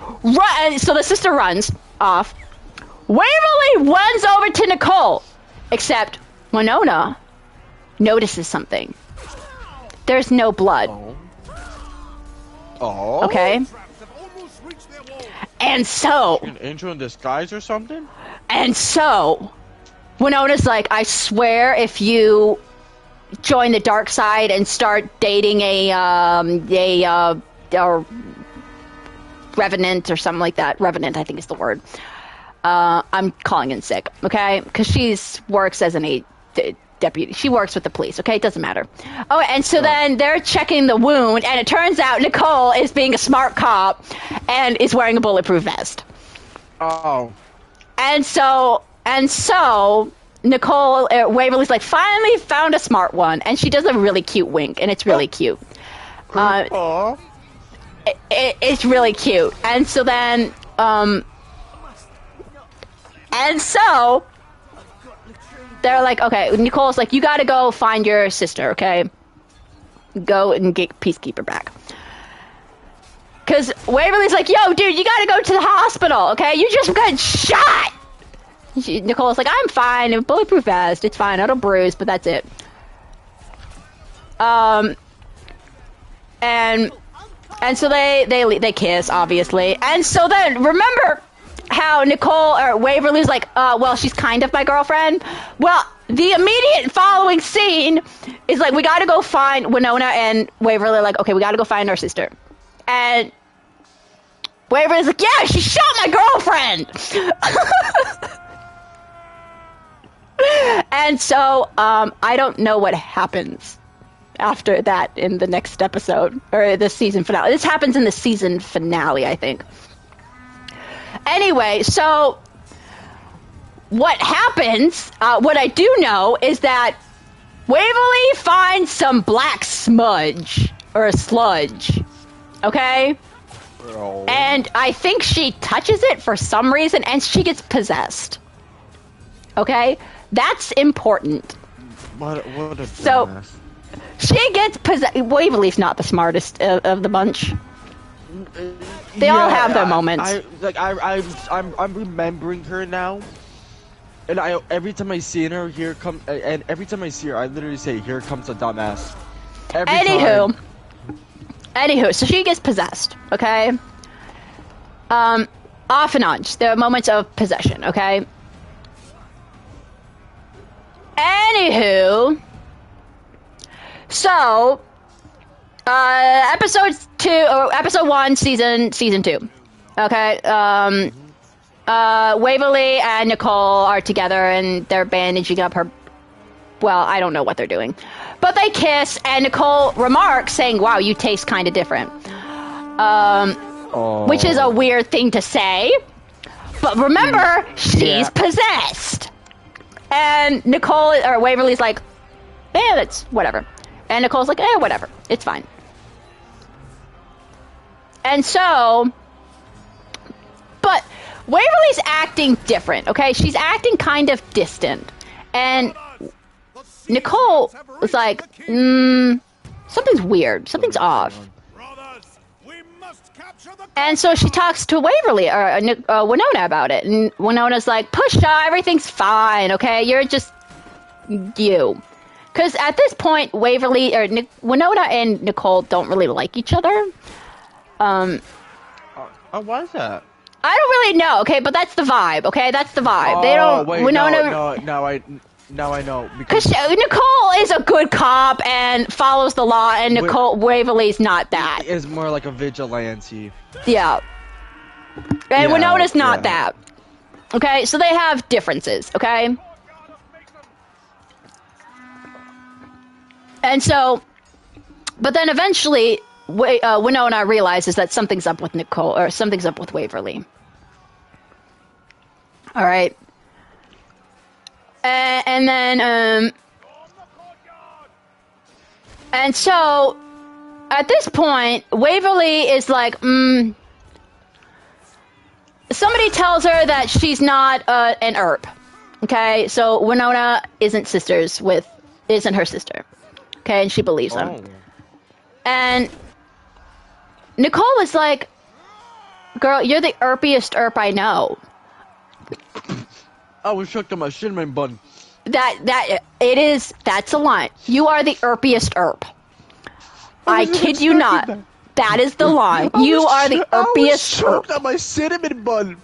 So the sister runs off. Waverly runs over to Nicole. Except Winona notices something. There's no blood. Oh. Okay. And so An angel in disguise or something? And so Winona's like, I swear if you join the dark side and start dating a revenant or something like that. Revenant, I think is the word. I'm calling in sick, okay? Because she works as an deputy. She works with the police, okay? It doesn't matter. Oh, and so then they're checking the wound, and it turns out Nicole is being a smart cop and is wearing a bulletproof vest. Oh. And so Nicole, Waverly's like, finally found a smart one, and she does a really cute wink, and it's really cute. It's really cute. And so then, and so they're like, okay, Nicole's like, you gotta go find your sister, okay? Go and get Peacekeeper back. Because Waverly's like, yo, dude, you gotta go to the hospital, okay? You just got shot! Nicole's like, I'm fine, bulletproof vest, it's fine, it'll bruise, but that's it. And so they kiss, obviously. And so then, remember how Waverly's like, well, she's kind of my girlfriend? Well, the immediate following scene is like, we gotta go find Winona, and Waverly like, okay, we gotta go find our sister. And Waverly's like, yeah, she shot my girlfriend! And so I don't know what happens after that in the next episode, or the season finale. This happens in the season finale, I think. Anyway, so what happens, what I do know is that Waverly finds some black smudge, or a sludge, okay? Oh. And I think she touches it for some reason, and she gets possessed. Okay? That's important. What a So, dumbass. she gets possessed. Waverly's not the smartest of the bunch. They all have their moments. I'm remembering her now, and every time I see her, and every time I see her, I literally say, "Here comes a dumbass." Every time. Anywho, so she gets possessed. Okay. Off and on. There are moments of possession. Okay. Anywho, so episode 1, season 2. Okay. Waverly and Nicole are together and they're bandaging up her. Well, I don't know what they're doing, but they kiss and Nicole remarks saying, "Wow, you taste kind of different," which is a weird thing to say. But remember, she's possessed. And Nicole, or Waverly's like, that's whatever. And Nicole's like, whatever. It's fine. And so, but Waverly's acting different, okay? She's acting kind of distant. And Nicole was like, something's weird. Something's off. And so she talks to Waverly, or Winona about it. And Winona's like, Pusha, everything's fine, okay? You're just you. Because at this point, Waverly, or Winona and Nicole don't really like each other. Why is that? I don't really know, okay? But that's the vibe, okay? That's the vibe. They don't... Wait, Winona... Now I know. Because Nicole is a good cop and follows the law, and Waverly's not that. Is more like a vigilante. Yeah. And Winona's not that. Okay, so they have differences, okay? And so, but then eventually, Winona realizes that something's up with Nicole, or something's up with Waverly. All right. And then, and so, at this point, Waverly is like, somebody tells her that she's not an ERP. Okay, so Winona isn't her sister. Okay, and she believes them. And Nicole is like, girl, you're the ERPiest ERP I know. I was shook to my cinnamon bun. That's a line. You are the ERPiest ERP. I kid you not. That is the line. You are the ERPiest ERP. I was choked on my cinnamon bun.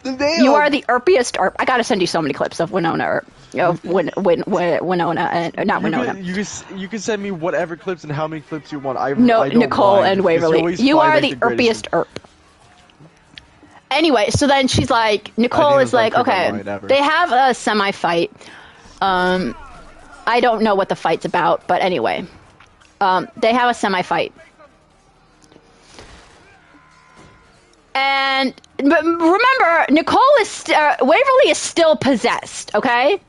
You are the ERPiest ERP. I gotta send you so many clips of Winona, Winona, and not Winona. You can send me whatever clips and how many clips you want. I Nicole mind. And Waverly. You are the ERPiest ERP. Anyway, so then she's like, Nicole is like, okay, they have a semi-fight. I don't know what the fight's about, but anyway, they have a semi-fight. And remember, Waverly is still possessed, okay?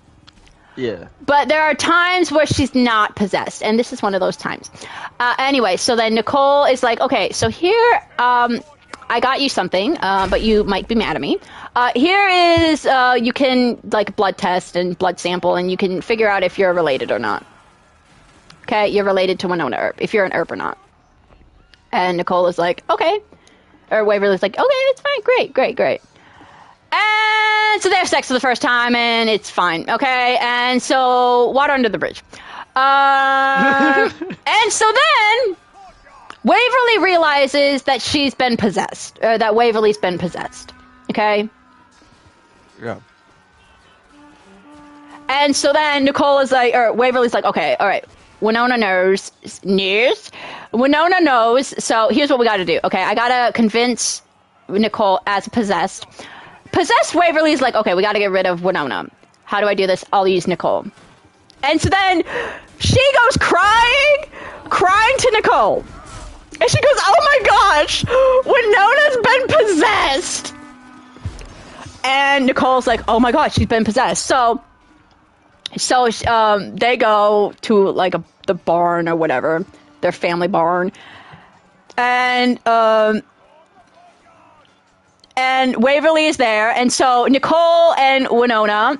Yeah. But there are times where she's not possessed, and this is one of those times. Anyway, so then Nicole is like, okay, so here, I got you something, but you might be mad at me. Here is, you can, like, blood test and blood sample, and you can figure out if you're related or not. Okay, you're related to Winona Earp, if you're an Earp or not. And Nicole is like, okay. Or Waverly's like, okay, it's fine, great. And so they have sex for the first time, and it's fine, okay? And so, water under the bridge. And so then, Waverly realizes that she's been possessed, or that Waverly's been possessed, okay? Yeah. And so then Nicole is like, or Waverly's like, okay, all right. Winona knows. Winona knows. So here's what we got to do. Okay, I gotta convince Nicole as possessed. Possessed Waverly's like, okay, we got to get rid of Winona. How do I do this? I'll use Nicole. And so then she goes crying to Nicole. And she goes, oh my gosh, Winona's been possessed. And Nicole's like, oh my gosh, she's been possessed. So they go to like the barn or whatever, their family barn. And Waverly is there. And so Nicole and Winona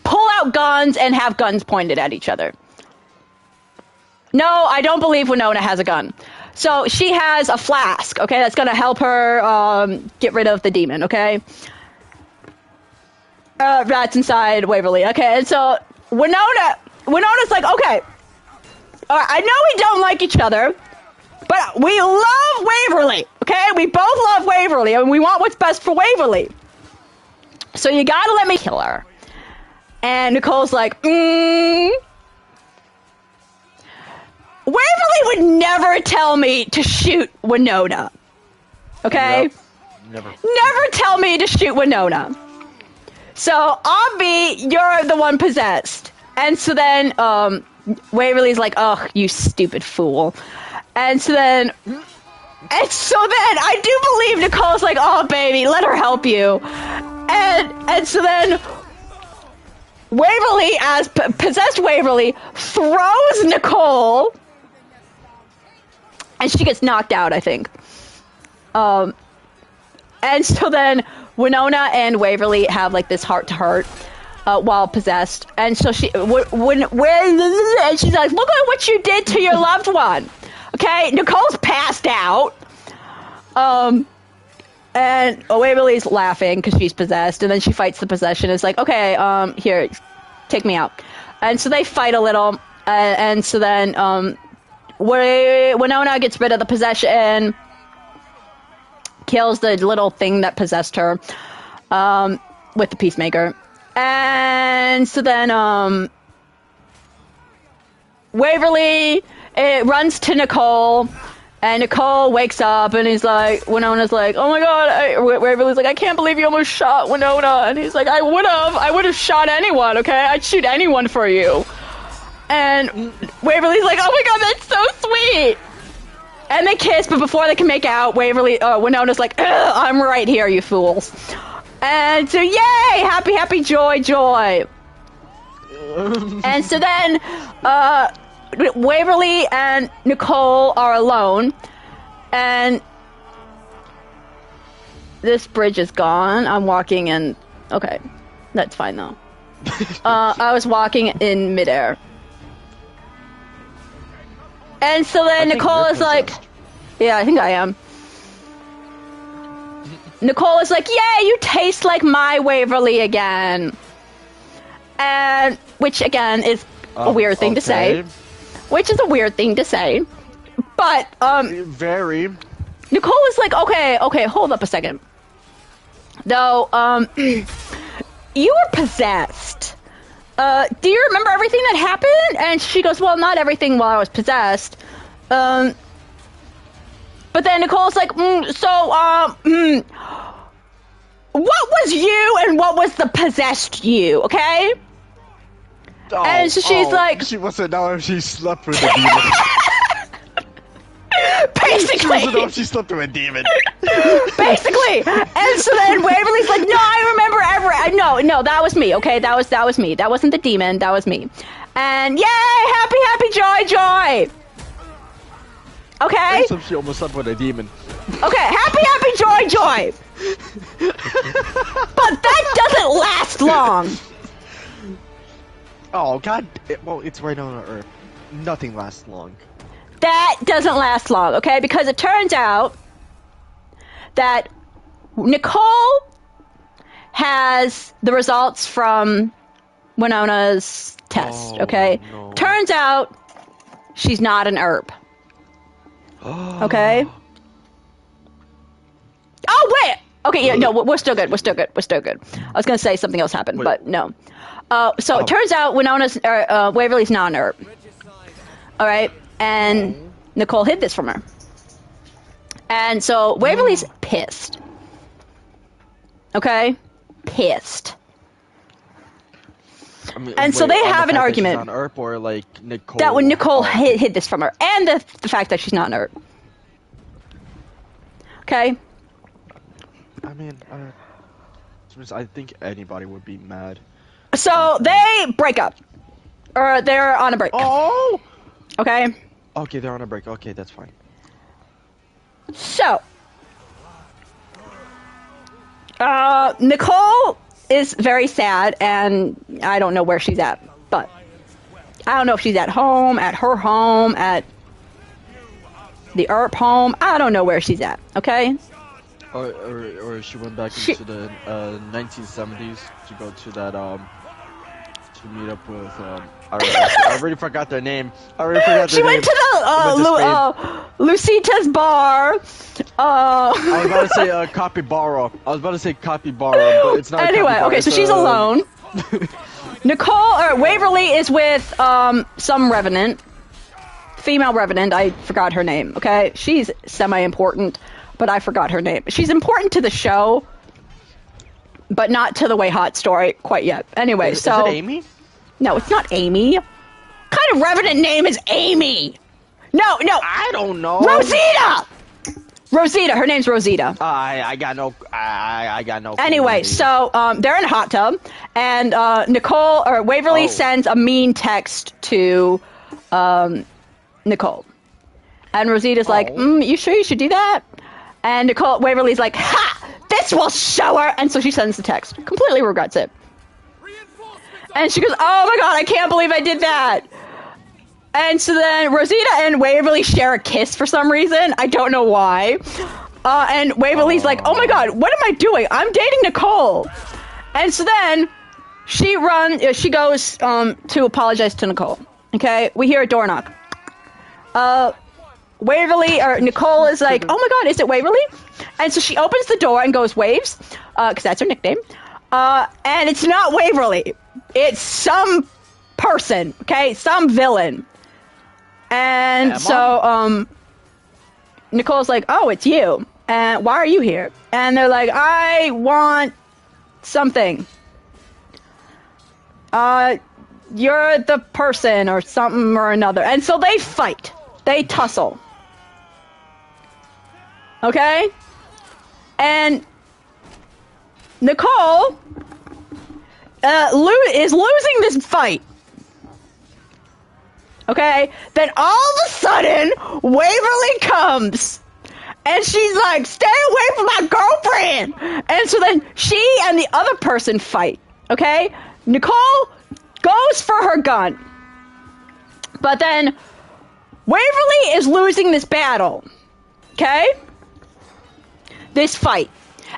pull out guns and have guns pointed at each other. No, I don't believe Winona has a gun. So she has a flask, okay, that's going to help her get rid of the demon, okay? That's inside Waverly, okay? And so Winona's like, okay, all right, I know we don't like each other, but we love Waverly, okay? We both love Waverly, and we want what's best for Waverly. So you got to let me kill her. And Nicole's like, Waverly would never tell me to shoot Winona. Okay? Yep. Never tell me to shoot Winona. So, Obby, you're the one possessed. And so then, Waverly's like, oh, you stupid fool. And so then I do believe Nicole's like, oh, baby, let her help you. And so then Waverly, as possessed Waverly, throws Nicole, and she gets knocked out, I think. And so then Winona and Waverly have like this heart-to-heart while possessed, and so and she's like, look at what you did to your loved one. Okay, Nicole's passed out. And Waverly's laughing because she's possessed, and then she fights the possession. It's like, okay, here, take me out. And so they fight a little, and so then Winona gets rid of the possession, kills the little thing that possessed her with the Peacemaker. And so then Waverly runs to Nicole. And Nicole wakes up, and Winona's like, oh my god, Waverly's like, I can't believe you almost shot Winona. And he's like, I would have shot anyone, okay? I'd shoot anyone for you. And Waverly's like, oh my god, that's so sweet. And they kiss, but before they can make out, Winona's like, I'm right here, you fools. And so, yay, happy, joy. And so then, Waverly and Nicole are alone, and this bridge is gone. I'm walking in. Okay, that's fine though. I was walking in midair, and so then Nicole is like, "Yeah, I think I am." Nicole is like, "Yay, you taste like my Waverly again," and which again is a weird thing to say. Which is a weird thing to say. But, very. Nicole is like, okay, hold up a second. Though, you were possessed. Do you remember everything that happened? And she goes, well, not everything while I was possessed. But then Nicole's like, what was you and what was the possessed you, okay? Oh, and so she's like, she wasn't know if she slept with a demon. Basically, she wasn't know if she slept with a demon. Basically, and so then Waverly's like, no, I remember no, that was me. Okay, that was me. That wasn't the demon. That was me. And yay, happy, joy. Okay. She almost slept with a demon. Okay, happy, joy. But that doesn't last long. Oh god, well, it's right on Earth. Nothing lasts long. That doesn't last long, okay? Because it turns out that Nicole has the results from Winona's test, okay? No. Turns out she's not an herb. Okay? Oh, wait! Okay, yeah, no, we're still good. I was gonna say something else happened, but no. So it turns out Waverly's not an herb. Alright? And Nicole hid this from her. And so Waverly's pissed. Okay? Pissed. I mean, And so wait, they on the have an fact that argument. she's on Earth, or like Nicole. That when Nicole oh, hid this from her, and the fact that she's not an Earp. Okay. I mean, I think anybody would be mad. So they break up, or they're on a break. Oh. Okay. Okay, they're on a break. Okay, that's fine. So, Nicole is very sad, and I don't know where she's at, but I don't know if she's at home, at her home, at the Earp home. I don't know where she's at, okay? Or she went back into the 1970s to go to that to meet up with I already forgot their name. She went to the Lucita's bar. I was about to say capybara. But it's not. Anyway, capybara, okay, so she's alone. Waverly is with some revenant, female revenant. I forgot her name. Okay, she's semi-important, but I forgot her name. She's important to the show, but not to the Way Hot story quite yet. Anyway, is so it Amy? No, it's not Amy. What kind of revenant name is Amy? No, I don't know. Rosita. Her name's Rosita. I got no. Anyway, so they're in a hot tub, and Waverly sends a mean text to Nicole, and Rosita's like, "You sure you should do that?" And Waverly's like, "Ha! This will show her," and so she sends the text. Completely regrets it. And she goes, "Oh my god, I can't believe I did that." And so then Rosita and Waverly share a kiss for some reason. I don't know why. And Waverly's like, "Oh my god, what am I doing? I'm dating Nicole." And so then she goes to apologize to Nicole. Okay, we hear a door knock. Nicole is like, "Oh my god, is it Waverly?" And so she opens the door and goes, "Waves," because that's her nickname. And it's not Waverly. It's some person, okay? Some villain. And Emma? so, Nicole's like, "Oh, it's you. And why are you here?" And they're like, "I want something. You're the person or something or another." And so they fight. They tussle. Okay? And Nicole is losing this fight. Okay? Then all of a sudden, Waverly comes. And she's like, "Stay away from my girlfriend!" And so then she and the other person fight. Okay? Nicole goes for her gun. But then Waverly is losing this battle. Okay? This fight.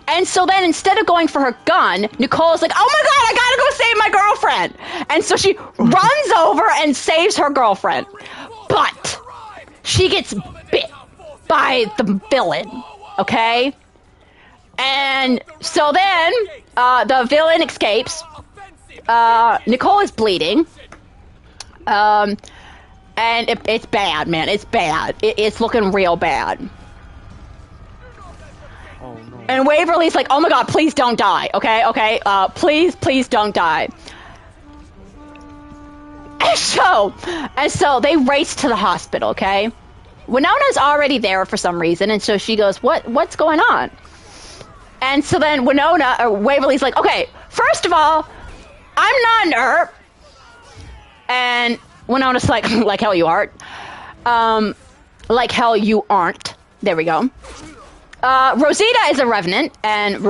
And so then instead of going for her gun, Nicole's like, "Oh my god, I gotta go save my girlfriend!" And so she runs over and saves her girlfriend. But she gets bit by the villain, okay? And so then the villain escapes. Nicole is bleeding. And it's bad, man. It's bad. It's looking real bad. Oh no. And Waverly's like, "Oh my god, please don't die, okay? Please don't die." And so they race to the hospital, okay? Winona's already there for some reason, and so she goes, what's going on? And so then Waverly's like, "Okay, first of all, I'm not an Earp." And Winona's like, "Like hell you aren't." Like hell you aren't. There we go. Rosita is a revenant, and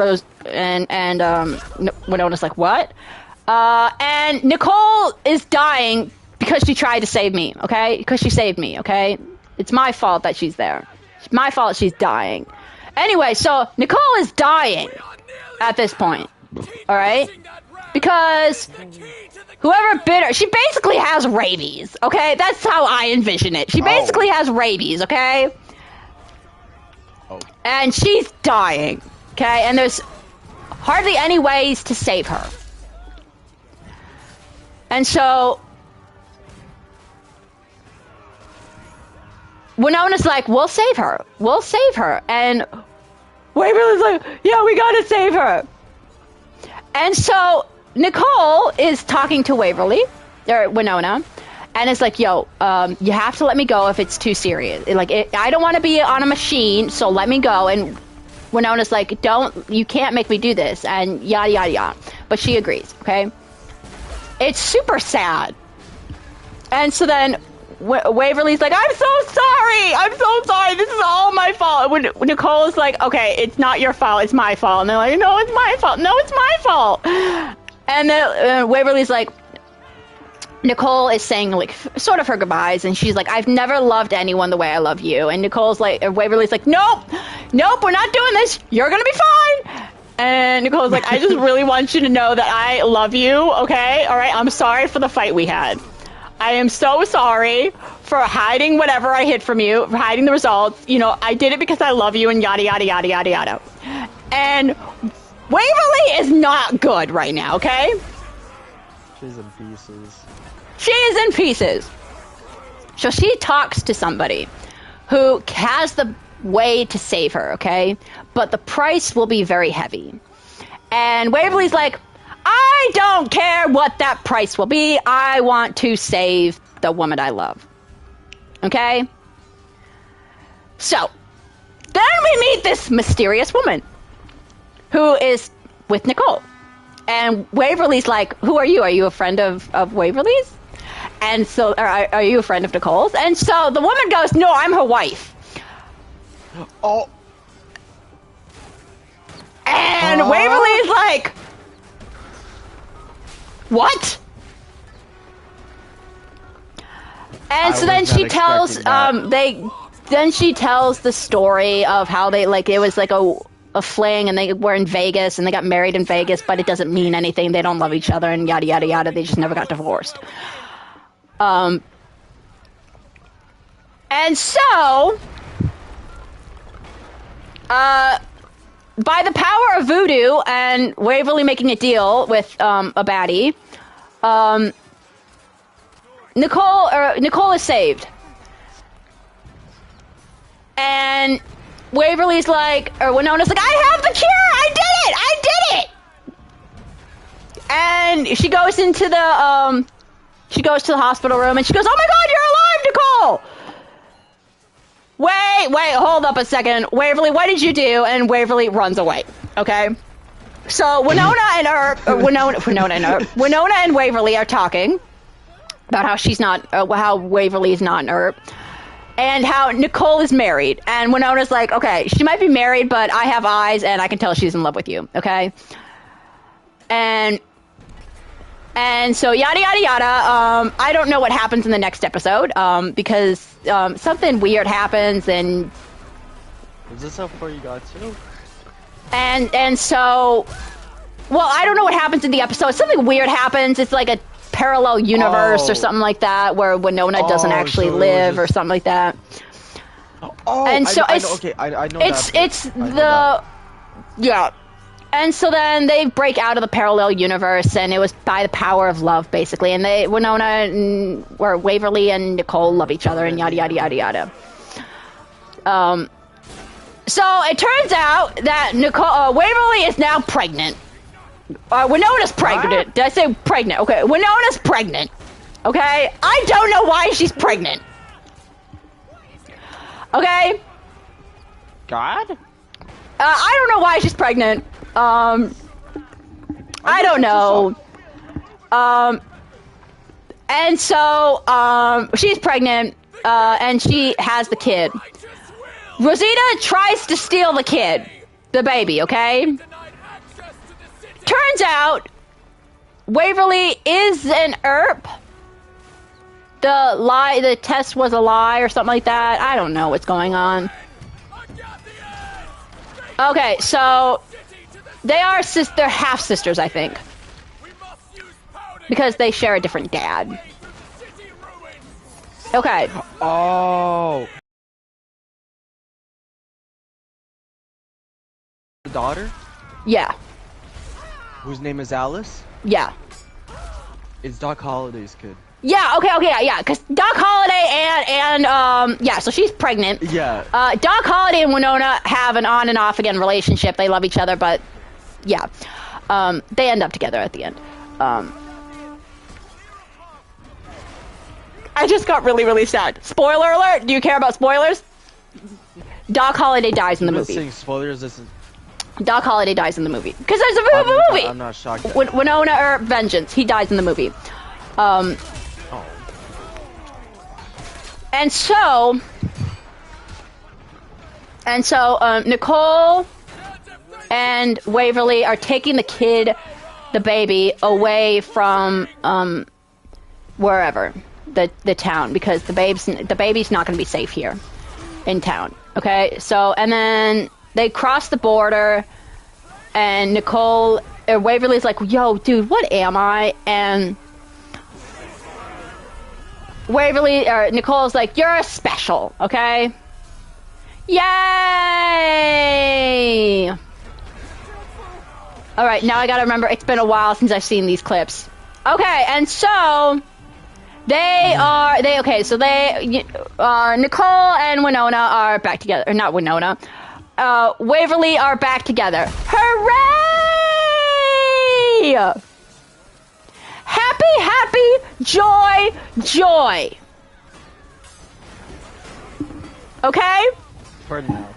Winona's like, "What?" And Nicole is dying because she tried to save me, okay? Because she saved me, okay? It's my fault that she's there. It's my fault she's dying. Anyway, so Nicole is dying at this point, all right? Because whoever bit her, she basically has rabies, okay? That's how I envision it. She basically has rabies, okay? And she's dying, okay? And there's hardly any ways to save her. And so Winona's like, "We'll save her. We'll save her." And Waverly's like, "Yeah, we gotta save her." And so Nicole is talking to Waverly, or Winona, and it's like, yo, you have to let me go if it's too serious. I don't want to be on a machine, so let me go. And Winona's like, you can't make me do this, and yada, yada, yada. But she agrees, okay? It's super sad. And so then Waverly's like, I'm so sorry, this is all my fault. When Nicole's like, okay, it's not your fault, it's my fault. And they're like, no, it's my fault. And then Waverly's like, Nicole is saying, like, sort of her goodbyes, and she's like, I've never loved anyone the way I love you. And Waverly's like, nope, we're not doing this. You're gonna be fine. And Nicole's like, I just really want you to know that I love you, okay? All right, I'm sorry for the fight we had. I am so sorry for hiding whatever I hid from you, for hiding the results. You know, I did it because I love you, and yada, yada, yada, yada, yada. And Waverly is not good right now, okay? She's in pieces. She is in pieces. So she talks to somebody who has the way to save her, okay? But the price will be very heavy. And Waverly's like, I don't care what that price will be. I want to save the woman I love. Okay? So, then we meet this mysterious woman who is with Nicole. And Waverly's like, who are you? Are you a friend of Waverly's? And so, are you a friend of Nicole's? And so the woman goes, no, I'm her wife. Oh. And Waverly's like, what? And so then she tells, she tells the story of how they, like, it was like a fling, and they were in Vegas, and they got married in Vegas, but it doesn't mean anything. They don't love each other, and yada, yada, yada. They just never got divorced. And so, by the power of voodoo and Waverly making a deal with a baddie, Nicole is saved. And Waverly's like, or Winona's like, I have the cure! I did it! And she goes into the, hospital room, and she goes, oh my god, you're alive, Nicole! Wait, hold up a second. Waverly, what did you do? And Waverly runs away, okay? So Winona and Waverly are talking about how Waverly is not an herb, and how Nicole is married. And Winona's like, okay, she might be married, but I have eyes, and I can tell she's in love with you, okay? And so yada yada yada. I don't know what happens in the next episode, because something weird happens, and is this how far you got to? And so, well, I don't know what happens in the episode. Something weird happens. It's like a parallel universe or something like that, where Winona doesn't actually live, or something like that. Oh, and so I know that. Yeah. And so then they break out of the parallel universe, and it was by the power of love, basically. And Waverly and Nicole love each other, and yada yada yada yada. So it turns out that Waverly is now pregnant. Winona's pregnant. What? Did I say pregnant? Okay, Winona's pregnant. Okay, I don't know why she's pregnant. Okay. God. I don't know why she's pregnant. I don't know. And so, she's pregnant, and she has the kid. Rosita tries to steal the kid, the baby, okay? Turns out, Waverly is an ERP. The test was a lie or something like that. I don't know what's going on. Okay, so they're half sisters, I think, because they share a different dad. Okay. Oh. The daughter? Yeah. Whose name is Alice? Yeah. It's Doc Holliday's kid. Yeah, okay, yeah, because Doc Holliday and yeah, so she's pregnant. Yeah. Doc Holliday and Winona have an on and off again relationship. They love each other, but yeah, they end up together at the end. I just got really, really sad. Spoiler alert! Do you care about spoilers? Doc Holliday dies in the movie. Saying spoilers. This is. Doc Holliday dies in the movie because there's a movie. I'm not shocked. Winona or Vengeance. He dies in the movie. Oh. And so Nicole and Waverly are taking the baby, away from wherever the town, because the baby's not going to be safe here in town. Okay, so and then they cross the border, and Waverly's like, "Yo, dude, what am I?" And Nicole's like, "You're special, okay?" Yay! All right, now I gotta remember. It's been a while since I've seen these clips. Okay, and so Nicole and Winona are back together. Or not Winona. Waverly are back together. Hooray! Happy, happy, joy, joy. Okay? For now.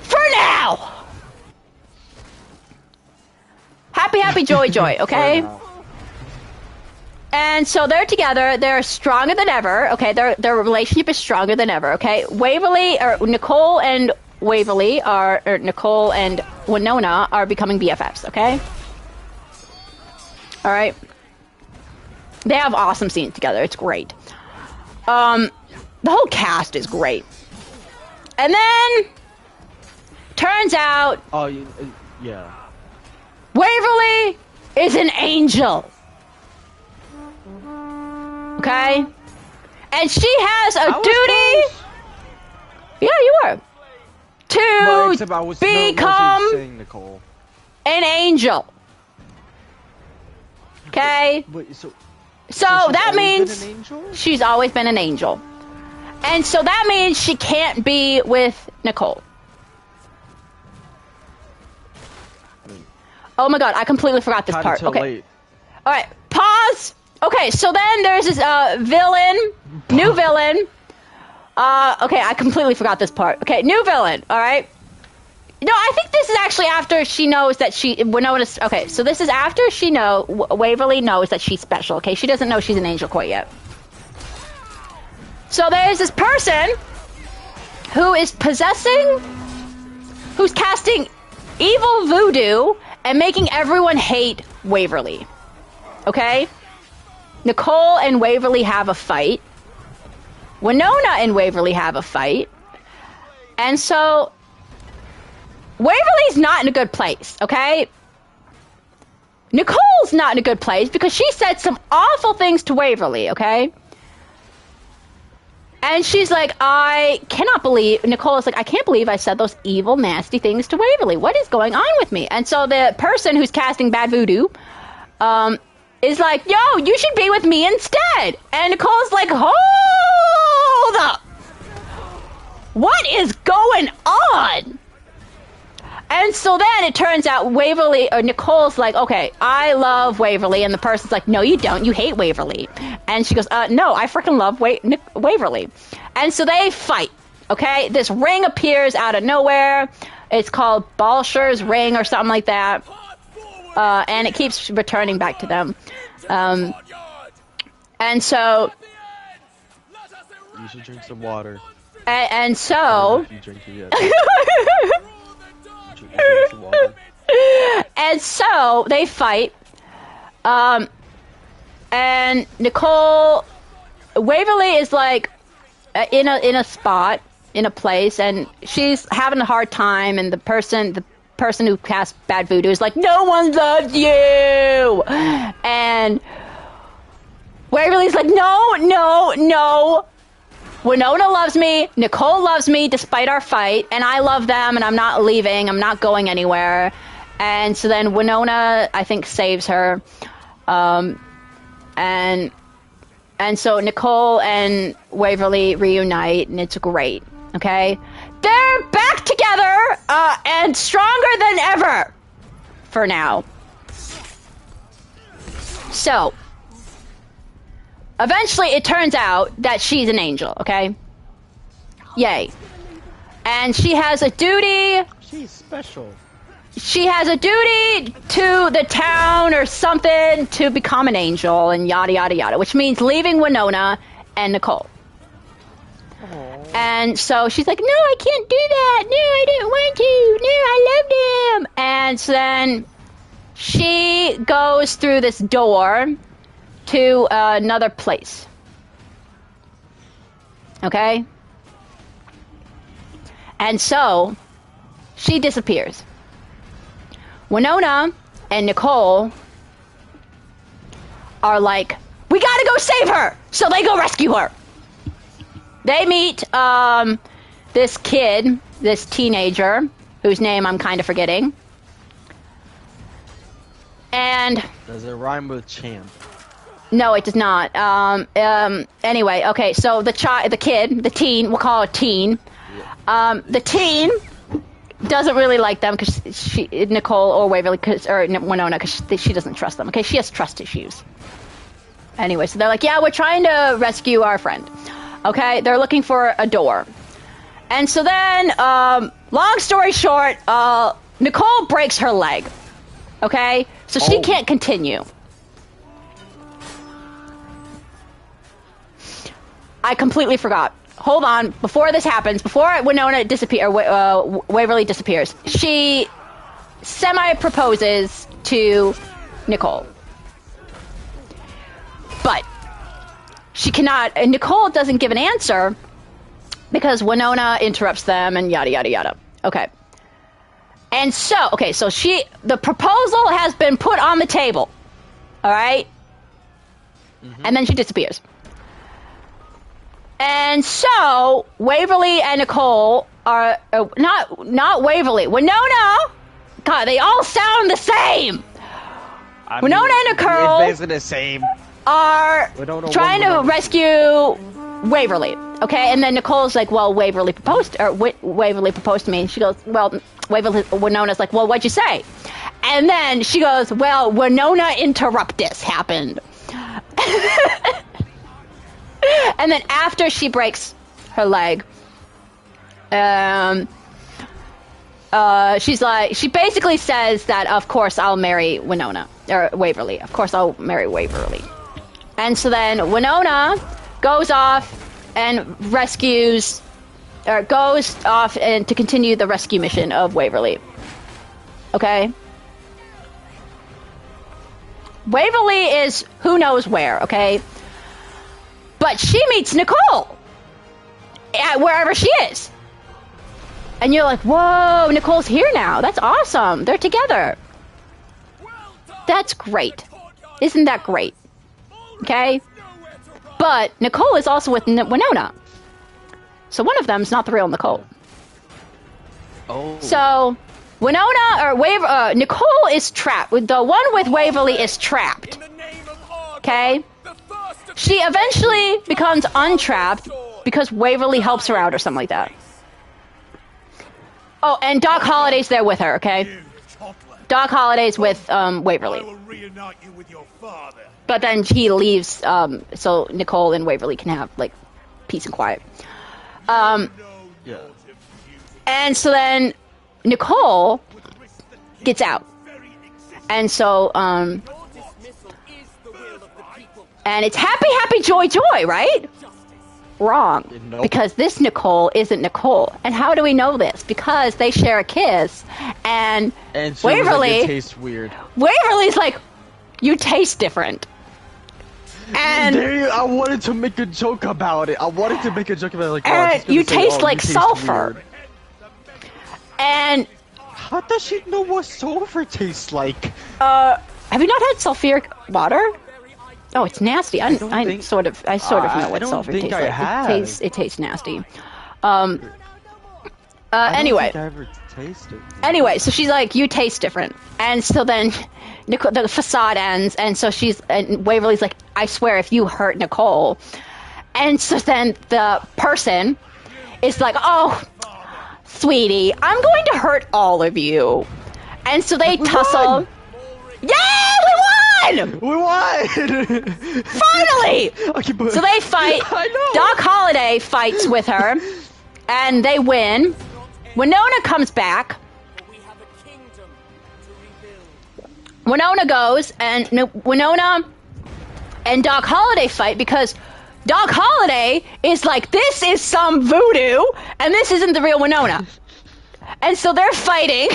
For now! Happy, happy, joy, joy, okay? And so they're together. They're stronger than ever, okay? Their relationship is stronger than ever, okay? Nicole and Winona are becoming BFFs, okay? All right? They have awesome scenes together. It's great. The whole cast is great. And then, turns out... Oh, yeah. Waverly is an angel. Okay? And she has a duty... Yeah, you were. To become an angel. Okay? Wait, so that means she's always been an angel. And so that means she can't be with Nicole. Oh my god, I completely forgot this part. Okay. Late. Alright, pause. Okay, so then there's this new villain. Okay, I completely forgot this part. Okay, new villain, alright? No, I think this is actually after she knows that Winona's... Okay, so this is after Waverly knows that she's special, okay? She doesn't know she's an angel quite yet. So there's this person who's casting evil voodoo and making everyone hate Waverly. Okay? Nicole and Waverly have a fight. Winona and Waverly have a fight. And so Waverly's not in a good place, okay? Nicole's not in a good place because she said some awful things to Waverly, okay? And she's like, Nicole is like, I can't believe I said those evil, nasty things to Waverly. What is going on with me? And so the person who's casting bad voodoo is like, yo, you should be with me instead. And Nicole's like, hold up. What is going on? And so then it turns out Nicole's like, okay, I love Waverly. And the person's like, no, you don't. You hate Waverly. And she goes, no, I freaking love Waverly. And so they fight, okay? This ring appears out of nowhere. It's called Balsher's Ring or something like that. And it keeps returning back to them. And so... You should drink some water. And so... You drink it yet. And so they fight, and Waverly is like in a spot, in a place, and she's having a hard time, and the person who casts bad voodoo is like, no one loves you, and Waverly's like, no. Winona loves me, Nicole loves me despite our fight, and I love them, and I'm not leaving, I'm not going anywhere. And so then Winona, I think, saves her. And so Nicole and Waverly reunite, and it's great, okay? They're back together, and stronger than ever, for now. So, eventually it turns out that she's an angel, okay? Yay. And she has a duty. She's special. She has a duty to the town or something to become an angel and yada yada yada, which means leaving Winona and Nicole. Aww. And so she's like, no, I can't do that. No, I didn't want to. No, I loved him. And so then she goes through this door to another place. Okay? And so she disappears. Winona and Nicole are like, we gotta go save her! So they go rescue her. They meet this kid, this teenager, whose name I'm kind of forgetting. And... Does it rhyme with champ? No, it does not. Anyway, okay, so the kid, the teen, we'll call it teen. The teen doesn't really like them because Nicole or Waverly, or Winona, because she doesn't trust them. Okay, she has trust issues. Anyway, so they're like, yeah, we're trying to rescue our friend. Okay, they're looking for a door. And so then, long story short, Nicole breaks her leg. Okay, so she can't continue. I completely forgot. Hold on. Before this happens, before Winona Waverly disappears, she semi-proposes to Nicole. But she cannot, and Nicole doesn't give an answer because Winona interrupts them and yada, yada, yada. Okay. And so, the proposal has been put on the table. All right? Mm-hmm. And then she disappears. And so, Waverly and Nicole are, not Waverly, Winona! God, they all sound the same! Winona and Nicole It's basically the same. are trying to rescue Waverly, okay? And then Nicole's like, well, Waverly proposed to me. And she goes, well, Winona's like, well, what'd you say? And then she goes, well, Winona Interruptus happened. And then after she breaks her leg, she's like, she basically says that, of course, I'll marry Winona, or Waverly. Of course, I'll marry Waverly. And so then Winona goes off and rescues, or goes off and to continue the rescue mission of Waverly. Okay? Waverly is who knows where, okay? But she meets Nicole at wherever she is. And you're like, whoa, Nicole's here now. That's awesome. They're together. That's great. Isn't that great? Okay? But Nicole is also with Winona. So one of them is not the real Nicole. Oh. So Winona, or Nicole is trapped. The one with Waverly is trapped. Okay? She eventually becomes untrapped because Waverly helps her out or something like that. Oh, and Doc Holliday's there with her, okay? Doc Holliday's with Waverly. But then he leaves so Nicole and Waverly can have, like, peace and quiet. Yeah. And so then Nicole gets out. And so, and it's happy, happy, joy, joy, right? Wrong. Nope. Because this Nicole isn't Nicole. And how do we know this? Because they share a kiss. And Waverly... It tastes weird. Waverly's like, you taste different. And I wanted to make a joke about it. Like, and you taste like sulfur. Weird. And... How does she know what sulfur tastes like? Have you not had sulfuric water? Oh, it's nasty. I sort of know what sulfur tastes like. It tastes nasty. Anyway. I don't think I ever tasted it. Anyway, so she's like, you taste different. And so then the facade ends, and so and Waverly's like, I swear if you hurt Nicole. And so then the person is like, oh, sweetie, I'm going to hurt all of you. And so they tussle. Won! Yeah, we won! We won! Finally! Okay, but So they fight. I know. Doc Holliday fights with her, and they win. Winona comes back. Winona goes, and Winona and Doc Holliday fight because Doc Holliday is like, this is some voodoo, and this isn't the real Winona. And so they're fighting.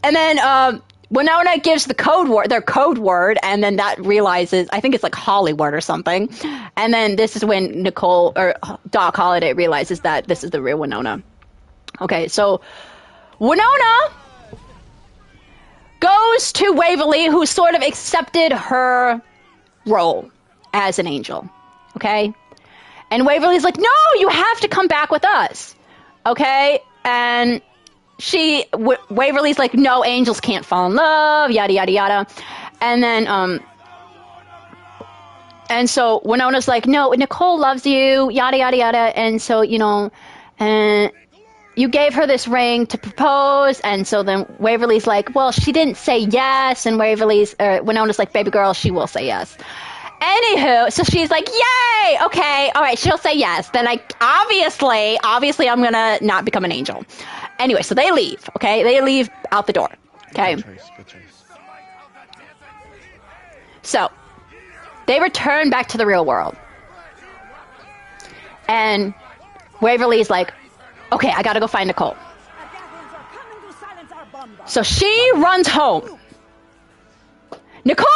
And then Winona gives the their code word, and then that realizes, I think it's like Hollywood or something. And then this is when Doc Holliday realizes that this is the real Winona. Okay, so Winona goes to Waverly, who sort of accepted her role as an angel. Okay? And Waverly's like, no, you have to come back with us. Okay? And Waverly's like, no, angels can't fall in love, yada, yada, yada. And then, and so Winona's like, no, Nicole loves you, yada, yada, yada. And so, you gave her this ring to propose. And so then Waverly's like, well, she didn't say yes. And Winona's like, baby girl, she will say yes. Anywho, so she's like, yay, okay, all right, she'll say yes. Then obviously I'm gonna not become an angel. Anyway, so they leave, okay? They leave out the door, okay? Good choice. So, they return back to the real world. And Waverly's like, okay, I gotta go find Nicole. So she runs home. Nicole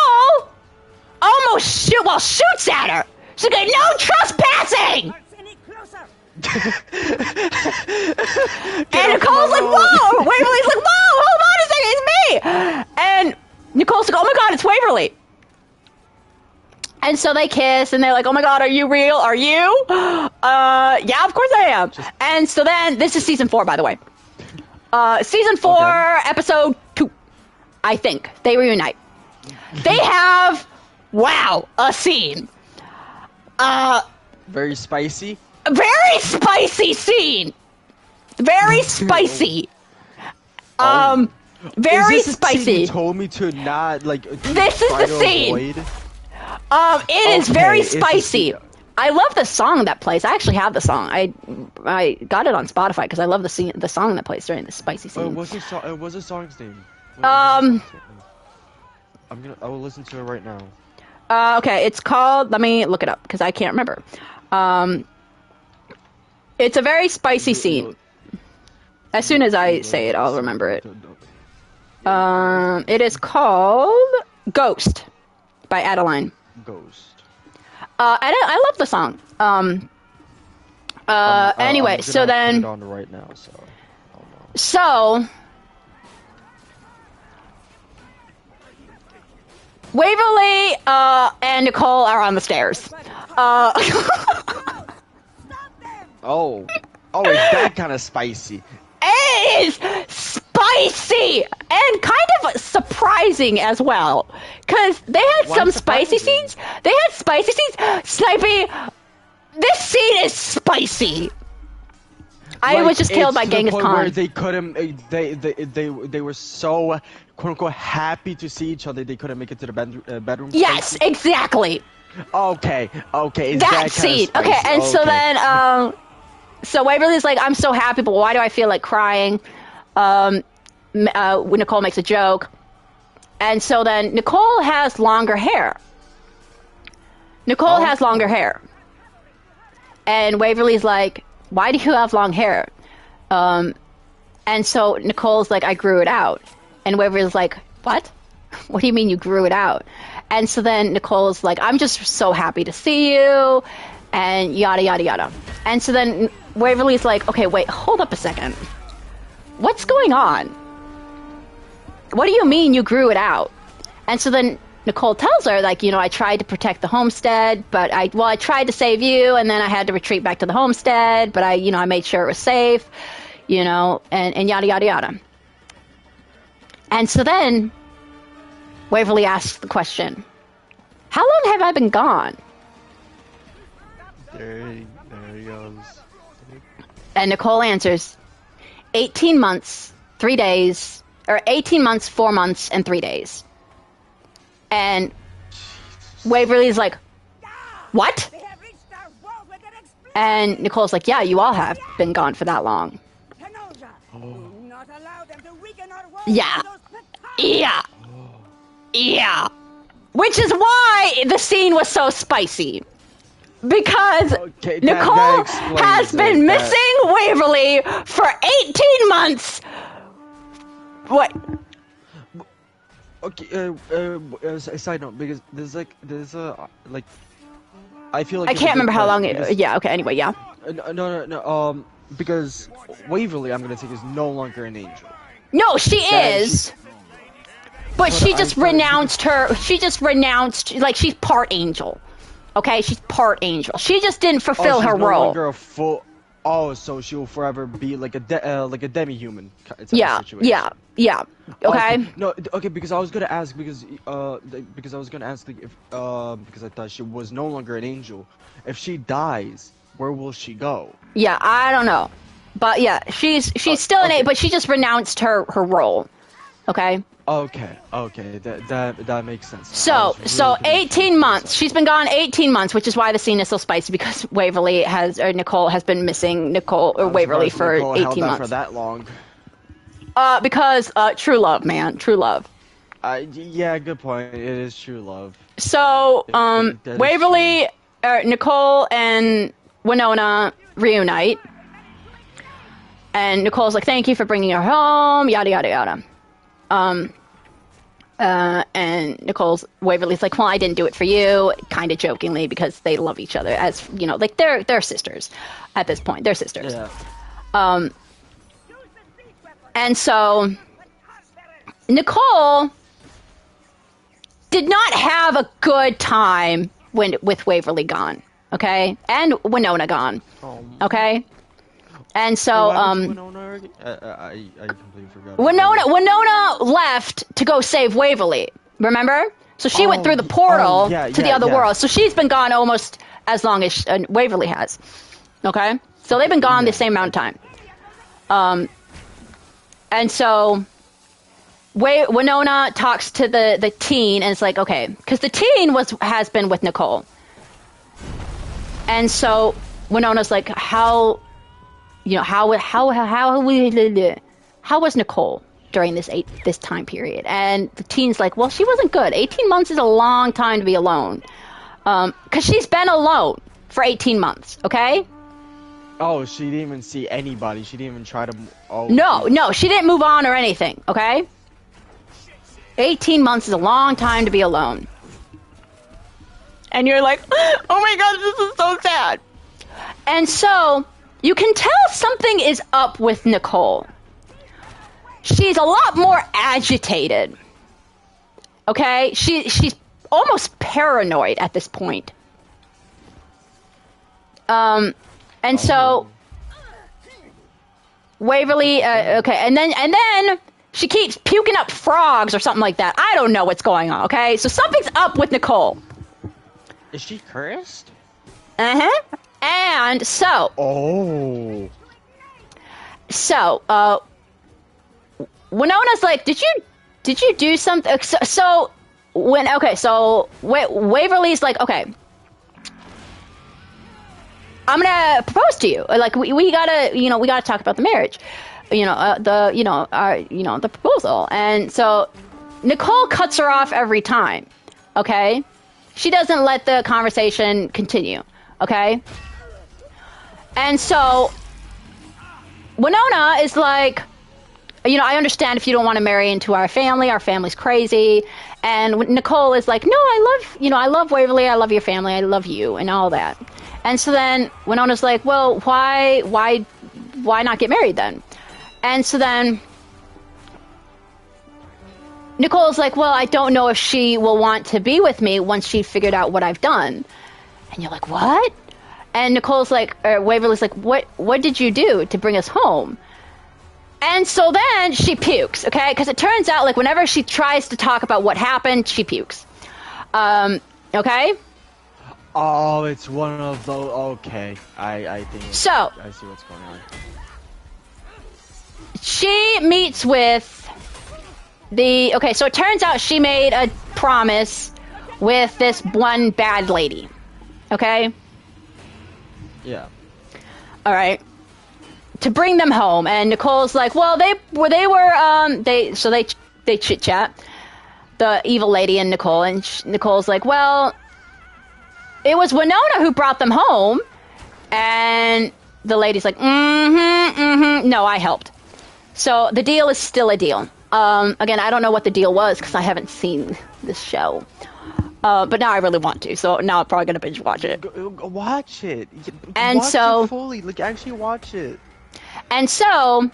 almost shoots at her. She's like, no trespassing! And Nicole's like, whoa! Waverly's like, whoa, hold on a second, it's me! And Nicole's like, oh my god, it's Waverly. And so they kiss, and they're like, oh my god, are you real? Are you? Yeah, of course I am. And so then, this is season 4, by the way. Season 4, okay. Episode 2, I think. They reunite. They have, a scene. Very spicy. A very spicy scene. Very spicy. Very is this spicy. The scene you told me to not This is the scene. Avoid? It is very spicy. I love the song that plays. I actually have the song. I got it on Spotify because I love the song that plays during the spicy scene. What's the song's name? I will listen to it right now. Okay, it's called. Let me look it up because I can't remember. It's a very spicy scene. As soon as I say it, I'll remember it. It is called Ghost by Adeline. Ghost. I love the song. Anyway, so then. Put it on right now, so. So. Waverly and Nicole are on the stairs. Oh, it's that kind of spicy. It is spicy and kind of surprising as well, because they had some spicy scenes. They had spicy scenes. Snipey, this scene is spicy. I was just killed by Genghis Khan. Where they couldn't. They were so quote unquote happy to see each other. They couldn't make it to the bedroom. Yes, spicy. exactly. Okay. That scene. Okay, and so then so Waverly's like, I'm so happy, but why do I feel like crying? When Nicole makes a joke. And so then Nicole has longer hair. And Waverly's like, why do you have long hair? And so Nicole's like, I grew it out. And Waverly's like, what? What do you mean you grew it out? And so then Nicole's like, I'm just so happy to see you. And yada, yada, yada. And so then Waverly's like, okay, wait, hold up a second. What's going on? What do you mean you grew it out? And so then Nicole tells her, like, I tried to protect the homestead, but I tried to save you, and then I had to retreat back to the homestead, but I made sure it was safe, and yada, yada, yada. And so then Waverly asks the question, how long have I been gone? There he goes. And Nicole answers, 18 months, 3 days, or 18 months, 4 months, and 3 days. And Waverly's like, what? They have reached our world with an explosion. And Nicole's like, yeah, you all have been gone for that long. Kenosha, do not allow them to weaken our world. Yeah. with those petard- Yeah. Yeah. Which is why the scene was so spicy. Because Okay, that Nicole explains has it, been that- missing Waverly for 18 months. What? Okay, a side note, because there's a, like, I feel like... I can't remember how long it... because- Yeah, okay, anyway, yeah. No, because Waverly, I'm gonna take, is no longer an angel. No, she That is. But she just renounced her... She just renounced... Like, she's part angel. Okay? She's part angel. She just didn't fulfill she's her no role. longer a full... Oh, so she will forever be like a demi-human type of Yeah, situation. yeah. Okay? No, okay, because I was gonna ask, because I was gonna ask, like, if because I thought she was no longer an angel. If she dies, where will she go? Yeah, I don't know. But yeah, she's still an okay. but she just renounced her role. Okay? Okay, that makes sense. I So was really confused 18 for a months. second. She's been gone 18 months, which is why the scene is so spicy, because Nicole has been missing Waverly Surprised for Nicole 18 held that months. for that long. Because true love, man, true love. Yeah, good point. It is true love. So that is Waverly, Nicole and Winona reunite, and Nicole's like, "Thank you for bringing her home," yada yada yada. And Waverly's like, well, I didn't do it for you, kind of jokingly, because they love each other, as you know, like they're sisters at this point. They're sisters. Yeah. And so Nicole did not have a good time with Waverly gone, okay, and Winona gone, okay. And so Winona, I completely forgot. Winona left to go save Waverly. Remember? So she went through the portal to the other world. So she's been gone almost as long as Waverly has. Okay? So they've been gone the same amount of time. And so Winona talks to the teen, and it's like, okay, because the teen has been with Nicole. And so Winona's like, how was Nicole during this time period? And the teen's like, well, she wasn't good. 18 months is a long time to be alone. Because she's been alone for 18 months, okay? Oh, she didn't even see anybody. She didn't even try to... Oh, No, she didn't move on or anything, okay? 18 months is a long time to be alone. And you're like, oh my god, this is so sad. And so you can tell something is up with Nicole. She's a lot more agitated. Okay? She's almost paranoid at this point. And so Waverly, okay, and then she keeps puking up frogs or something like that. I don't know what's going on, okay? So something's up with Nicole. Is she cursed? Uh-huh. And so... Oh. So, Winona's like, did you do something? So Waverly's like, okay, I'm gonna propose to you. Like, we gotta talk about the marriage, the proposal. And so Nicole cuts her off every time. Okay, she doesn't let the conversation continue. Okay, and so Winona is like, I understand if you don't want to marry into our family. Our family's crazy. And Nicole is like, no, I love Waverly. I love your family. I love you and all that. And so then Winona's like, well, why not get married then? And so then Nicole's like, well, I don't know if she will want to be with me once she figured out what I've done. And you're like, what? And Nicole's like, Waverly's like, what did you do to bring us home? And so then she pukes, okay? Because it turns out, like, whenever she tries to talk about what happened, she pukes. Okay? Oh, it's one of those. Okay, I think. So I see what's going on. she meets with the... Okay, so it turns out she made a promise with this one bad lady. Okay? Yeah. All right. To bring them home, and Nicole's like, well, they chit chat, the evil lady and Nicole, and Nicole's like, well, it was Winona who brought them home, and the lady's like, no, I helped. So the deal is still a deal. Again, I don't know what the deal was because I haven't seen this show. But now I really want to, so now I'm probably gonna binge watch it. Watch it. And watch so it fully, like actually watch it. And so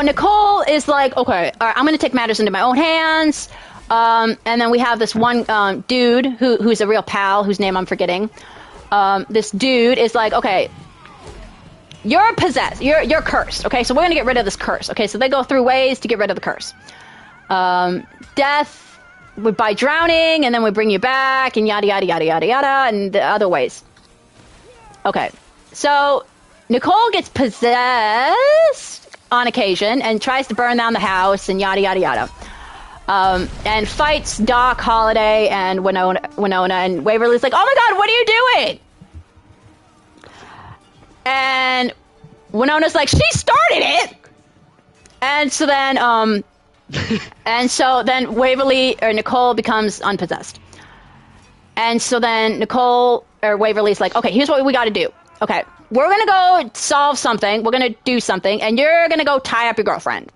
Nicole is like, okay, all right, I'm gonna take matters into my own hands. And then we have this one dude who's a real pal, whose name I'm forgetting. This dude is like, okay, you're possessed, you're cursed. Okay, so we're gonna get rid of this curse. Okay, so they go through ways to get rid of the curse. Death by drowning, and then we bring you back, and yada yada yada yada yada, and the other ways. Okay, so Nicole gets possessed on occasion and tries to burn down the house, and yada yada yada, and fights Doc, Holiday, and Winona, and Waverly's like, oh my god, what are you doing? And Winona's like, she started it. And so then and so then Nicole becomes unpossessed. And so then Waverly's like, okay, here's what we got to do. Okay, we're going to go solve something. We're going to do something. And you're going to go tie up your girlfriend.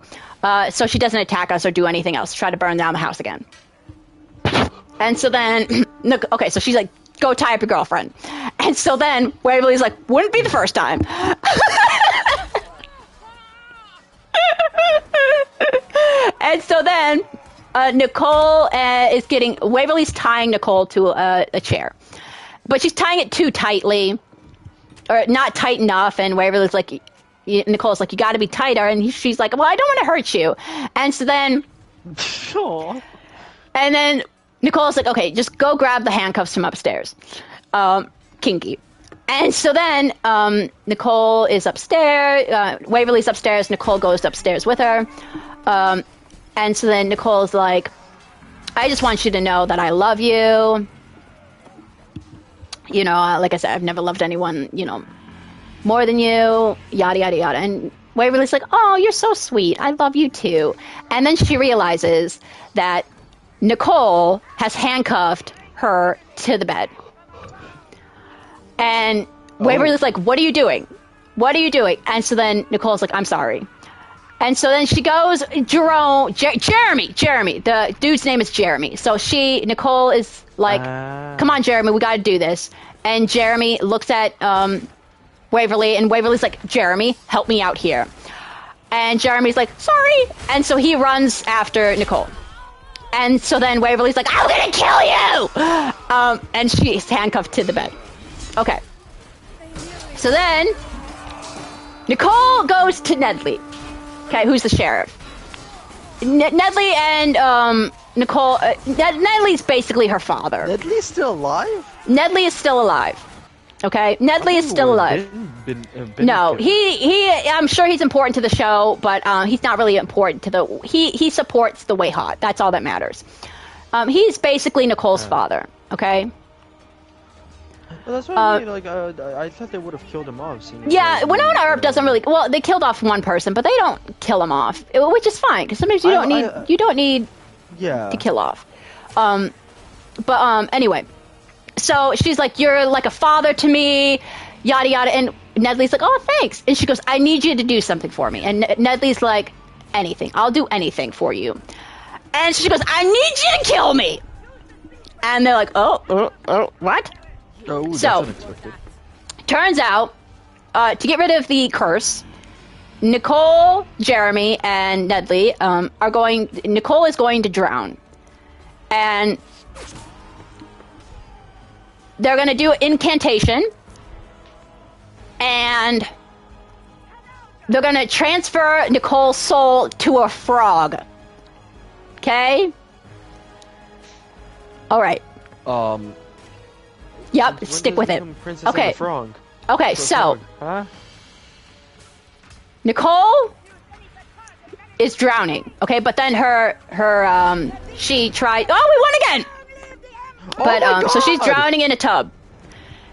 So she doesn't attack us or do anything else. Try to burn down the house again. And so then, okay, so she's like, go tie up your girlfriend. And so then Waverly's like, wouldn't be the first time. And so then Nicole Waverly's tying Nicole to a chair, but she's tying it too tightly, or not tight enough. And Waverly's like, Nicole's like, you got to be tighter. And she's like, well, I don't want to hurt you. And so then, Sure. And then Nicole's like, okay, just go grab the handcuffs from upstairs. Kinky. And so then Nicole is upstairs. Waverly's upstairs. Nicole goes upstairs with her. And so then Nicole's like, I just want you to know that I love you. You know, like I said, I've never loved anyone, more than you. Yada, yada, yada. And Waverly's like, oh, you're so sweet. I love you too. And then she realizes that Nicole has handcuffed her to the bed. And Waverly's like, what are you doing? What are you doing? And so then Nicole's like, I'm sorry. And so then she goes, Jeremy, the dude's name is Jeremy. So Nicole is like, come on, Jeremy, we got to do this. And Jeremy looks at Waverly, and Waverly's like, Jeremy, help me out here. And Jeremy's like, sorry. And so he runs after Nicole. And so then Waverly's like, I'm going to kill you. And she's handcuffed to the bed. Okay. So then Nicole goes to Nedley. Okay, who's the sheriff? Nedley and Nicole. Nedley's basically her father. Nedley's still alive? Nedley is still alive. Okay, Nedley is still alive. No, he. I'm sure he's important to the show, but he's not really important to the. He supports the Way Hot. That's all that matters. He's basically Nicole's father. Okay. Well, that's what I mean. Like, I thought they would have killed him off. Yeah, Winona Earp doesn't really. Well, they killed off one person, but they don't kill him off, which is fine because sometimes you don't need to kill off. Anyway, so she's like, you're like a father to me, yada yada, and Nedley's like, oh, thanks, and she goes, I need you to do something for me, and Nedley's like, anything, I'll do anything for you, and she goes, I need you to kill me, and they're like, oh, what? Oh, that's so, unexpected. Turns out, to get rid of the curse, Nicole, Jeremy, and Nedley Nicole is going to drown. And they're going to do an incantation. And they're going to transfer Nicole's soul to a frog. Okay? Alright. When Yep, stick with it. Princess Okay. and the Frog? Okay, so Huh? Nicole is drowning, okay? But then she tried. Oh, we won again. But Oh my so she's God! drowning in a tub,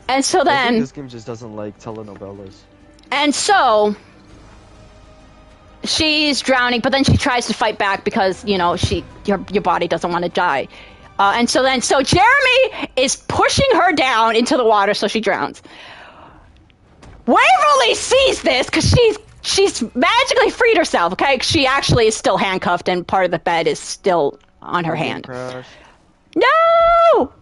and so I think then this game just doesn't like telenovelas. and so she's drowning, but then she tries to fight back because your body doesn't want to die, and so Jeremy is pushing her down into the water so she drowns. Waverly sees this because she's magically freed herself, okay? She actually is still handcuffed and part of the bed is still on her hand. Crash. No!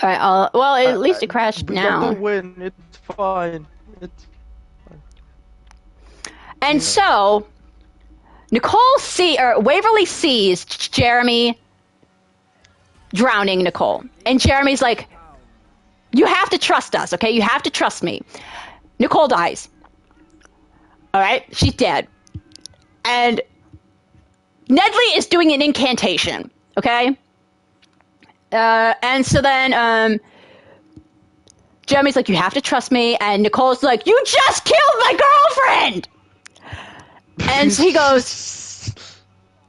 Alright, well, at least it crashed We now. got the win. It's fine. It's fine. And so, Waverly sees Jeremy drowning Nicole. And Jeremy's like, you have to trust us, okay? You have to trust me. Nicole dies. Alright? She's dead. And Nedley is doing an incantation, okay? And so then, Jeremy's like, you have to trust me. And Nicole's like, you just killed my girlfriend! And so he goes,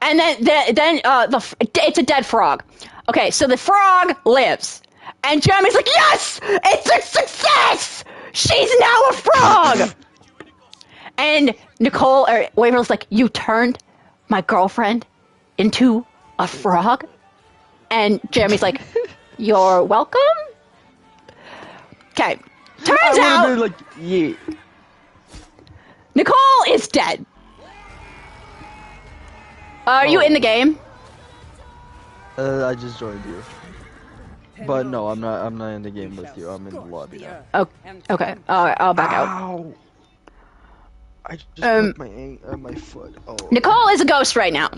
and then it's a dead frog. Okay, so the frog lives. And Jeremy's like, yes! It's a success! She's now a frog! And Waverly's like, you turned my girlfriend into a frog? And Jeremy's like, you're welcome? Okay, turns out like, yeah. Nicole is dead. Are you in the game? I just joined you. But no, I'm not in the game with you. I'm in the lobby now. Oh, okay. Alright, I'll back out. Ow! I just broke my foot. Oh. Nicole is a ghost right now.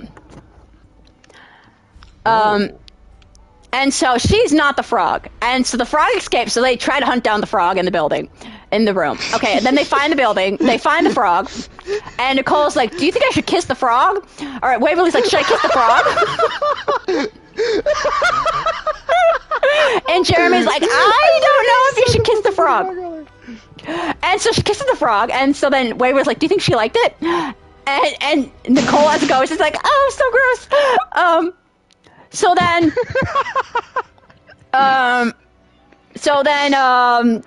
And so she's not the frog. And so the frog escapes, so they try to hunt down the frog in the building, in the room. Okay, and then they find the building, they find the frog, and Nicole's like, do you think I should kiss the frog? Alright, Waverly's like, should I kiss the frog? And Jeremy's like, I don't know if you should kiss the frog. And so she kisses the frog, and so then Waverly's like, do you think she liked it? And Nicole as a ghost is like, oh, so gross. So then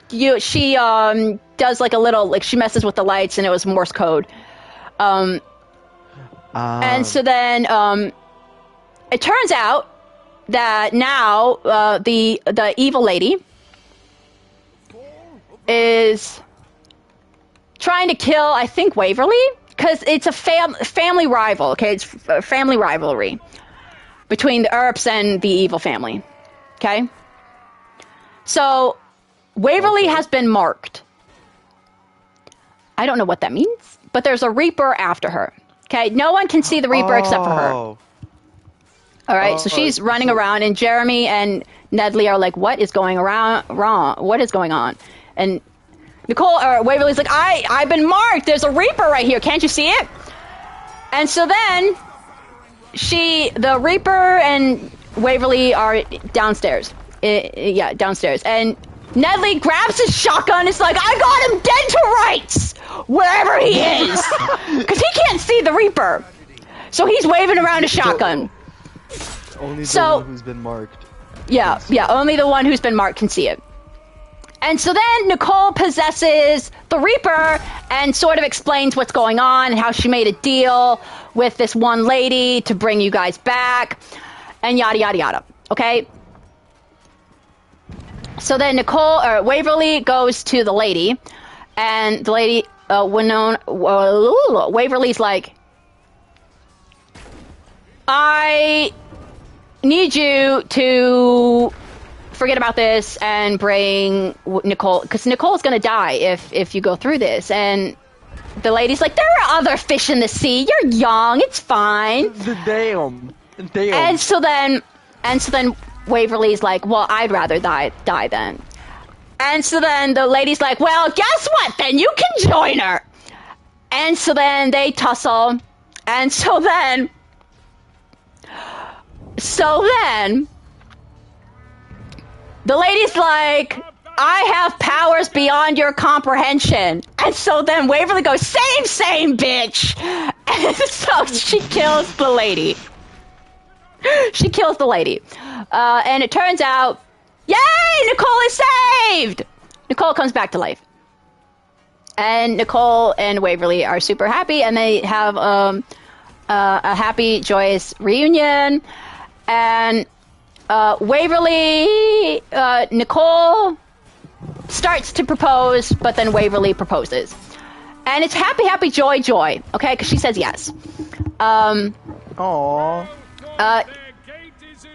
she does like a little, like she messes with the lights and it was Morse code. And so then it turns out that now the evil lady is trying to kill, I think, Waverly, because it's a family rival. Okay, it's a family rivalry between the Earps and the evil family. Okay? So, Waverly has been marked. I don't know what that means, but there's a Reaper after her. Okay? No one can see the Reaper except for her. Alright, so she's running around, and Jeremy and Nedley are like, what is going wrong? What is going on? And Waverly's like, I've been marked! There's a Reaper right here, can't you see it? And so then the Reaper and Waverly are downstairs. Downstairs. And Nedley grabs his shotgun. It's like, I got him dead to rights, wherever he is, because he can't see the Reaper. So he's waving around a shotgun. Only the one who's been marked. Yeah, only the one who's been marked can see it. And so then Nicole possesses the Reaper and sort of explains what's going on and how she made a deal with this one lady to bring you guys back and yada, yada, yada. Okay? So then Waverly goes to the lady, and the lady, Waverly's like, I need you to forget about this and bring Nicole, because Nicole's gonna die if you go through this. And the lady's like, there are other fish in the sea. You're young. It's fine. Damn. And so then Waverly's like, well, I'd rather die then. And so then the lady's like, well, guess what? Then you can join her. And so then they tussle. And so then the lady's like, I have powers beyond your comprehension. And so then Waverly goes, same, bitch. And so she kills the lady. She kills the lady. And it turns out, yay, Nicole is saved. Nicole comes back to life. And Nicole and Waverly are super happy, and they have a happy, joyous reunion. And Waverly, Nicole starts to propose, but then Waverly proposes. And it's happy, happy, joy, joy, okay? Because she says yes. Aww.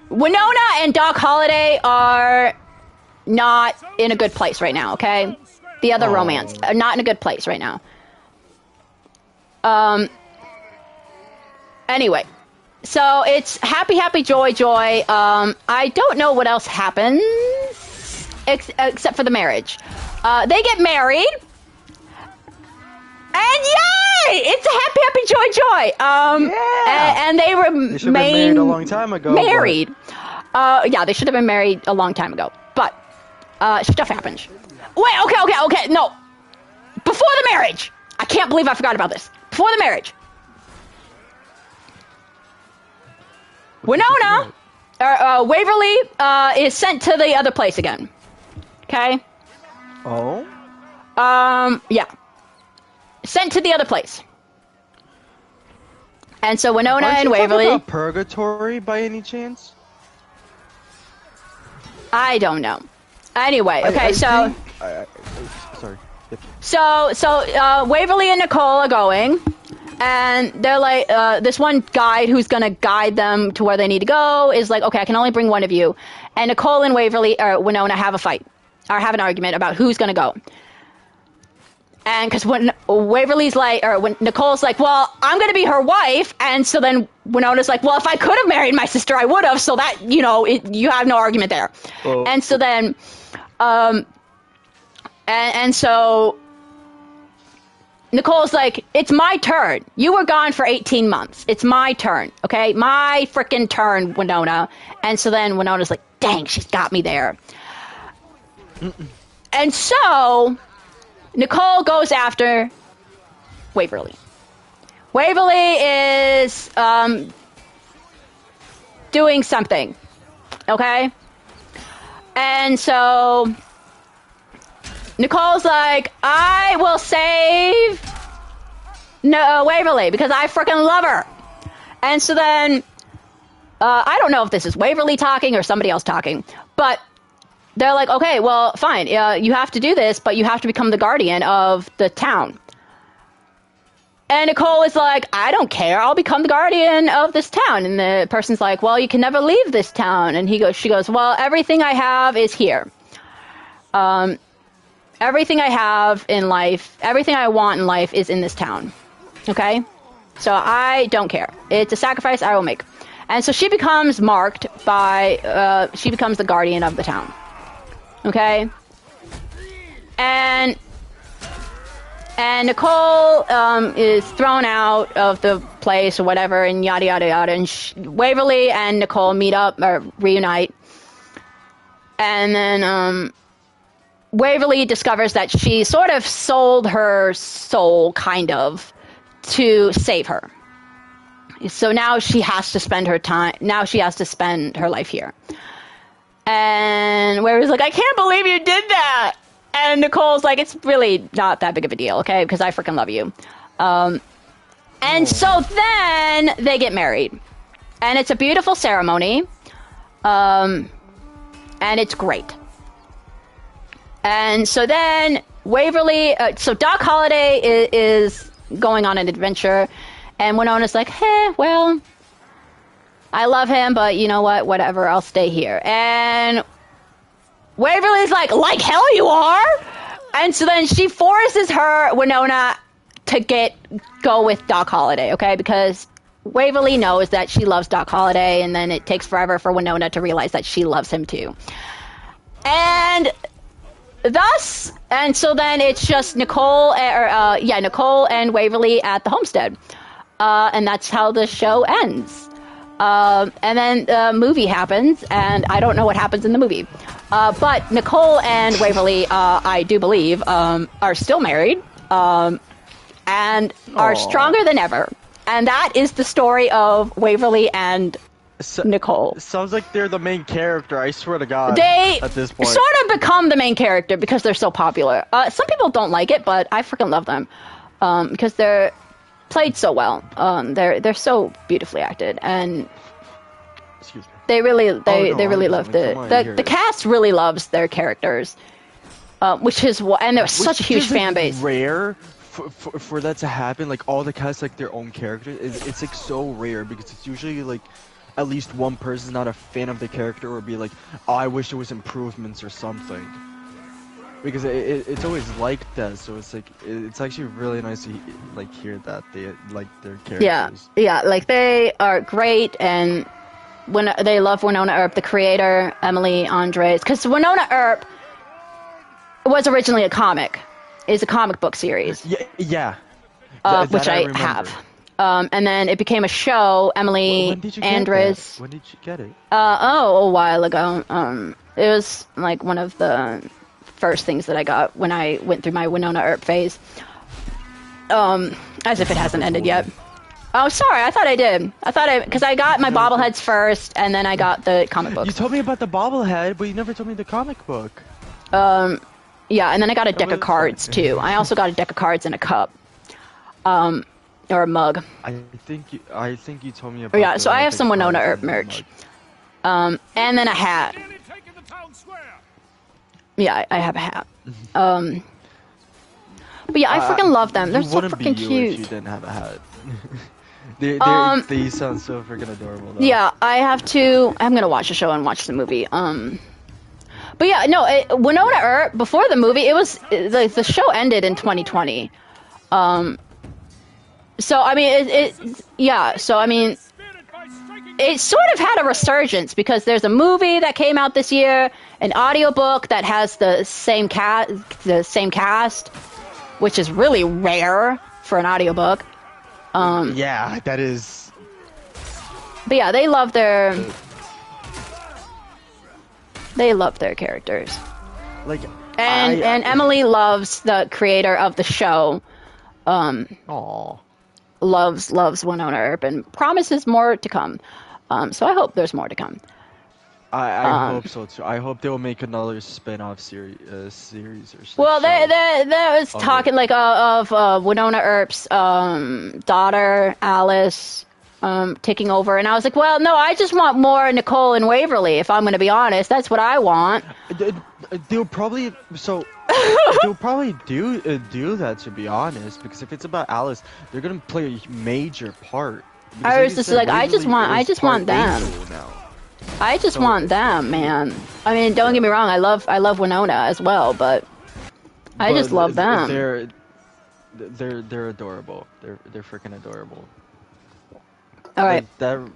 Winona and Doc Holliday are not in a good place right now, okay? The other romance are not in a good place right now. Anyway, so it's happy, happy, joy, joy. I don't know what else happens except for the marriage. They get married. And yay! It's a happy, happy, joy, joy. And they They should have been married a long time ago. Married. Yeah, they should have been married a long time ago. But stuff happens. Wait, okay. No. Before the marriage. I can't believe I forgot about this. Before the marriage. Winona, Waverly is sent to the other place again. Okay? Oh? Yeah. Sent to the other place. And so Winona Aren't and you talking Waverly... about purgatory by any chance? I don't know. Anyway, okay, I so... think, sorry. Yep. So Waverly and Nicole are going, and they're like, this one guide who's gonna guide them to where they need to go is like, okay, I can only bring one of you. And Nicole and Winona have a fight, or have an argument about who's gonna go. And because when Waverly's like, or when Nicole's like, well, I'm gonna be her wife, and so then Winona's like, well, if I could have married my sister, I would have. So that, you know, you have no argument there. Oh. And so then, and so Nicole's like, it's my turn. You were gone for 18 months. It's my turn, okay? My freaking turn, Winona. And so then Winona's like, dang, she's got me there. And so Nicole goes after Waverly. Waverly is doing something, okay? And so Nicole's like, I will save Waverly because I freaking love her. And so then, I don't know if this is Waverly talking or somebody else talking, but they're like, okay, well, fine. You have to do this, but you have to become the guardian of the town. And Nicole is like, I don't care. I'll become the guardian of this town. And the person's like, well, you can never leave this town. And she goes, well, everything I have is here. Everything I have in life, everything I want in life is in this town. Okay? So I don't care. It's a sacrifice I will make. And so she becomes marked by, she becomes the guardian of the town. Okay? And Nicole is thrown out of the place or whatever, and yada, yada, yada. And Waverly and Nicole meet up, or reunite. And then Waverly discovers that she sort of sold her soul, kind of, to save her. So now she has to spend her time, now she has to spend her life here. And Waverly's like, I can't believe you did that! And Nicole's like, it's really not that big of a deal, okay? Because I freaking love you. And so then they get married. And it's a beautiful ceremony. And it's great. And so then Waverly, so Doc Holliday is going on an adventure. And Winona's like, hey, well, I love him, but you know what? Whatever, I'll stay here. And Waverly's like hell you are! And so then she forces Winona to go with Doc Holliday, okay? Because Waverly knows that she loves Doc Holliday, and then it takes forever for Winona to realize that she loves him too. And so then it's just Nicole and Waverly at the homestead. And that's how the show ends. And then the movie happens, and I don't know what happens in the movie. But Nicole and Waverly, I do believe, are still married and are stronger than ever. And that is the story of Waverly and Nicole. Sounds like they're the main character, I swear to God. They at this point. sort of become the main character because they're so popular. Some people don't like it, but I freaking love them because they're played so well. They're so beautifully acted, and Excuse me. they really I'm love coming. the cast really loves their characters, which is and they're such a huge fan base. Rare for that to happen. Like all the cast like their own characters. It's like so rare because it's usually like at least one person's not a fan of the character or be like, oh, I wish there was improvements or something. Because it's always like that, so it's like it's actually really nice to like hear that they like their characters. Yeah, like they are great, and when they love Winona Earp, the creator, Emily Andres, because Winona Earp was originally a comic, is a comic book series. Yeah. Which I have. And then it became a show. Emily when did you Andres. When did you get it? A while ago. It was like one of the first things that I got when I went through my Winona Earp phase. As if it hasn't ended yet. Oh, sorry. I thought I did. Because I got my bobbleheads first, and then I got the comic books. You told me about the bobblehead, but you never told me the comic book. Yeah, and then I got a deck of cards too. I also got a deck of cards and a cup. Or a mug. I think you told me about. Yeah, so I have some Winona Earp merch. And then a hat. Yeah, I have a hat. But yeah, I freaking love them. They're so freaking cute. If you didn't have a hat. They sound so freaking adorable. Though. Yeah, I'm gonna watch the show and watch the movie. But yeah, no, Winona Earp before the movie, it was the show ended in 2020. So I mean, it sort of had a resurgence because there's a movie that came out this year, an audiobook that has the same cast, which is really rare for an audiobook. Yeah, that is. But yeah, they love their characters. Like, and Emily loves the creator of the show. Aww. Loves Winona Earp and promises more to come. So I hope there's more to come. I hope so too. I hope they will make another spin-off series or something. Well, there was talking like of Winona Earp's daughter Alice taking over, and I was like, well, no, I just want more Nicole and Waverly. If I'm going to be honest, that's what I want. They'll probably do that, to be honest, because if it's about Alice, they're gonna play a major part. I was just like, I just want them. I just want them, man. I mean, don't get me wrong, I love Winona as well, but I just love them. They're adorable. They're freaking adorable. All right. Like,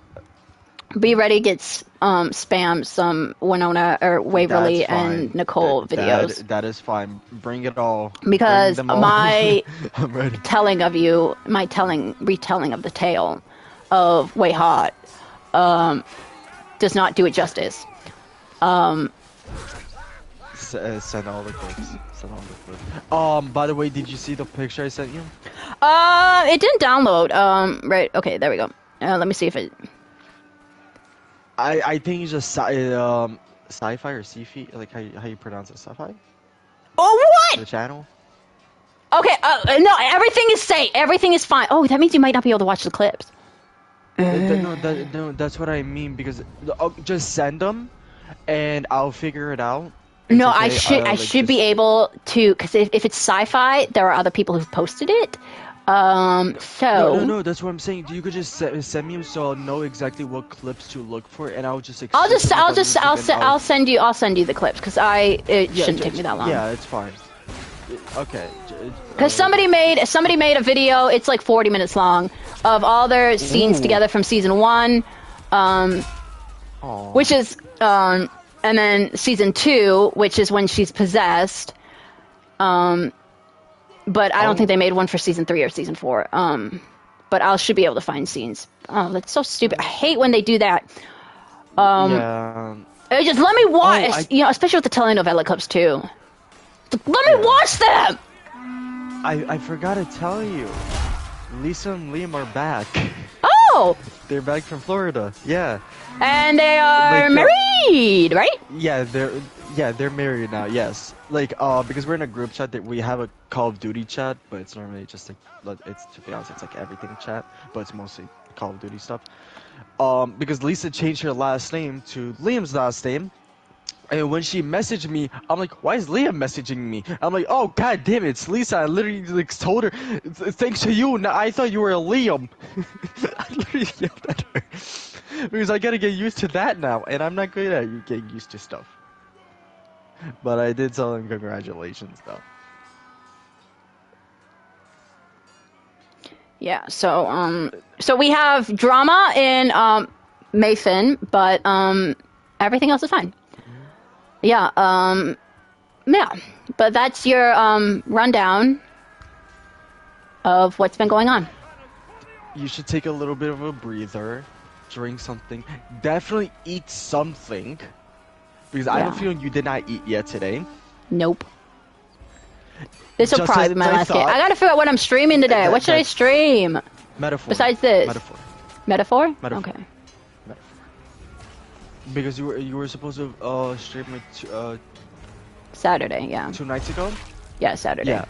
be ready to get spam some Winona or Waverly and Nicole videos. That is fine. Bring it all. Because Bring them all. my retelling of retelling of the tale of Way Hot does not do it justice. Send all the clips. By the way, did you see the picture I sent you? It didn't download. Right. Okay, there we go. Let me see if it. I think it's just sci-fi or sci-fi, like how you pronounce it, sci-fi? Oh, what? The channel? Okay, no, everything is safe. Everything is fine. Oh, that means you might not be able to watch the clips. No, that's what I mean, because just send them, and I'll figure it out. No, okay. I should be able to, because if it's sci-fi, there are other people who've posted it. No, that's what I'm saying. You could just send me so I'll know exactly what clips to look for, and I'll just. I'll send you the clips because it shouldn't take me that long. Yeah, it's fine. Okay. Because somebody made a video. It's like 40 minutes long of all their scenes together from season 1, which is and then season 2, which is when she's possessed. But I don't think they made one for season 3 or season 4. But I should be able to find scenes. Oh, that's so stupid. I hate when they do that. Yeah. Just let me watch, I- you know, especially with the telenovela cups too. Let me watch them. I forgot to tell you. Lisa and Liam are back. Oh, They're back from Florida. Yeah. and they are married, right? Yeah, they're married now. Yes. Like because we're in a group chat that we have a Call of Duty chat, but it's normally just like it's, to be honest, it's like everything chat, but it's mostly Call of Duty stuff. Because Lisa changed her last name to Liam's last name. And when she messaged me, I'm like, why is Liam messaging me? I'm like, oh god damn it, it's Lisa. I literally like told her, thanks to you. Now I thought you were a Liam. I literally yelled at her because I gotta get used to that now, and I'm not good at you getting used to stuff. But I did tell him congratulations though. Yeah. So we have drama in Mayfin, but everything else is fine. Yeah. Yeah. But that's your rundown of what's been going on. You should take a little bit of a breather, drink something, definitely eat something, because I have a feeling you did not eat yet today. Nope. This will Just probably as be my I last game. thought. I gotta figure out what I'm streaming today. What should I stream? Metaphor. Besides this. Metaphor. Metaphor? Metaphor. Okay. Because you were supposed to stream it Saturday, yeah. 2 nights ago. Yeah, Saturday. Yeah.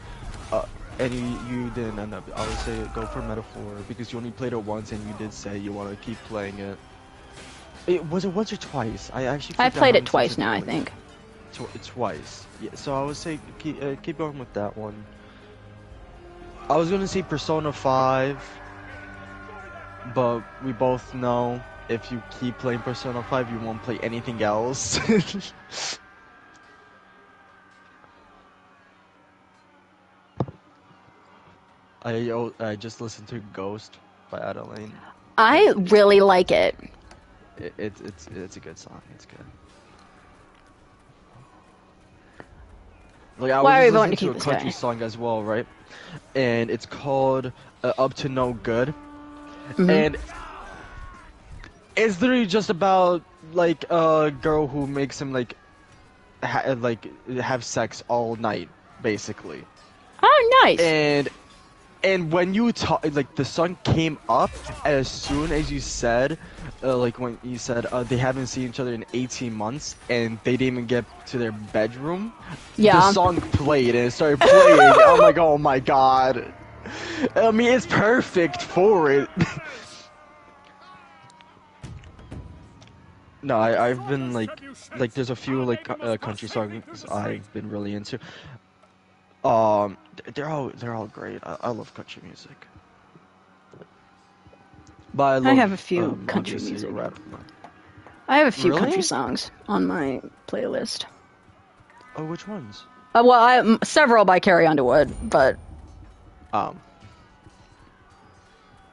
And you didn't end up. I would say go for Metaphor because you only played it once, and you did say you want to keep playing it. Was it once or twice? I actually. I've played it twice now, I think. Twice. Yeah. So I would say keep going with that one. I was gonna say Persona 5, but we both know if you keep playing Persona 5, you won't play anything else. I just listened to Ghost by Adeline. I really like it. It's a good song. It's good. Like I Why are we was voting listening to to keep a this country guy? song as well, right? And it's called Up to No Good. Mm-hmm. And it's literally just about like a girl who makes him like have sex all night, basically. Oh, nice. And when you talk, like the song came up as soon as you said, like when you said they haven't seen each other in 18 months and they didn't even get to their bedroom. Yeah. The song played and it started playing. I'm like, oh my god. I mean, it's perfect for it. No, I've been like there's a few like country songs I've been really into. They're all great. I love country music. But I love, have a few country obviously, music. rap. I have a few Really? country songs on my playlist. Oh, which ones? Well, several by Carrie Underwood, but Um,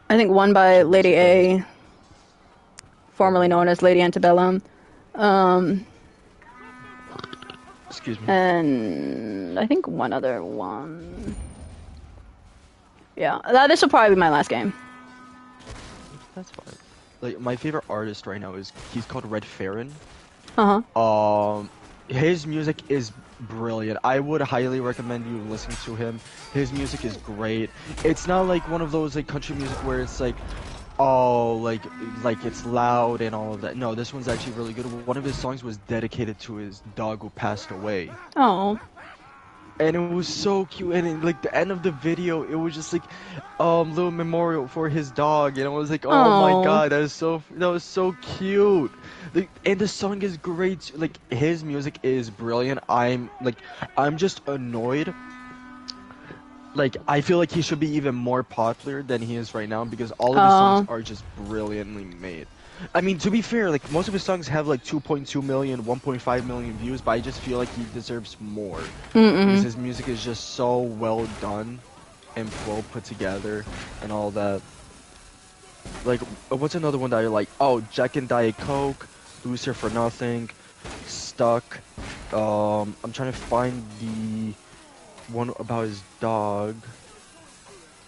I think one by Lady A, formerly known as Lady Antebellum. excuse me. And I think one other one. Yeah, this will probably be my last game. That's fine. Like my favorite artist right now he's called Red Farron. Uh-huh. His music is brilliant. I would highly recommend you listen to him. His music is great. It's not like one of those like country music where it's like, oh, like it's loud and all of that. No, this one's actually really good. One of his songs was dedicated to his dog who passed away. Oh. And it was so cute, and like the end of the video, it was just like, little memorial for his dog, and I was like, oh my god, that was so cute. Like, and the song is great. Like his music is brilliant. I'm just annoyed. Like I feel like he should be even more popular than he is right now because all of his songs are just brilliantly made. I mean, to be fair, like most of his songs have like 2.2 million, 1.5 million views, but I just feel like he deserves more because his music is just so well done and well put together and all that. Like, what's another one that I like? Oh, Jack and Diet Coke, Lose Her for Nothing, Stuck. I'm trying to find the one about his dog.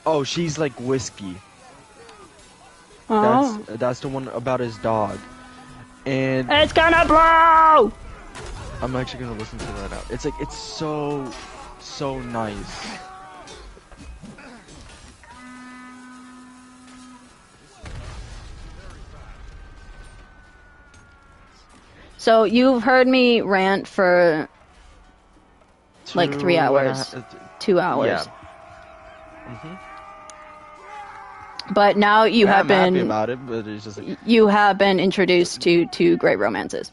Oh, She's Like Whiskey. Oh. That's the one about his dog. And It's gonna blow! I'm actually gonna listen to that out. It's like it's so nice. So you've heard me rant for like 3 hours, 2 hours. Yeah. Mhm. But now you have I'm happy been about it, but it's just like, you have been introduced to two great romances.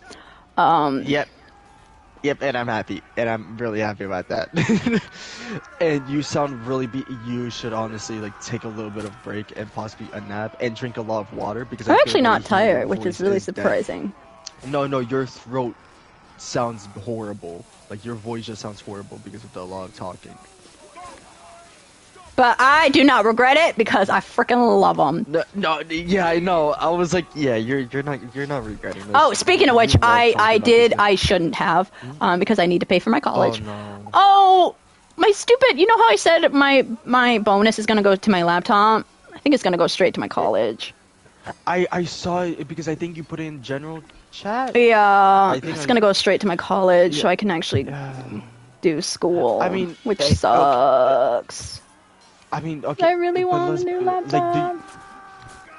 Yep, and I'm happy, and I'm really happy about that. And you sound really you should honestly like take a little bit of break and possibly a nap and drink a lot of water because I'm I feel actually my not tired, voice which is really dead. surprising. No, your throat sounds horrible. Like your voice just sounds horrible because of the lot of talking. But I do not regret it because I freaking love them. No, yeah, I know. I was like, yeah, you're not regretting this. Oh, speaking of which, You love I talking about did, this game. I shouldn't have, because I need to pay for my college. Oh no. Oh, my stupid, you know how I said my bonus is gonna go to my laptop? I think it's gonna go straight to my college. I saw it because I think you put it in general chat. Yeah, think it's gonna go straight to my college so Yeah. I can actually do school, I mean, which okay. sucks. I mean, okay. I really but want a let's- new like, laptop.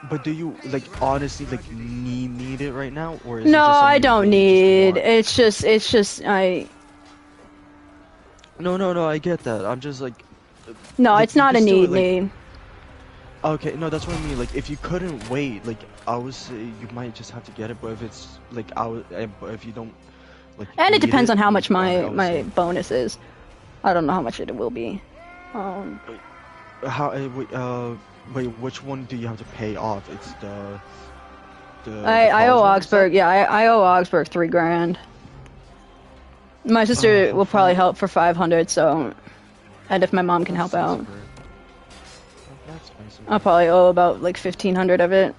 But do you like honestly like need it right now, or is it No, just I something don't you need. just want? It's just No, I get that. I'm just like. No, like, it's you not a can still, need. like- Need. Okay, no, that's what I mean. Like, if you couldn't wait, like, I would say you might just have to get it. But if it's like, if you don't, like, And it need depends on how you much want it, I my would say- bonus is. I don't know how much it will be. How? Wait, which one do you have to pay off? It's the. I owe college one, Augsburg. Yeah, I owe Augsburg $3,000. My sister will probably help for 500. So, and if my mom can help out, That's nice. I'll probably owe about like 1,500 of it.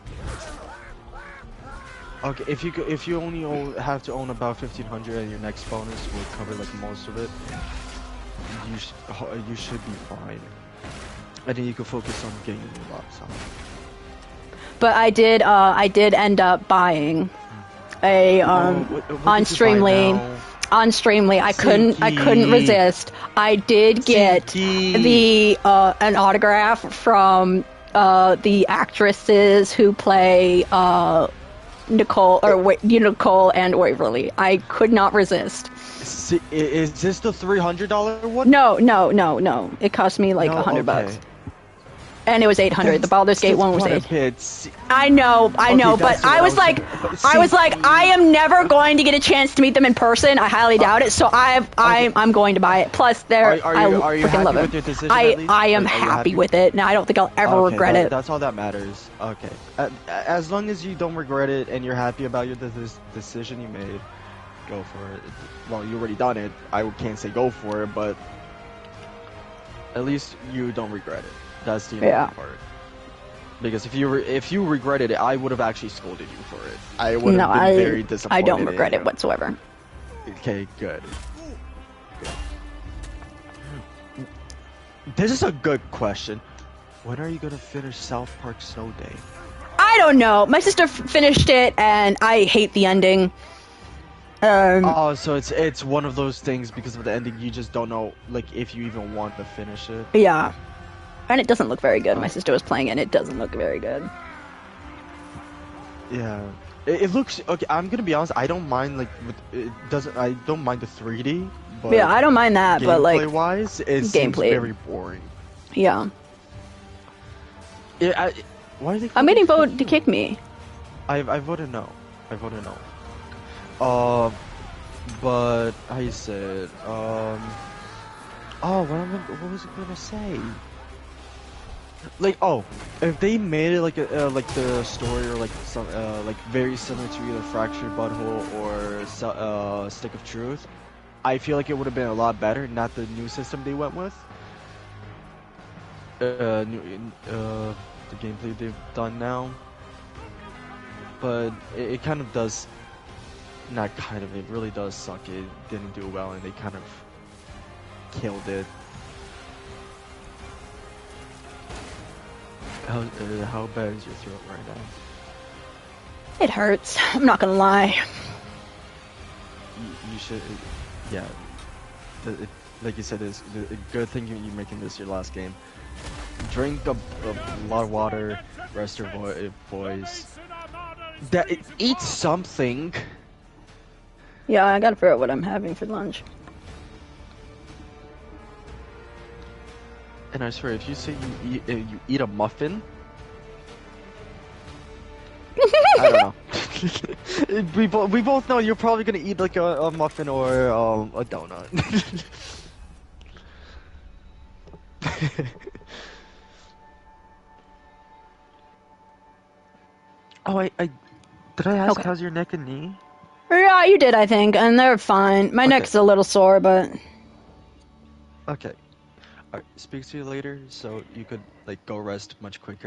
Okay, if you only have to own about 1,500 and your next bonus will cover like most of it, you should be fine. And then you can focus on getting your laptop. But I did end up buying a What on did you buy Streamly. now? On Streamly, I couldn't Cynthia. resist. I did get Cynthia. an autograph from the actresses who play Nicole and Waverly. I could not resist. Is this the $300 one? No. It cost me like No? $100 Okay. and it was 800. The Baldur's Gate one was Quite a 8. bit. I know, but that's I was what like, I was- I am never going to get a chance to meet them in person. I highly doubt it. So I'm going to buy it. Plus, Are I you freaking happy love with it. your decision, at least? I am Like, are you happy happy? with it. Now I don't think I'll ever Okay, regret it. That's all that matters. Okay. As long as you don't regret it and you're happy about your decision you made, go for it. Well, you already done it. I can't say go for it, but at least you don't regret it. That's the important part. Because if you regretted it, I would have actually scolded you for it. I would have been very disappointed. I don't regret in it you. whatsoever. Okay, good. This is a good question. When are you gonna finish South Park Snow Day? I don't know. My sister finished it, and I hate the ending. Oh, so it's one of those things because of the ending. You just don't know, like, if you even want to finish it. Yeah. And it doesn't look very good. My sister was playing it, and it doesn't look very good. Yeah, it looks okay. I'm gonna be honest. I don't mind I don't mind the 3D. But Yeah, I don't mind that, but like gameplay-wise, it seems gameplay. very boring. Yeah. Why are they? I'm getting voted to kick me. I voted no. But I said what was I gonna say? Like, if they made it like like the story or like some like very similar to either Fractured Butthole or Stick of Truth, I feel like it would have been a lot better. Not the new system they went with. The gameplay they've done now, but it kind of does. Not kind of. It really does suck. It didn't do well, and they kind of killed it. How bad is your throat right now? It hurts. I'm not gonna lie. You should, yeah. Like you said, it's a good thing you're making this your last game. Drink a lot of water, rest your voice. Eat something. Yeah, I gotta figure out what I'm having for lunch. And I swear, if you say you eat a muffin, I don't know. we both know you're probably gonna eat like a muffin or a donut. Oh, did I ask Okay. how's your neck and knee? Yeah, you did, I think, and they're fine. My neck's a little sore, but Okay. Alright, speak to you later, so you could like go rest much quicker.